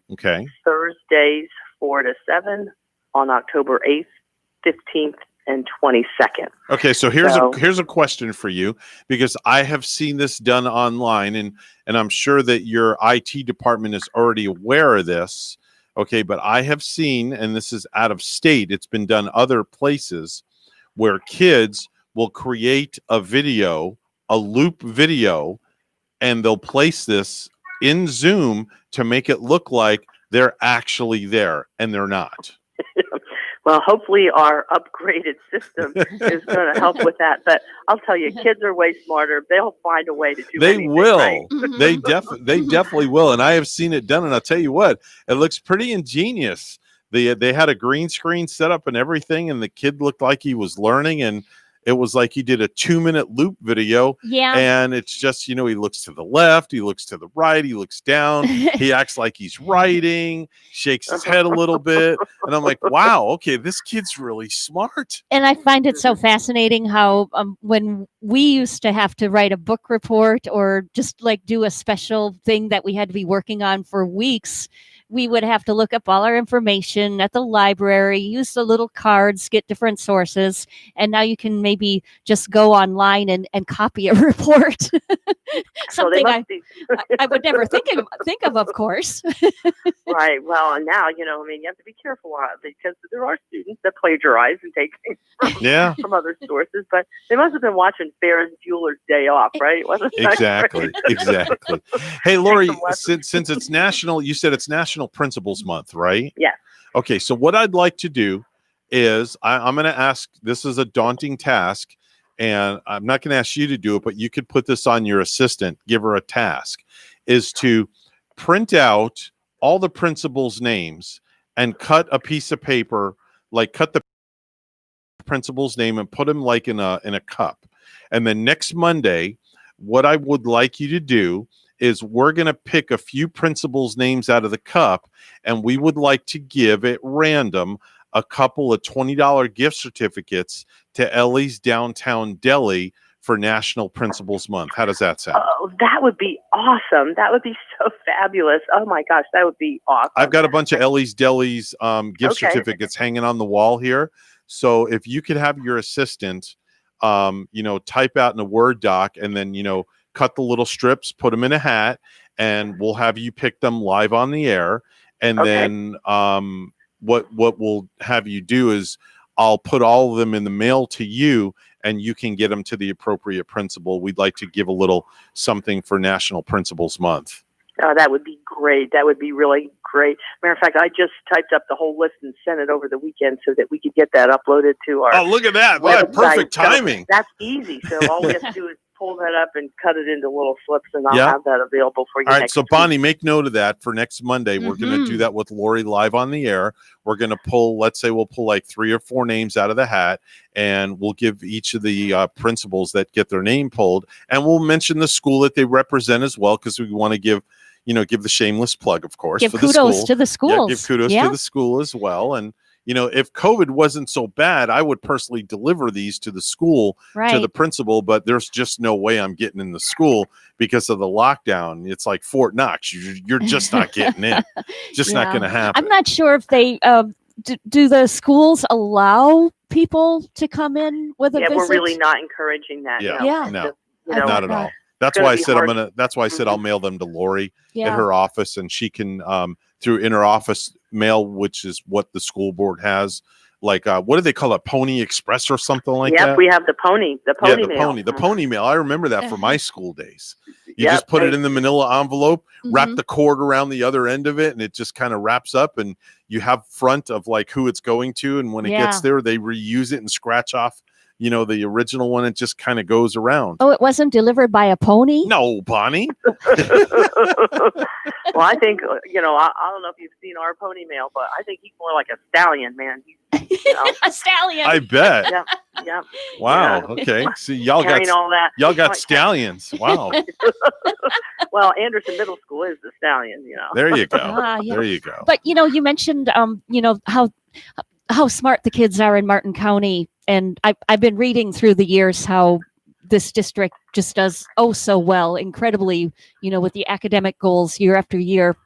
Speaker 13: Thursdays, 4 to 7 on October 8th, 15th, and 22nd.
Speaker 5: Okay, so here's a question for you, because I have seen this done online, and I'm sure that your IT department is already aware of this. Okay, but I have seen, and this is out of state, it's been done other places, where kids will create a video, a loop video, and they'll place this in Zoom to make it look like they're actually there, and they're not.
Speaker 13: Well, hopefully our upgraded system is going to help with that. But I'll tell you, kids are way smarter. They'll find a way to do anything.
Speaker 5: They will.
Speaker 13: Right.
Speaker 5: They definitely will. And I have seen it done. And I'll tell you what, it looks pretty ingenious. They had a green screen set up and everything, and the kid looked like he was learning, and it was like he did a 2-minute loop video.
Speaker 2: Yeah.
Speaker 5: And it's just, he looks to the left, he looks to the right, he looks down, he acts like he's writing, shakes his head a little bit. And I'm like, wow, okay, this kid's really smart.
Speaker 2: And I find it so fascinating how when we used to have to write a book report or just like do a special thing that we had to be working on for weeks, we would have to look up all our information at the library, use the little cards, get different sources. And now you can maybe just go online and copy a report. Something I would never think of course.
Speaker 13: Right. Well, and now, you have to be careful because there are students that plagiarize and take things from other sources, but they must have been watching Ferris Bueller's Day Off, right? Wasn't that
Speaker 5: Exactly. Exactly. Hey, Lori, since it's national, you said it's National Principals Month, right?
Speaker 13: Yeah.
Speaker 5: Okay. So what I'd like to do is I'm going to ask, this is a daunting task, and I'm not going to ask you to do it, but you could put this on your assistant, give her a task, is to print out all the principals' names and cut a piece of paper, like cut the principal's name and put them like in a cup. And then next Monday, what I would like you to do is we're going to pick a few principals' names out of the cup, and we would like to give at random a couple of $20 gift certificates to Ellie's Downtown Deli for National Principals Month. How does that sound?
Speaker 13: Oh, that would be awesome. That would be so fabulous. Oh my gosh, that would be awesome.
Speaker 5: I've got a bunch of Ellie's Deli's gift certificates hanging on the wall here. So if you could have your assistant, type out in a Word doc and then, cut the little strips, put them in a hat, and we'll have you pick them live on the air. And then what we'll have you do is I'll put all of them in the mail to you, and you can get them to the appropriate principal. We'd like to give a little something for National Principals Month.
Speaker 13: Oh, that would be great. That would be really great. Matter of fact, I just typed up the whole list and sent it over the weekend so that we could get that uploaded to our.
Speaker 5: Oh, look at that. Wow, perfect timing.
Speaker 13: So that's easy. So all we have to do is pull that up and cut it into little slips, and I'll have that available for you.
Speaker 5: All right, so Bonnie, make note of that for next Monday. We're going to do that with Lori live on the air. We're going to pull, let's say we'll pull like 3 or 4 names out of the hat, and we'll give each of the principals that get their name pulled, and we'll mention the school that they represent as well, because we want to give the shameless plug, of course.
Speaker 2: Give
Speaker 5: for
Speaker 2: kudos
Speaker 5: the school.
Speaker 2: to the schools.
Speaker 5: Yeah, give kudos to the school as well. And, if COVID wasn't so bad, I would personally deliver these to the school, to the principal, but there's just no way I'm getting in the school because of the lockdown. It's like Fort Knox. You're just not getting in. Just not going to happen.
Speaker 2: I'm not sure if they, do the schools allow people to come in with a visit?
Speaker 13: We're really not encouraging that.
Speaker 5: No, not at all. That's why I said I'll mail them to Lori at her office, and she can through inter-office mail, which is what the school board has. Like what do they call it? Pony Express or something like that?
Speaker 13: Yep, we have the pony mail.
Speaker 5: The pony mail. I remember that from my school days. You just put it in the manila envelope, wrap the cord around the other end of it, and it just kind of wraps up, and you have front of like who it's going to, and when it gets there, they reuse it and scratch off the original one. It just kind of goes around.
Speaker 2: Oh, it wasn't delivered by a pony?
Speaker 5: No, Bonnie.
Speaker 13: Well, I think, I don't know if you've seen our pony mail, but I think he's more like a stallion, man.
Speaker 2: A stallion.
Speaker 5: I bet.
Speaker 13: Yeah.
Speaker 5: Wow. Okay. See, y'all got
Speaker 13: all that.
Speaker 5: Y'all got stallions. Wow.
Speaker 13: Well, Anderson Middle School is the stallion,
Speaker 5: There you go. There you go.
Speaker 2: But, you mentioned, how smart the kids are in Martin County. And I've been reading through the years how this district just does so well, incredibly, with the academic goals year after year.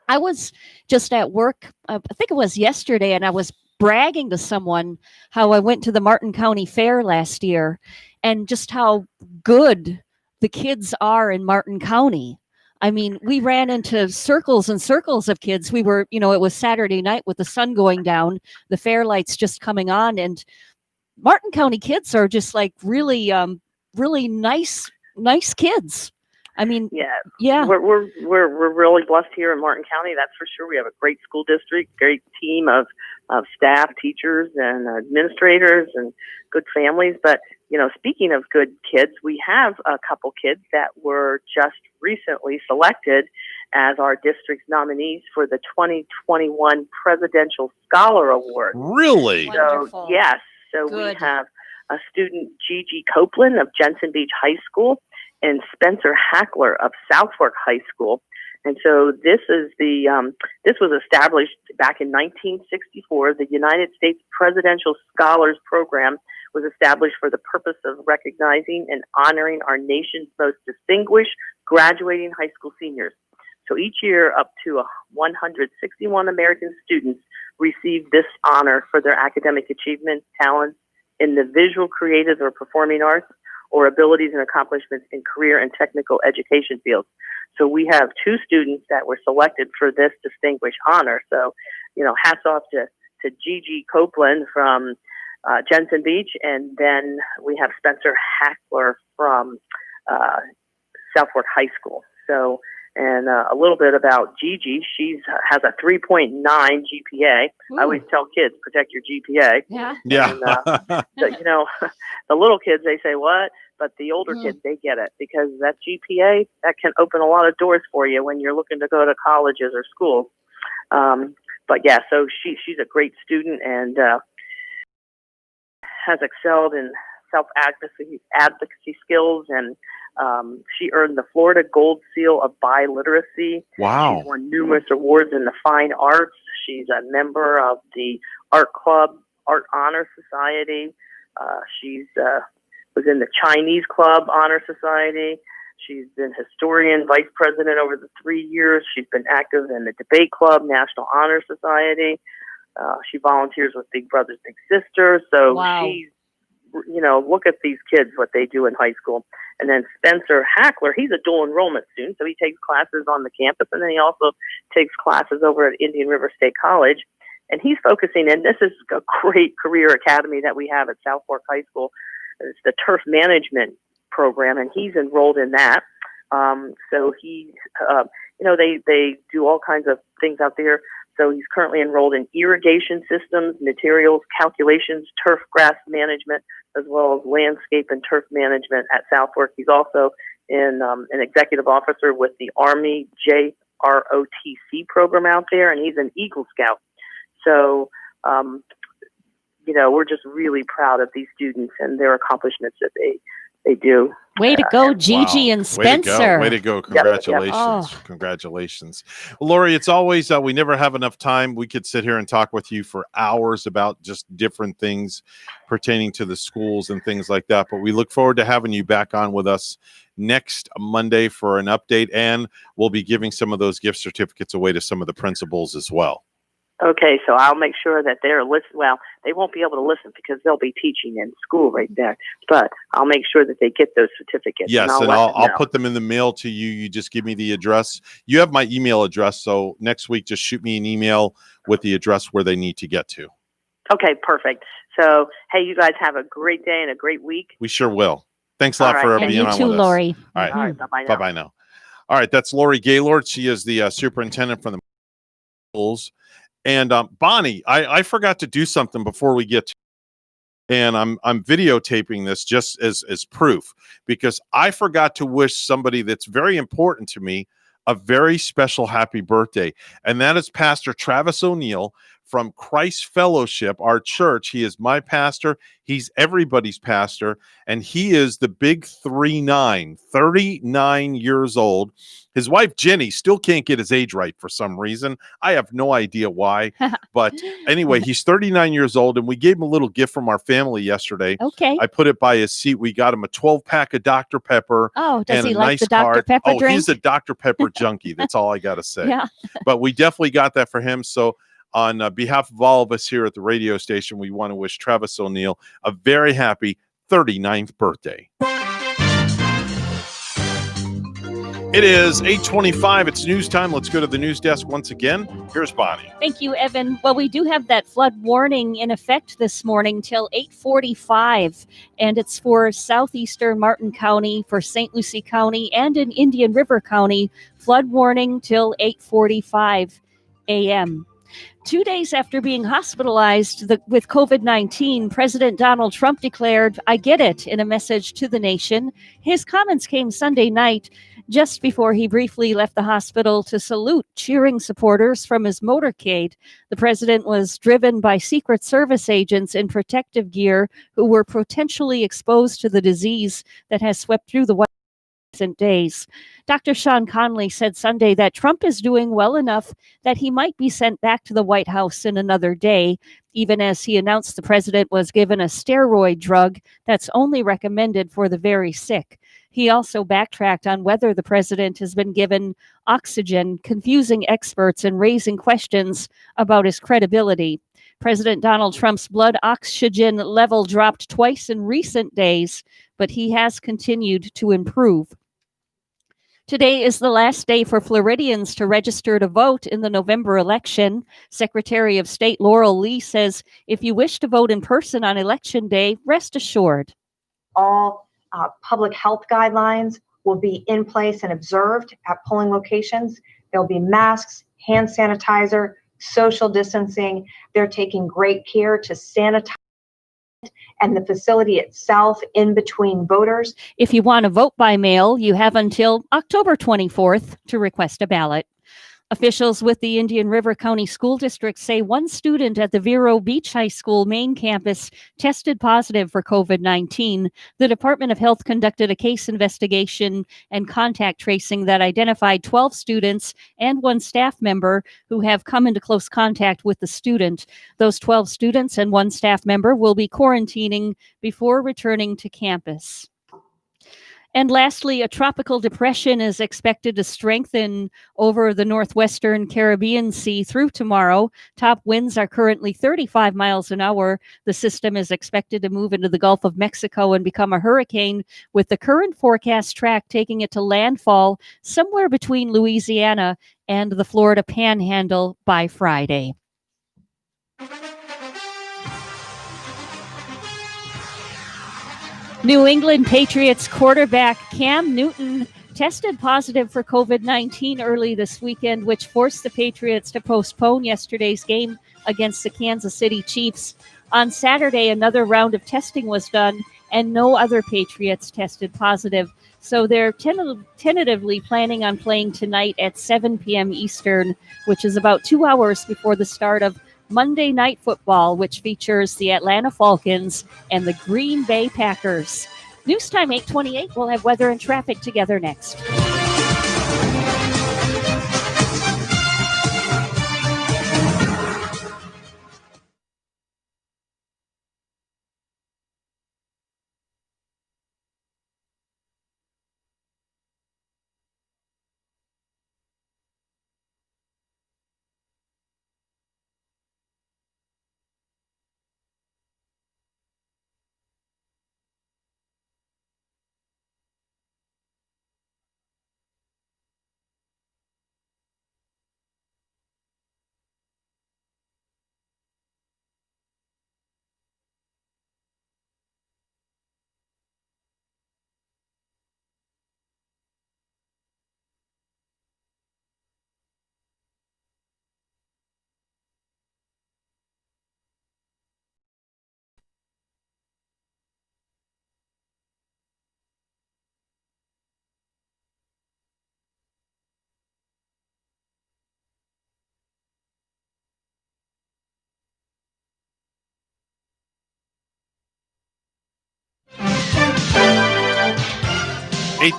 Speaker 2: I was just at work, I think it was yesterday, and I was bragging to someone how I went to the Martin County Fair last year and just how good the kids are in Martin County. I mean, we ran into circles and circles of kids. We were, it was Saturday night with the sun going down, the fair lights just coming on, and Martin County kids are just like really, really nice kids. I mean,
Speaker 13: we're really blessed here in Martin County. That's for sure. We have a great school district, great team of staff, teachers, and administrators, and good families. But speaking of good kids, we have a couple kids that were just recently selected as our district's nominees for the 2021 Presidential Scholar Award.
Speaker 5: Really?
Speaker 13: So, yes. So we have a student, Gigi Copeland of Jensen Beach High School, and Spencer Hackler of Southfork High School. And so this is this was established back in 1964. The United States Presidential Scholars Program was established for the purpose of recognizing and honoring our nation's most distinguished graduating high school seniors. So each year, up to 161 American students receive this honor for their academic achievements, talents in the visual, creative, or performing arts, or abilities and accomplishments in career and technical education fields. So we have 2 students that were selected for this distinguished honor. So, hats off to Gigi Copeland from Jensen Beach, and then we have Spencer Hackler from South Fork High School. So, and a little bit about Gigi. She has a 3.9 GPA. I always tell kids, protect your GPA.
Speaker 2: Yeah.
Speaker 5: Yeah.
Speaker 13: And, the little kids, they say, what? But the older kids, they get it, because that GPA, that can open a lot of doors for you when you're looking to go to colleges or schools. But yeah, so she's a great student and has excelled in self-advocacy skills, and she earned the Florida Gold Seal of Biliteracy.
Speaker 5: Wow.
Speaker 13: She's won numerous awards in the fine arts. She's a member of the Art Club, Art Honor Society. She's was in the Chinese Club Honor Society. She's been historian, vice president over the 3 years. She's been active in the Debate Club, National Honor Society. She volunteers with Big Brothers Big Sisters. So she's, look at these kids, what they do in high school. And then Spencer Hackler, he's a dual enrollment student, so he takes classes on the campus, and then he also takes classes over at Indian River State College. And he's focusing, and this is a great career academy that we have at South Fork High School. It's the turf management program, and he's enrolled in that. So he, they do all kinds of things out there. So he's currently enrolled in irrigation systems, materials, calculations, turf grass management, as well as landscape and turf management at South Fork. He's also an executive officer with the Army JROTC program out there, and he's an Eagle Scout. So, we're just really proud of these students and their accomplishments that they do.
Speaker 2: Way to go, Gigi and Spencer.
Speaker 5: Way to go. Congratulations.
Speaker 2: Oh.
Speaker 5: Congratulations. Well, Lori, it's always, we never have enough time. We could sit here and talk with you for hours about just different things pertaining to the schools and things like that. But we look forward to having you back on with us next Monday for an update. And we'll be giving some of those gift certificates away to some of the principals as well.
Speaker 13: Okay, so I'll make sure that they're listening. Well, they won't be able to listen because they'll be teaching in school right there. But I'll make sure that they get those certificates.
Speaker 5: Yes,
Speaker 13: and
Speaker 5: I'll put them in the mail to you. You just give me the address. You have my email address, so next week just shoot me an email with the address where they need to get to.
Speaker 13: Okay, perfect. So, hey, you guys have a great day and a great week.
Speaker 5: We sure will. Thanks a lot for being on
Speaker 2: with
Speaker 5: us.
Speaker 2: Lori.
Speaker 5: All right,
Speaker 13: All right, bye-bye now.
Speaker 5: Bye-bye now. All right, that's Lori Gaylord. She is the superintendent from the schools. And Bonnie, I forgot to do something before we get to, and I'm videotaping this just as proof, because I forgot to wish somebody that's very important to me a very special happy birthday. And that is Pastor Travis O'Neill from Christ Fellowship, our church. He is my pastor. He's everybody's pastor. And he is the big 39 years old. His wife, Jenny, still can't get his age right for some reason. I have no idea why. But anyway, he's 39 years old, and we gave him a little gift from our family yesterday.
Speaker 2: Okay.
Speaker 5: I put it by his seat. We got him a 12-pack of Dr. Pepper.
Speaker 2: Oh, does
Speaker 5: and
Speaker 2: he
Speaker 5: a
Speaker 2: like
Speaker 5: nice
Speaker 2: the Dr.
Speaker 5: card.
Speaker 2: Pepper drink?
Speaker 5: He's a Dr. Pepper junkie. That's all I got to say.
Speaker 2: Yeah.
Speaker 5: But we definitely got that for him. So on behalf of all of us here at the radio station, we want to wish Travis O'Neill a very happy 39th birthday. It is 8:25. It's news time. Let's go to the news desk once again. Here's Bonnie.
Speaker 2: Thank you, Evan. Well, we do have that flood warning in effect this morning till 8:45, and it's for southeastern Martin County, for St. Lucie County, and in Indian River County. Flood warning till 8:45 a.m. 2 days after being hospitalized with COVID-19, President Donald Trump declared, "I get it," in a message to the nation. His comments came Sunday night, just before he briefly left the hospital to salute cheering supporters from his motorcade. The president was driven by Secret Service agents in protective gear who were potentially exposed to the disease that has swept through the White House in recent days. Dr. Sean Conley said Sunday that Trump is doing well enough that he might be sent back to the White House in another day, even as he announced the president was given a steroid drug that's only recommended for the very sick. He also backtracked on whether the president has been given oxygen, confusing experts and raising questions about his credibility. President Donald Trump's blood oxygen level dropped twice in recent days, but he has continued to improve. Today is the last day for Floridians to register to vote in the November election. Secretary of State Laurel Lee says if you wish to vote in person on Election Day, rest assured.
Speaker 6: All public health guidelines will be in place and observed at polling locations. There'll be masks, hand sanitizer, social distancing. They're taking great care to sanitize and the facility itself in between voters.
Speaker 2: If you want to vote by mail, you have until October 24th to request a ballot. Officials with the Indian River County School District say one student at the Vero Beach High School main campus tested positive for COVID-19. The Department of Health conducted a case investigation and contact tracing that identified 12 students and one staff member who have come into close contact with the student. Those 12 students and one staff member will be quarantining before returning to campus. And lastly, a tropical depression is expected to strengthen over the northwestern Caribbean Sea through tomorrow. Top winds are currently 35 miles an hour. The system is expected to move into the Gulf of Mexico and become a hurricane, with the current forecast track taking it to landfall somewhere between Louisiana and the Florida Panhandle by Friday. New England Patriots quarterback Cam Newton tested positive for COVID-19 early this weekend, which forced the Patriots to postpone yesterday's game against the Kansas City Chiefs. On Saturday, another round of testing was done, and no other Patriots tested positive. So they're tentatively planning on playing tonight at 7 p.m. Eastern, which is about 2 hours before the start of Monday Night Football, which features the Atlanta Falcons and the Green Bay Packers. News Time 8:28. We'll have weather and traffic together next.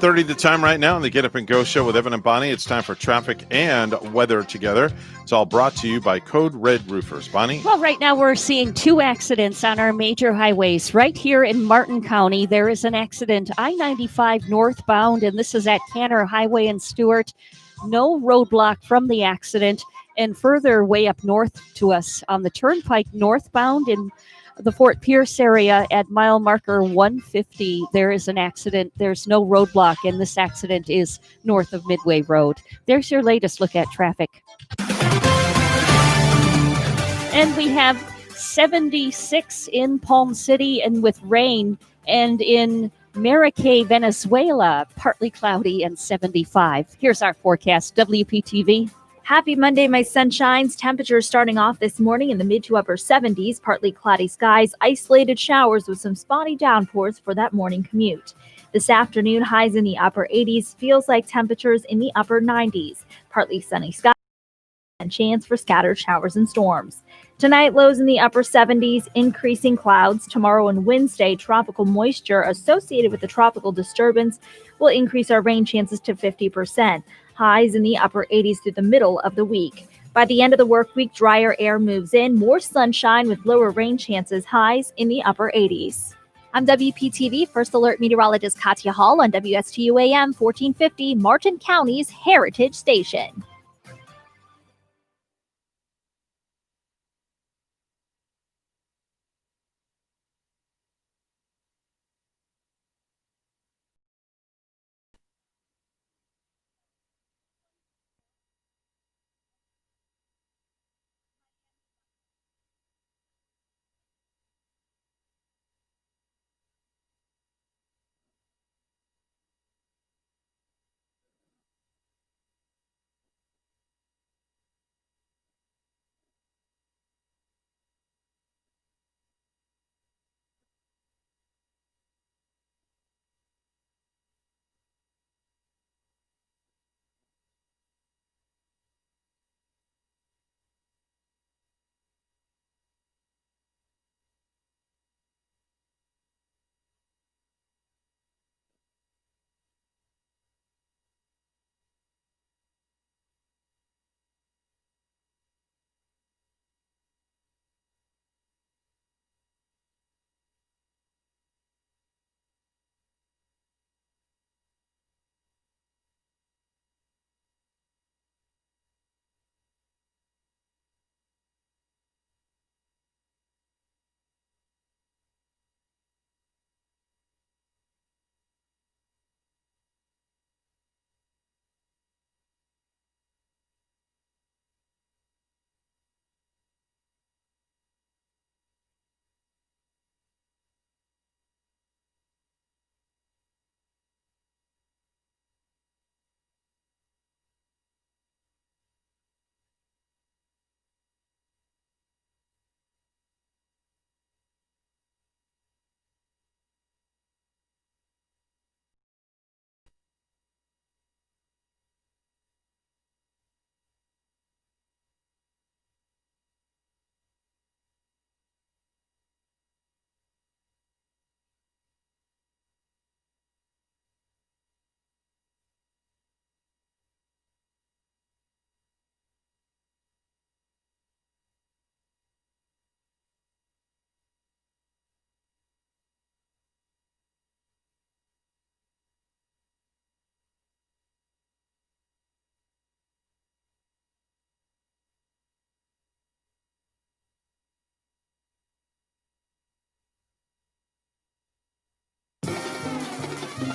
Speaker 5: .30 the time right now on the Get Up and Go show with Evan and Bonnie. It's time for traffic and weather together. It's all brought to you by Code Red Roofers. Bonnie?
Speaker 2: Well, right now we're seeing 2 accidents on our major highways. Right here in Martin County, there is an accident, I-95 northbound, and this is at Canner Highway in Stewart. No roadblock from the accident. And further way up north to us on the Turnpike northbound in the Fort Pierce area at mile marker 150, there is an accident. There's no roadblock, and this accident is north of Midway Road. There's your latest look at traffic. And we have 76 in Palm City and with rain, and in Maracay, Venezuela, partly cloudy and 75. Here's our forecast, WPTV.
Speaker 7: Happy Monday, my sunshines. Temperatures starting off this morning in the mid to upper 70s, partly cloudy skies, isolated showers with some spotty downpours for that morning commute. This afternoon, highs in the upper 80s, feels like temperatures in the upper 90s, partly sunny skies and chance for scattered showers and storms. Tonight, lows in the upper 70s, increasing clouds. Tomorrow and Wednesday, tropical moisture associated with the tropical disturbance will increase our rain chances to 50%. Highs in the upper 80s through the middle of the week. By the end of the work week, drier air moves in, more sunshine with lower rain chances, highs in the upper 80s. I'm WPTV First Alert Meteorologist Katya Hall on WSTU AM 1450, Martin County's Heritage Station.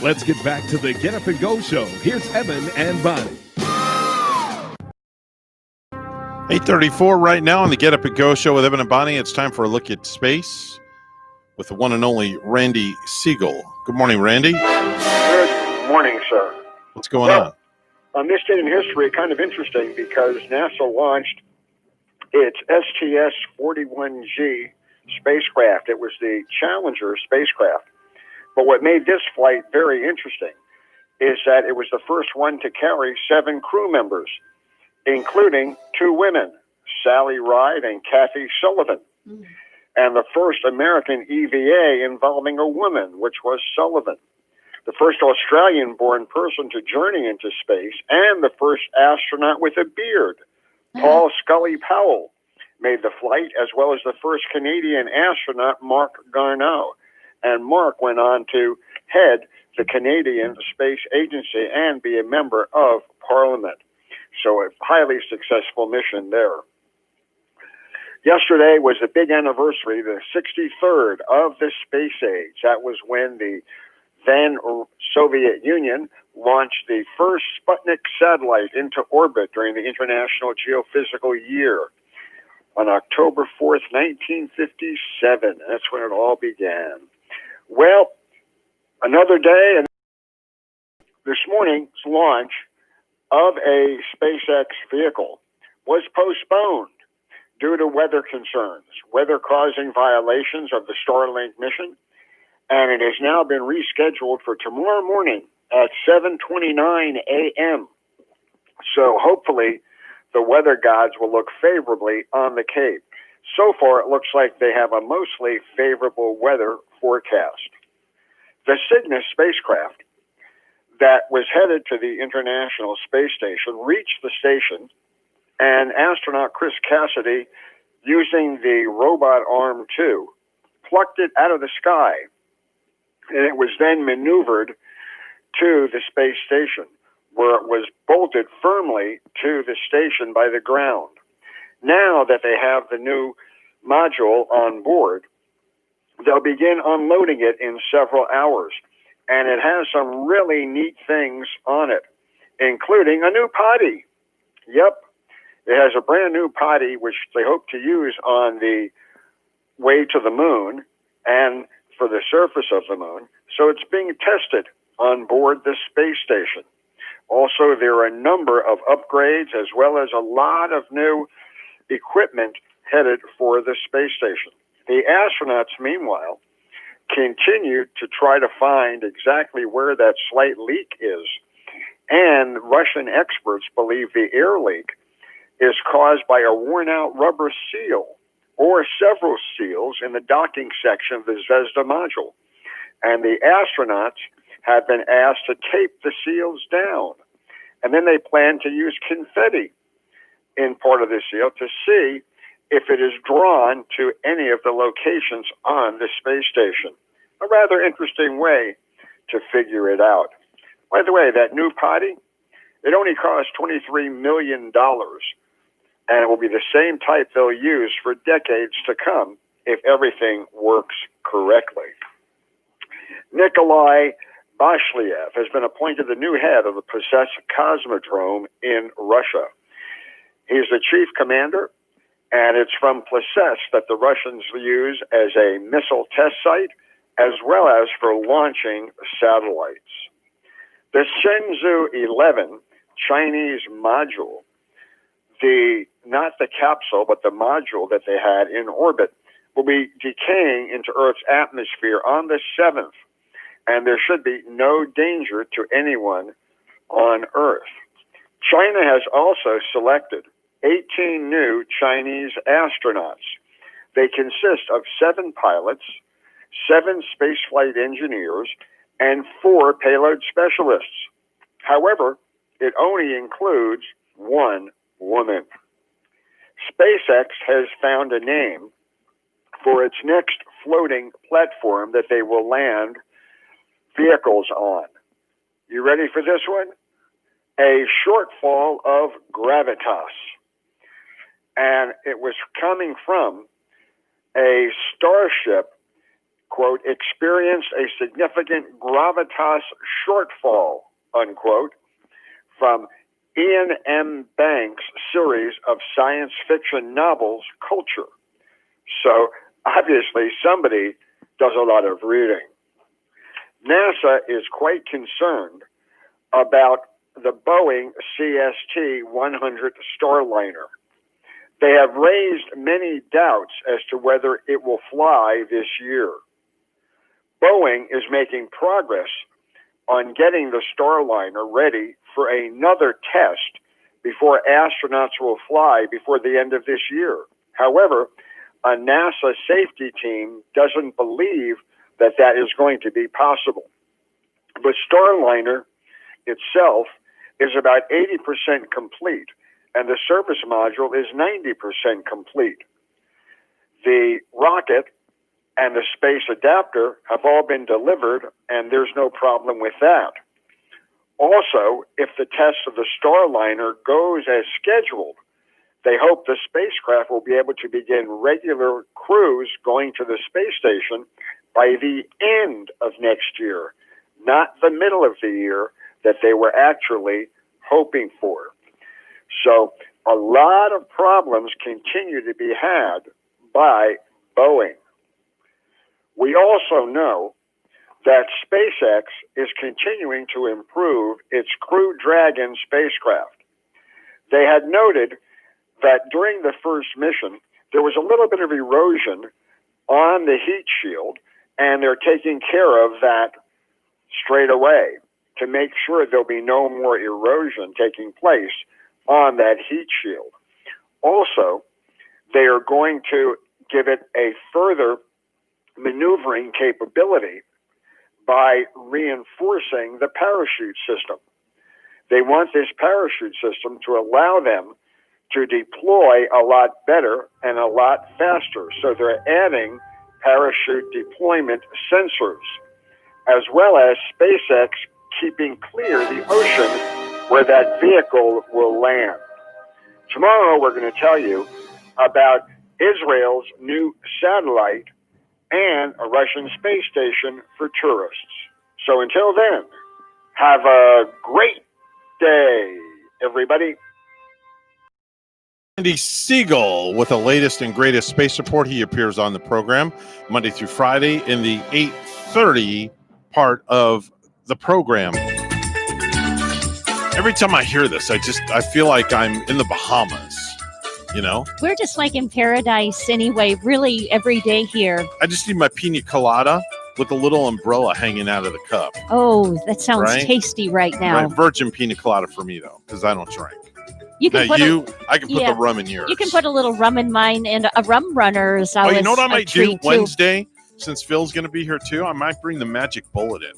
Speaker 9: Let's get back to the Get Up and Go show. Here's Evan and Bonnie.
Speaker 5: 8:34 right now on the Get Up and Go show with Evan and Bonnie. It's time for a look at space with the one and only Randy Siegel. Good morning, Randy.
Speaker 14: Good morning, sir.
Speaker 5: What's going on?
Speaker 14: On this day in history, kind of interesting because NASA launched its STS-41G spacecraft. It was the Challenger spacecraft. But what made this flight very interesting is that it was the first one to carry 7 crew members, including 2 women, Sally Ride and Kathy Sullivan, and the first American EVA involving a woman, which was Sullivan, the first Australian-born person to journey into space, and the first astronaut with a beard, Paul Scully Powell, made the flight, as well as the first Canadian astronaut, Mark Garneau. And Mark went on to head the Canadian Space Agency and be a member of Parliament. So a highly successful mission there. Yesterday was the big anniversary, the 63rd of the space age. That was when the then Soviet Union launched the first Sputnik satellite into orbit during the International Geophysical Year on October 4th, 1957. That's when it all began. Well, another day, and this morning's launch of a SpaceX vehicle was postponed due to weather concerns, weather causing violations of the Starlink mission, and it has now been rescheduled for tomorrow morning at 7:29 a.m. So hopefully the weather gods will look favorably on the Cape. So far, it looks like they have a mostly favorable weather forecast. The Cygnus spacecraft that was headed to the International Space Station reached the station, and astronaut Chris Cassidy, using the robot arm 2, plucked it out of the sky and it was then maneuvered to the space station, where it was bolted firmly to the station by the ground. Now that they have the new module on board, they'll begin unloading it in several hours. And it has some really neat things on it, including a new potty. Yep. It has a brand new potty, which they hope to use on the way to the moon and for the surface of the moon. So it's being tested on board the space station. Also, there are a number of upgrades as well as a lot of new equipment headed for the space station. The astronauts, meanwhile, continue to try to find exactly where that slight leak is. And Russian experts believe the air leak is caused by a worn-out rubber seal or several seals in the docking section of the Zvezda module. And the astronauts have been asked to tape the seals down. And then they plan to use confetti in part of the seal to see if it is drawn to any of the locations on the space station. A rather interesting way to figure it out. By the way, that new potty, it only costs $23 million, and it will be the same type they'll use for decades to come if everything works correctly. Nikolai Bashliev has been appointed the new head of the Plesetsk Cosmodrome in Russia. He's the chief commander, and it's from Plesetsk that the Russians use as a missile test site, as well as for launching satellites. The Shenzhou 11 Chinese module, not the capsule, but the module that they had in orbit, will be decaying into Earth's atmosphere on the 7th, and there should be no danger to anyone on Earth. China has also selected 18 new Chinese astronauts. They consist of 7 pilots, 7 spaceflight engineers, and 4 payload specialists. However, it only includes 1 woman. SpaceX has found a name for its next floating platform that they will land vehicles on. You ready for this one? A shortfall of gravitas. And it was coming from a Starship, quote, experienced a significant gravitas shortfall, unquote, from Ian M. Banks' series of science fiction novels, Culture. So obviously somebody does a lot of reading. NASA is quite concerned about the Boeing CST-100 Starliner. They have raised many doubts as to whether it will fly this year. Boeing is making progress on getting the Starliner ready for another test before astronauts will fly before the end of this year. However, a NASA safety team doesn't believe that that is going to be possible. The Starliner itself is about 80% complete, and the service module is 90% complete. The rocket and the space adapter have all been delivered, and there's no problem with that. Also, if the test of the Starliner goes as scheduled, they hope the spacecraft will be able to begin regular cruise going to the space station by the end of next year, not the middle of the year that they were actually hoping for. So a lot of problems continue to be had by Boeing. We also know that SpaceX is continuing to improve its Crew Dragon spacecraft. They had noted that during the first mission, there was a little bit of erosion on the heat shield, and they're taking care of that straight away to make sure there'll be no more erosion taking place on that heat shield. Also, they are going to give it a further maneuvering capability by reinforcing the parachute system. They want this parachute system to allow them to deploy a lot better and a lot faster. So they're adding parachute deployment sensors. as well as SpaceX keeping clear the ocean where that vehicle will land. Tomorrow, we're going to tell you about Israel's new satellite and a Russian space station for tourists. So until then, have a great day, everybody.
Speaker 5: Andy Siegel with the latest and greatest space report. He appears on the program Monday through Friday in the 8:30 part of the program. Every time I hear this, I feel like I'm in the Bahamas, you know?
Speaker 2: We're just like in paradise anyway, really every day here.
Speaker 5: I just need my pina colada with a little umbrella hanging out of the cup.
Speaker 2: Oh, that sounds
Speaker 5: Right?
Speaker 2: tasty right now.
Speaker 5: Right? Virgin pina colada for me, though, because I don't drink.
Speaker 2: You can
Speaker 5: Now,
Speaker 2: put
Speaker 5: I can put the rum in yours.
Speaker 2: You can put a little rum in mine, and a rum runner is
Speaker 5: Oh,
Speaker 2: always
Speaker 5: you know what I
Speaker 2: a
Speaker 5: might do
Speaker 2: treat, too.
Speaker 5: Wednesday? Since Phil's going to be here too, I might bring the magic bullet in,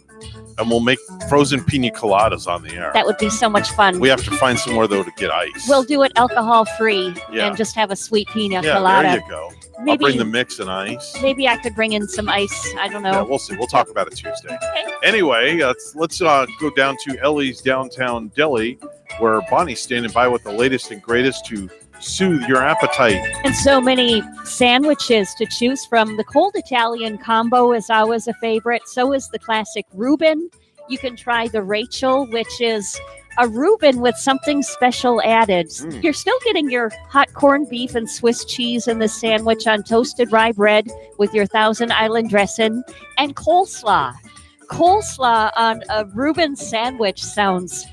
Speaker 5: and we'll make frozen pina coladas on the air.
Speaker 2: That would be so much fun.
Speaker 5: We have to find somewhere though to get ice.
Speaker 2: We'll do it alcohol free
Speaker 5: Yeah.
Speaker 2: and just have a sweet pina
Speaker 5: yeah,
Speaker 2: colada.
Speaker 5: there you go. I'll
Speaker 2: Maybe-
Speaker 5: bring the mix and ice.
Speaker 2: Maybe I could bring in some ice. I don't know.
Speaker 5: Yeah, we'll see. We'll talk about it Tuesday. Anyway, let's go down to Ellie's Downtown Deli, where Bonnie's standing by with the latest and greatest to soothe your appetite.
Speaker 2: And so many sandwiches to choose from. The cold Italian combo is always a favorite. So is the classic Reuben. You can try the Rachel, which is a Reuben with something special added. You're still getting your hot corned beef and Swiss cheese in the sandwich on toasted rye bread with your Thousand Island dressing and coleslaw. Coleslaw on a Reuben sandwich sounds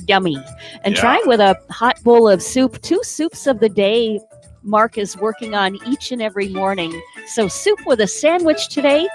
Speaker 2: yummy. And try with a hot bowl of soup. 2 soups of the day Mark is working on each and every morning. So soup with a sandwich today.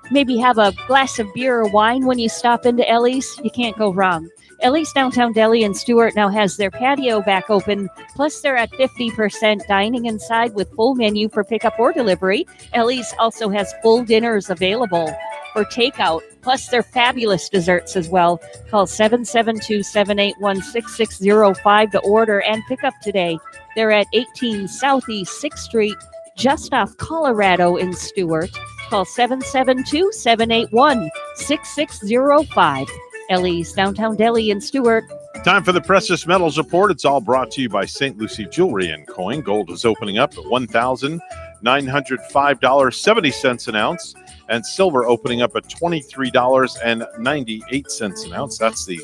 Speaker 2: Maybe have a glass of beer or wine when you stop into Ellie's. You can't go wrong. Ellie's Downtown Deli in Stewart now has their patio back open. Plus, they're at 50% dining inside with full menu for pickup or delivery. Ellie's also has full dinners available for takeout. Plus, they're fabulous desserts as well. Call 772-781-6605 to order and pick up today. They're at 18 Southeast 6th Street, just off Colorado in Stewart. Call 772-781-6605. Ellie's Downtown Deli in Stewart.
Speaker 5: Time for the Precious Metals Report. It's all brought to you by St. Lucie Jewelry and Coin. Gold is opening up at $1,905.70 an ounce, and silver opening up at $23.98 an ounce. That's the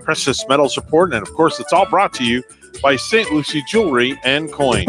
Speaker 5: Precious Metals Report, and of course, it's all brought to you by St. Lucie Jewelry and Coin.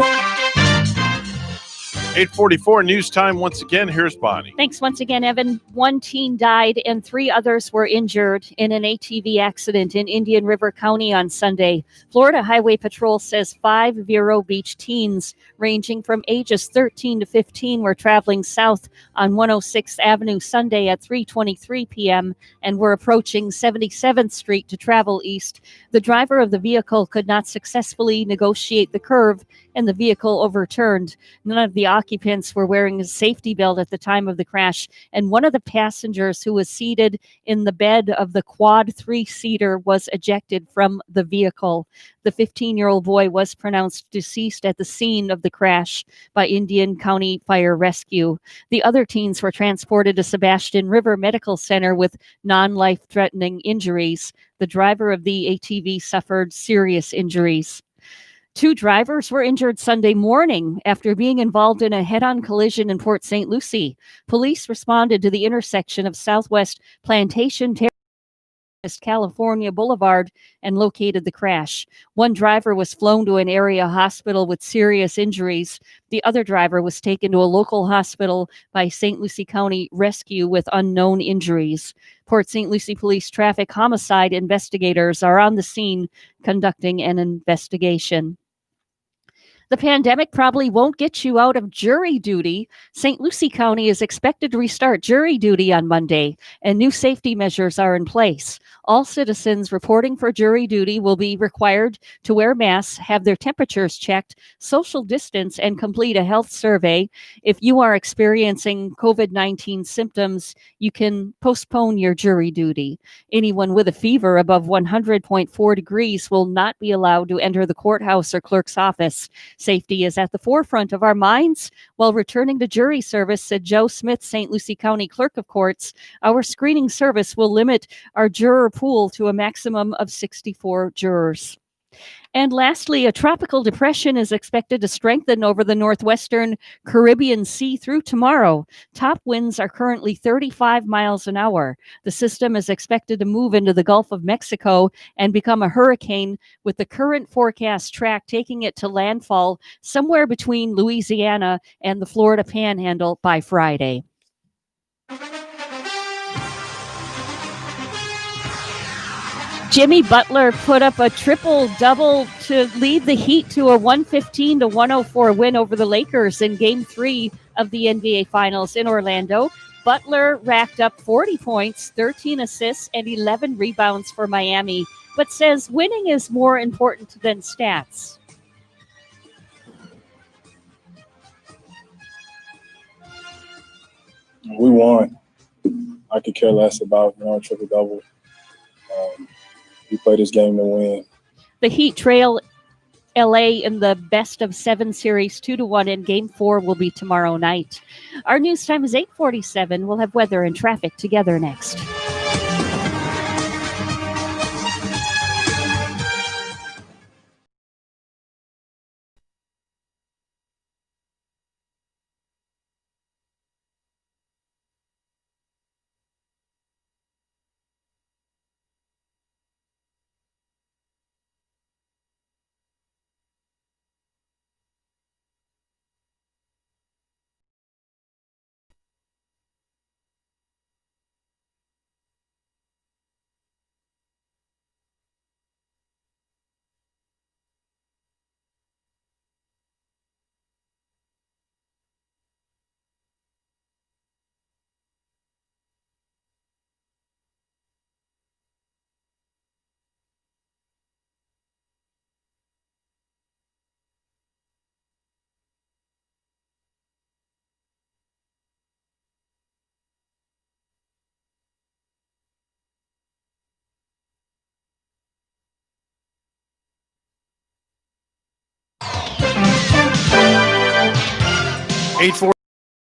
Speaker 5: 8:44 news time once again. Here's Bonnie.
Speaker 2: Thanks once again, Evan. 1 teen died and 3 others were injured in an ATV accident in Indian River County on Sunday. Florida Highway Patrol says 5 Vero Beach teens ranging from ages 13 to 15 were traveling south on 106th Avenue Sunday at 3:23 p.m. and were approaching 77th Street to travel east. The driver of the vehicle could not successfully negotiate the curve and the vehicle overturned. None of the occupants were wearing a safety belt at the time of the crash, and one of the passengers who was seated in the bed of the quad 3-seater was ejected from the vehicle. The 15-year-old boy was pronounced deceased at the scene of the crash by Indian County Fire Rescue. The other teens were transported to Sebastian River Medical Center with non-life-threatening injuries. The driver of the ATV suffered serious injuries. 2 drivers were injured Sunday morning after being involved in a head-on collision in Port St. Lucie. Police responded to the intersection of Southwest Plantation Terrace, California Boulevard, and located the crash. One driver was flown to an area hospital with serious injuries. The other driver was taken to a local hospital by St. Lucie County Rescue with unknown injuries. Port St. Lucie Police traffic homicide investigators are on the scene conducting an investigation. The pandemic probably won't get you out of jury duty. St. Lucie County is expected to restart jury duty on Monday, and new safety measures are in place. All citizens reporting for jury duty will be required to wear masks, have their temperatures checked, social distance, and complete a health survey. If you are experiencing COVID-19 symptoms, you can postpone your jury duty. Anyone with a fever above 100.4 degrees will not be allowed to enter the courthouse or clerk's office. Safety is at the forefront of our minds. While returning to jury service, said Joe Smith, St. Lucie County Clerk of Courts, our screening service will limit our juror pool to a maximum of 64 jurors. And lastly, a tropical depression is expected to strengthen over the northwestern Caribbean Sea through tomorrow. Top winds are currently 35 miles an hour. The system is expected to move into the Gulf of Mexico and become a hurricane, with the current forecast track taking it to landfall somewhere between Louisiana and the Florida Panhandle by Friday. Jimmy Butler put up a triple-double to lead the Heat to a 115-104 win over the Lakers in Game 3 of the NBA Finals in Orlando. Butler racked up 40 points, 13 assists, and 11 rebounds for Miami, but says winning is more important than stats.
Speaker 15: We won. I could care less about, triple-double. We play this game to win.
Speaker 2: The Heat trail LA in the best-of-7 series 2-1, and Game 4 will be tomorrow night. Our news time is 8:47. We'll have weather and traffic together next.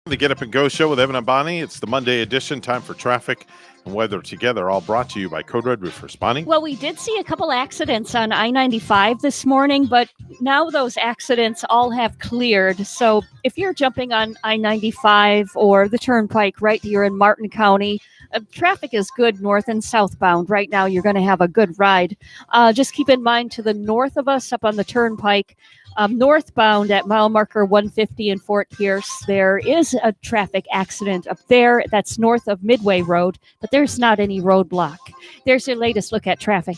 Speaker 5: The Get Up and Go Show with Evan and Bonnie. It's the Monday edition. Time for traffic and weather together. All brought to you by Code Red Roofers. Bonnie?
Speaker 2: Well, we did see a couple accidents on I-95 this morning, but now those accidents all have cleared. So if you're jumping on I-95 or the Turnpike right here in Martin County, traffic is good north and southbound. Right now, you're going to have a good ride. Just keep in mind to the north of us up on the Turnpike, northbound at mile marker 150 in Fort Pierce, there is a traffic accident up there. That's north of Midway Road, but there's not any roadblock. There's your latest look at traffic.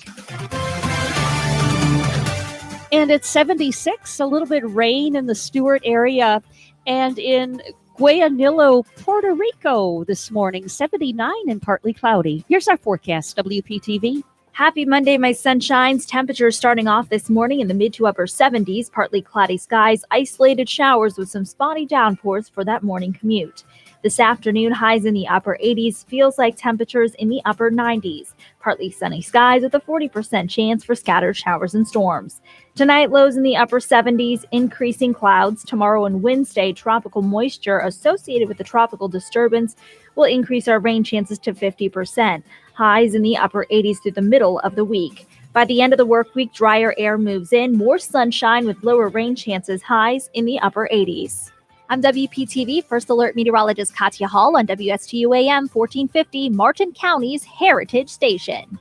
Speaker 2: And it's 76, a little bit rain in the Stewart area, and in Guayanillo, Puerto Rico this morning, 79 and partly cloudy. Here's our forecast, WPTV.
Speaker 7: Happy Monday, my sunshines. Temperatures starting off this morning in the mid to upper 70s, partly cloudy skies, isolated showers with some spotty downpours for that morning commute. This afternoon, highs in the upper 80s, feels like temperatures in the upper 90s. Partly sunny skies with a 40% chance for scattered showers and storms. Tonight, lows in the upper 70s, increasing clouds. Tomorrow and Wednesday, tropical moisture associated with the tropical disturbance will increase our rain chances to 50%. Highs in the upper 80s through the middle of the week. By the end of the work week, drier air moves in, more sunshine with lower rain chances, highs in the upper 80s. I'm WPTV First Alert Meteorologist Katya Hall on WSTU AM 1450, Martin County's Heritage Station.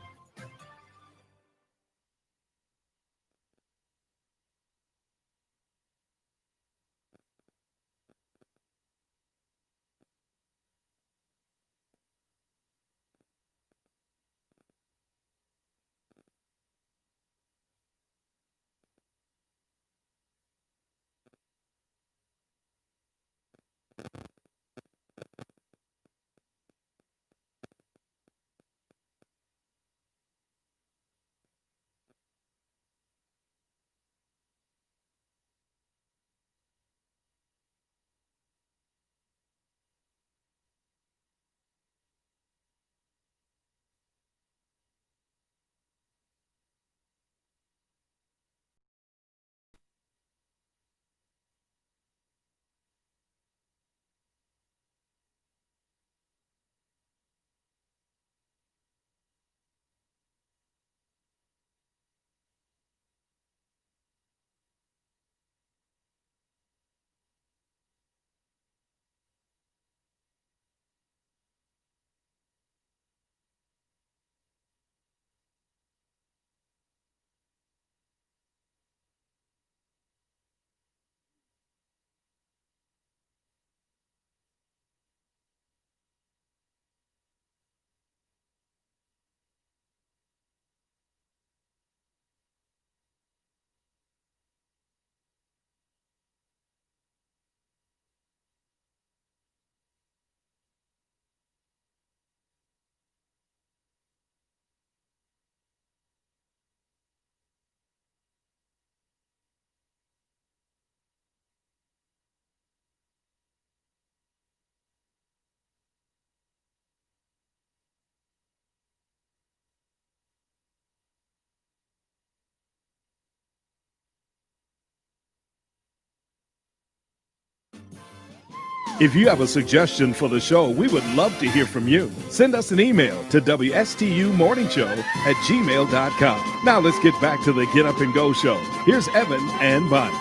Speaker 9: If you have a suggestion for the show, we would love to hear from you. Send us an email to WSTUmorningshow@gmail.com. Now let's get back to the Get Up and Go show. Here's Evan and Bonnie.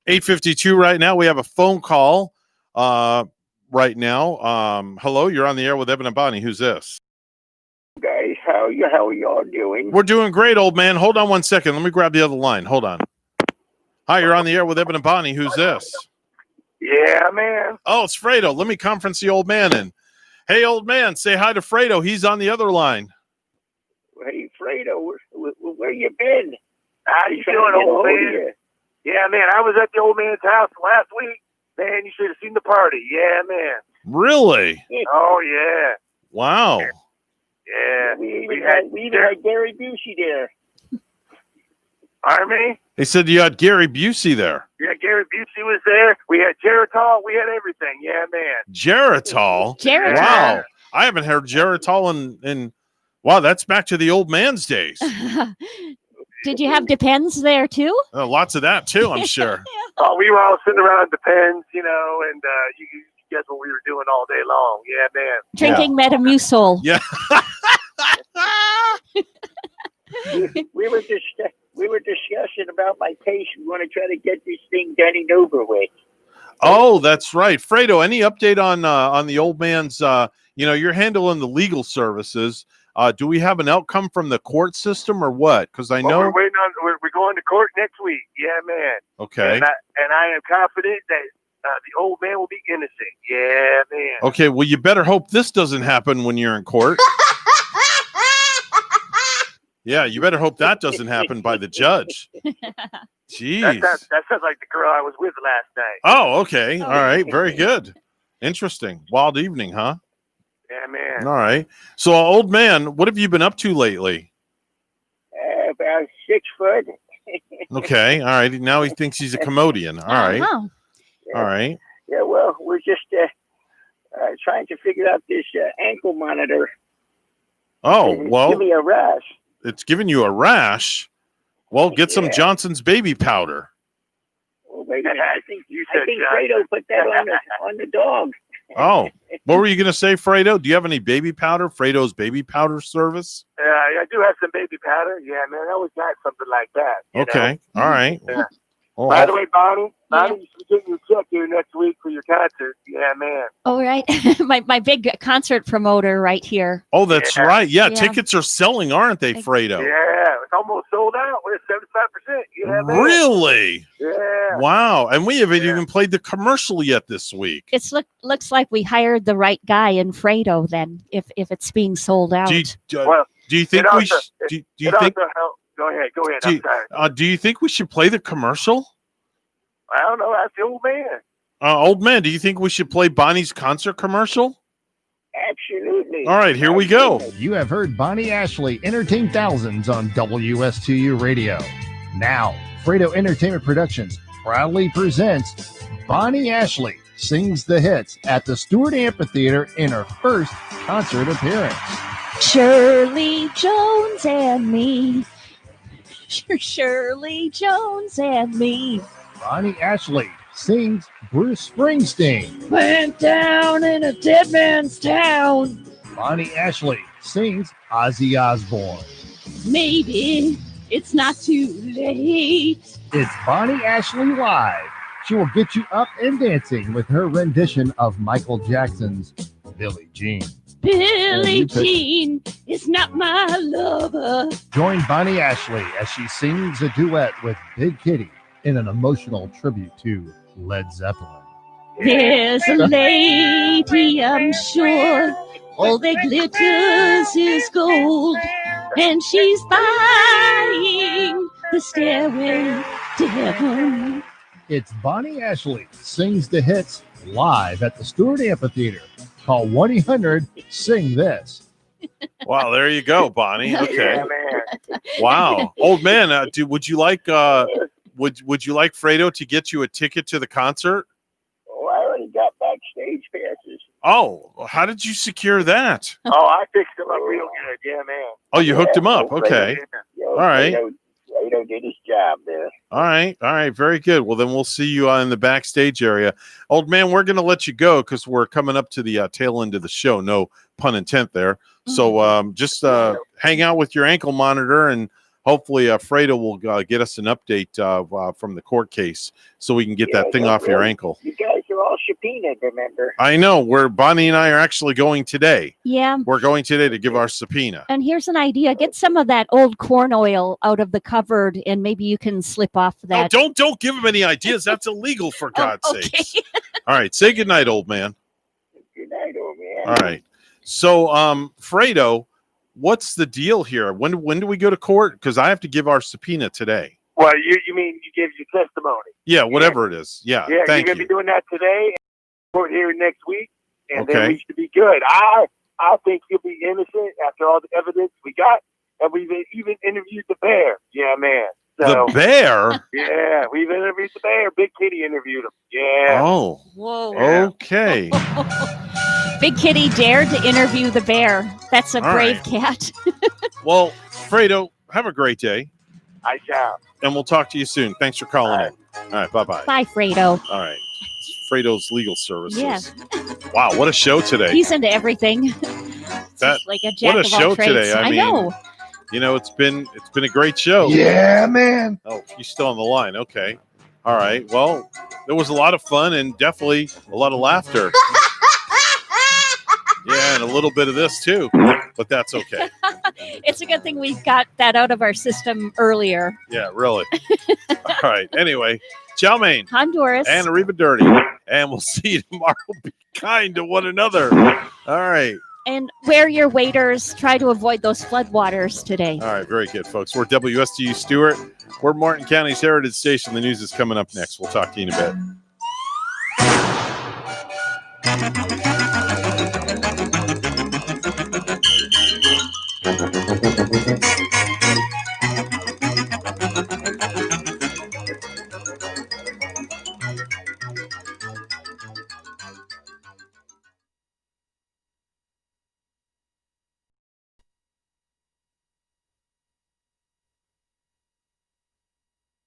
Speaker 5: 8:52 right now. We have a phone call right now. Hello, you're on the air with Evan and Bonnie. Who's this?
Speaker 16: Guys, how are y'all doing?
Speaker 5: We're doing great, old man. Hold on one second. Let me grab the other line. Hold on. Hi, you're on the air with Evan and Bonnie. Who's this?
Speaker 16: Yeah, man.
Speaker 5: Oh, it's Fredo. Let me conference the old man in. Hey, old man, say hi to Fredo. He's on the other line.
Speaker 16: Hey, Fredo, where you been?
Speaker 17: How you doing, old man? Yeah, man, I was at the old man's house last week. Man, you should have seen the party. Yeah, man.
Speaker 5: Really?
Speaker 17: Oh, yeah.
Speaker 5: Wow.
Speaker 16: Yeah. We even had Gary Busey there.
Speaker 17: Pardon me?
Speaker 5: They said you had Gary Busey there.
Speaker 17: Yeah, Gary Busey was there. We had Geritol. We had everything. Yeah, man.
Speaker 5: Geritol?
Speaker 2: Geritol.
Speaker 5: Wow. I haven't heard Geritol in wow, that's back to the old man's days.
Speaker 2: Did you have Depends there too?
Speaker 5: Lots of that too, I'm sure.
Speaker 17: Oh, we were all sitting around Depends, and you guess what we were doing all day long. Yeah, man.
Speaker 2: Drinking Metamucil.
Speaker 5: Yeah.
Speaker 16: we were discussing about my case. We want to try to get this thing done and over with.
Speaker 5: Oh, that's right. Fredo, any update on the old man's you're handling the legal services. Do we have an outcome from the court system or what? Because I know
Speaker 17: we're waiting on. We're going to court next week. Yeah, man.
Speaker 5: Okay.
Speaker 17: And I am confident that the old man will be innocent. Yeah, man.
Speaker 5: Okay. Well, you better hope this doesn't happen when you're in court. Yeah, you better hope that doesn't happen by the judge. Jeez.
Speaker 17: That sounds like the girl I was with last night.
Speaker 5: Oh, okay. All right. Very good. Interesting. Wild evening, huh?
Speaker 17: Yeah, man.
Speaker 5: All right. So, old man, what have you been up to lately?
Speaker 16: About 6 foot.
Speaker 5: Okay. All right. Now he thinks he's a comedian. All right.
Speaker 2: Uh-huh.
Speaker 5: All right.
Speaker 16: Yeah, well, we're just trying to figure out this ankle monitor.
Speaker 5: Oh,
Speaker 16: It's
Speaker 5: well,
Speaker 16: giving me a rash.
Speaker 5: it's giving you a rash. Well, get some Johnson's baby powder.
Speaker 16: Well, wait a minute. I think Fredo put that on the dog.
Speaker 5: Oh, what were you going to say, Fredo? Do you have any baby powder? Fredo's baby powder service?
Speaker 17: I do have some baby powder. Yeah, man. I always got something like that. you
Speaker 5: Okay.
Speaker 17: know?
Speaker 5: All right.
Speaker 17: Yeah.
Speaker 5: Well,
Speaker 17: By the way, Bonnie, you should get your check here next week for your concert. Yeah, man.
Speaker 2: All right. my big concert promoter right here.
Speaker 5: oh, that's right. Yeah,
Speaker 2: Yeah.
Speaker 5: tickets are selling, aren't they, Fredo?
Speaker 17: Yeah, it's almost sold out. We're at 75%. Yeah, man.
Speaker 5: Really?
Speaker 17: Yeah.
Speaker 5: Wow. And we haven't even played the commercial yet this week.
Speaker 2: It's looks like we hired the right guy in Fredo then, if it's being sold out.
Speaker 5: Do you think
Speaker 17: it
Speaker 5: we
Speaker 17: also-
Speaker 5: do you
Speaker 17: it
Speaker 5: think
Speaker 17: also helps. Go ahead.
Speaker 5: do
Speaker 17: I'm
Speaker 5: you,
Speaker 17: sorry.
Speaker 5: do you think we should play the commercial?
Speaker 17: I don't know. That's the old man.
Speaker 5: Old man, do you think we should play Bonnie's concert commercial?
Speaker 16: Absolutely.
Speaker 5: All right, here we go.
Speaker 23: You have heard Bonnie Ashley entertain thousands on WSTU Radio. Now, Fredo Entertainment Productions proudly presents Bonnie Ashley Sings the Hits at the Stewart Amphitheater in her first concert appearance.
Speaker 2: Shirley Jones and me. Shirley Jones and me.
Speaker 23: Bonnie Ashley sings Bruce Springsteen.
Speaker 2: Went down in a dead man's town.
Speaker 23: Bonnie Ashley sings Ozzy Osbourne.
Speaker 2: Maybe it's not too late.
Speaker 23: It's Bonnie Ashley Live. She will get you up and dancing with her rendition of Michael Jackson's Billie Jean.
Speaker 2: Billie Jean is not my lover.
Speaker 23: Join Bonnie Ashley as she sings a duet with Big Kitty in an emotional tribute to Led Zeppelin.
Speaker 2: There's a lady, I'm sure, all that glitters is gold, and she's buying the stairway to heaven.
Speaker 23: It's Bonnie Ashley Sings the Hits live at the Stewart Amphitheater. Call 1-800-SING-THIS.
Speaker 5: Wow, there you go, Bonnie. Okay.
Speaker 16: Yeah, man.
Speaker 5: Wow. Old man, would you like would you like Fredo to get you a ticket to the concert?
Speaker 16: Oh, I already got backstage passes.
Speaker 5: Oh, how did you secure that?
Speaker 17: Oh, I fixed him up real good. Yeah, man.
Speaker 5: Oh, you hooked him up. Okay.
Speaker 16: Yeah,
Speaker 5: All right.
Speaker 16: Fredo go do this job there.
Speaker 5: All right, very good. Well, then we'll see you in the backstage area. Old man, we're going to let you go because we're coming up to the tail end of the show. No pun intended there. So just hang out with your ankle monitor, and hopefully Fredo will get us an update from the court case so we can get that thing off your ankle.
Speaker 16: You guys are all subpoenaed, remember?
Speaker 5: I know. Bonnie and I are actually going today.
Speaker 2: Yeah.
Speaker 5: We're going today to give our subpoena.
Speaker 2: And here's an idea. Get some of that old corn oil out of the cupboard, and maybe you can slip off that.
Speaker 5: No, don't give him any ideas. That's illegal, for God's sakes. All right. Say goodnight, old man.
Speaker 16: Good night, old man.
Speaker 5: All right. So, Fredo, what's the deal here? When do we go to court? Because I have to give our subpoena today.
Speaker 17: Well, you mean you gave your testimony?
Speaker 5: Yeah, whatever it is. Yeah,
Speaker 17: Yeah,
Speaker 5: thank
Speaker 17: you're gonna
Speaker 5: you.
Speaker 17: be doing that today. Court here next week, and
Speaker 5: Okay.
Speaker 17: then we should be good. I think you'll be innocent after all the evidence we got, and we've even interviewed the bear. Yeah, man. So,
Speaker 5: The bear?
Speaker 17: Yeah, we've interviewed the bear. Big Kitty interviewed him. Yeah.
Speaker 5: Oh.
Speaker 2: Whoa.
Speaker 5: Okay.
Speaker 2: Big Kitty dared to interview the bear. That's a
Speaker 5: All
Speaker 2: brave
Speaker 5: right.
Speaker 2: cat.
Speaker 5: Well, Fredo, have a great day,
Speaker 17: I shall.
Speaker 5: and we'll talk to you soon. Thanks for calling in. All right, bye-bye.
Speaker 2: Bye, Fredo.
Speaker 5: All right. Fredo's Legal Services.
Speaker 2: Yeah.
Speaker 5: Wow, what a show today.
Speaker 2: He's into everything.
Speaker 5: That,
Speaker 2: like a jack
Speaker 5: what a
Speaker 2: of all
Speaker 5: show
Speaker 2: trades.
Speaker 5: today. I mean,
Speaker 2: know.
Speaker 5: You know, it's been a great show.
Speaker 22: Yeah, man.
Speaker 5: Oh, he's still on the line. Okay. All right. Well, there was a lot of fun and definitely a lot of laughter. Yeah, and a little bit of this too, but that's okay.
Speaker 2: It's a good thing we got that out of our system earlier.
Speaker 5: Yeah, really. All right. Anyway, ciao, main.
Speaker 2: Honduras.
Speaker 5: And Arriba Dirty. And we'll see you tomorrow. Be kind to one another. All right.
Speaker 2: And wear your waders. Try to avoid those floodwaters today.
Speaker 5: All right. Very good, folks. We're WSTU Stewart. We're Martin County's Heritage Station. The news is coming up next. We'll talk to you in a bit.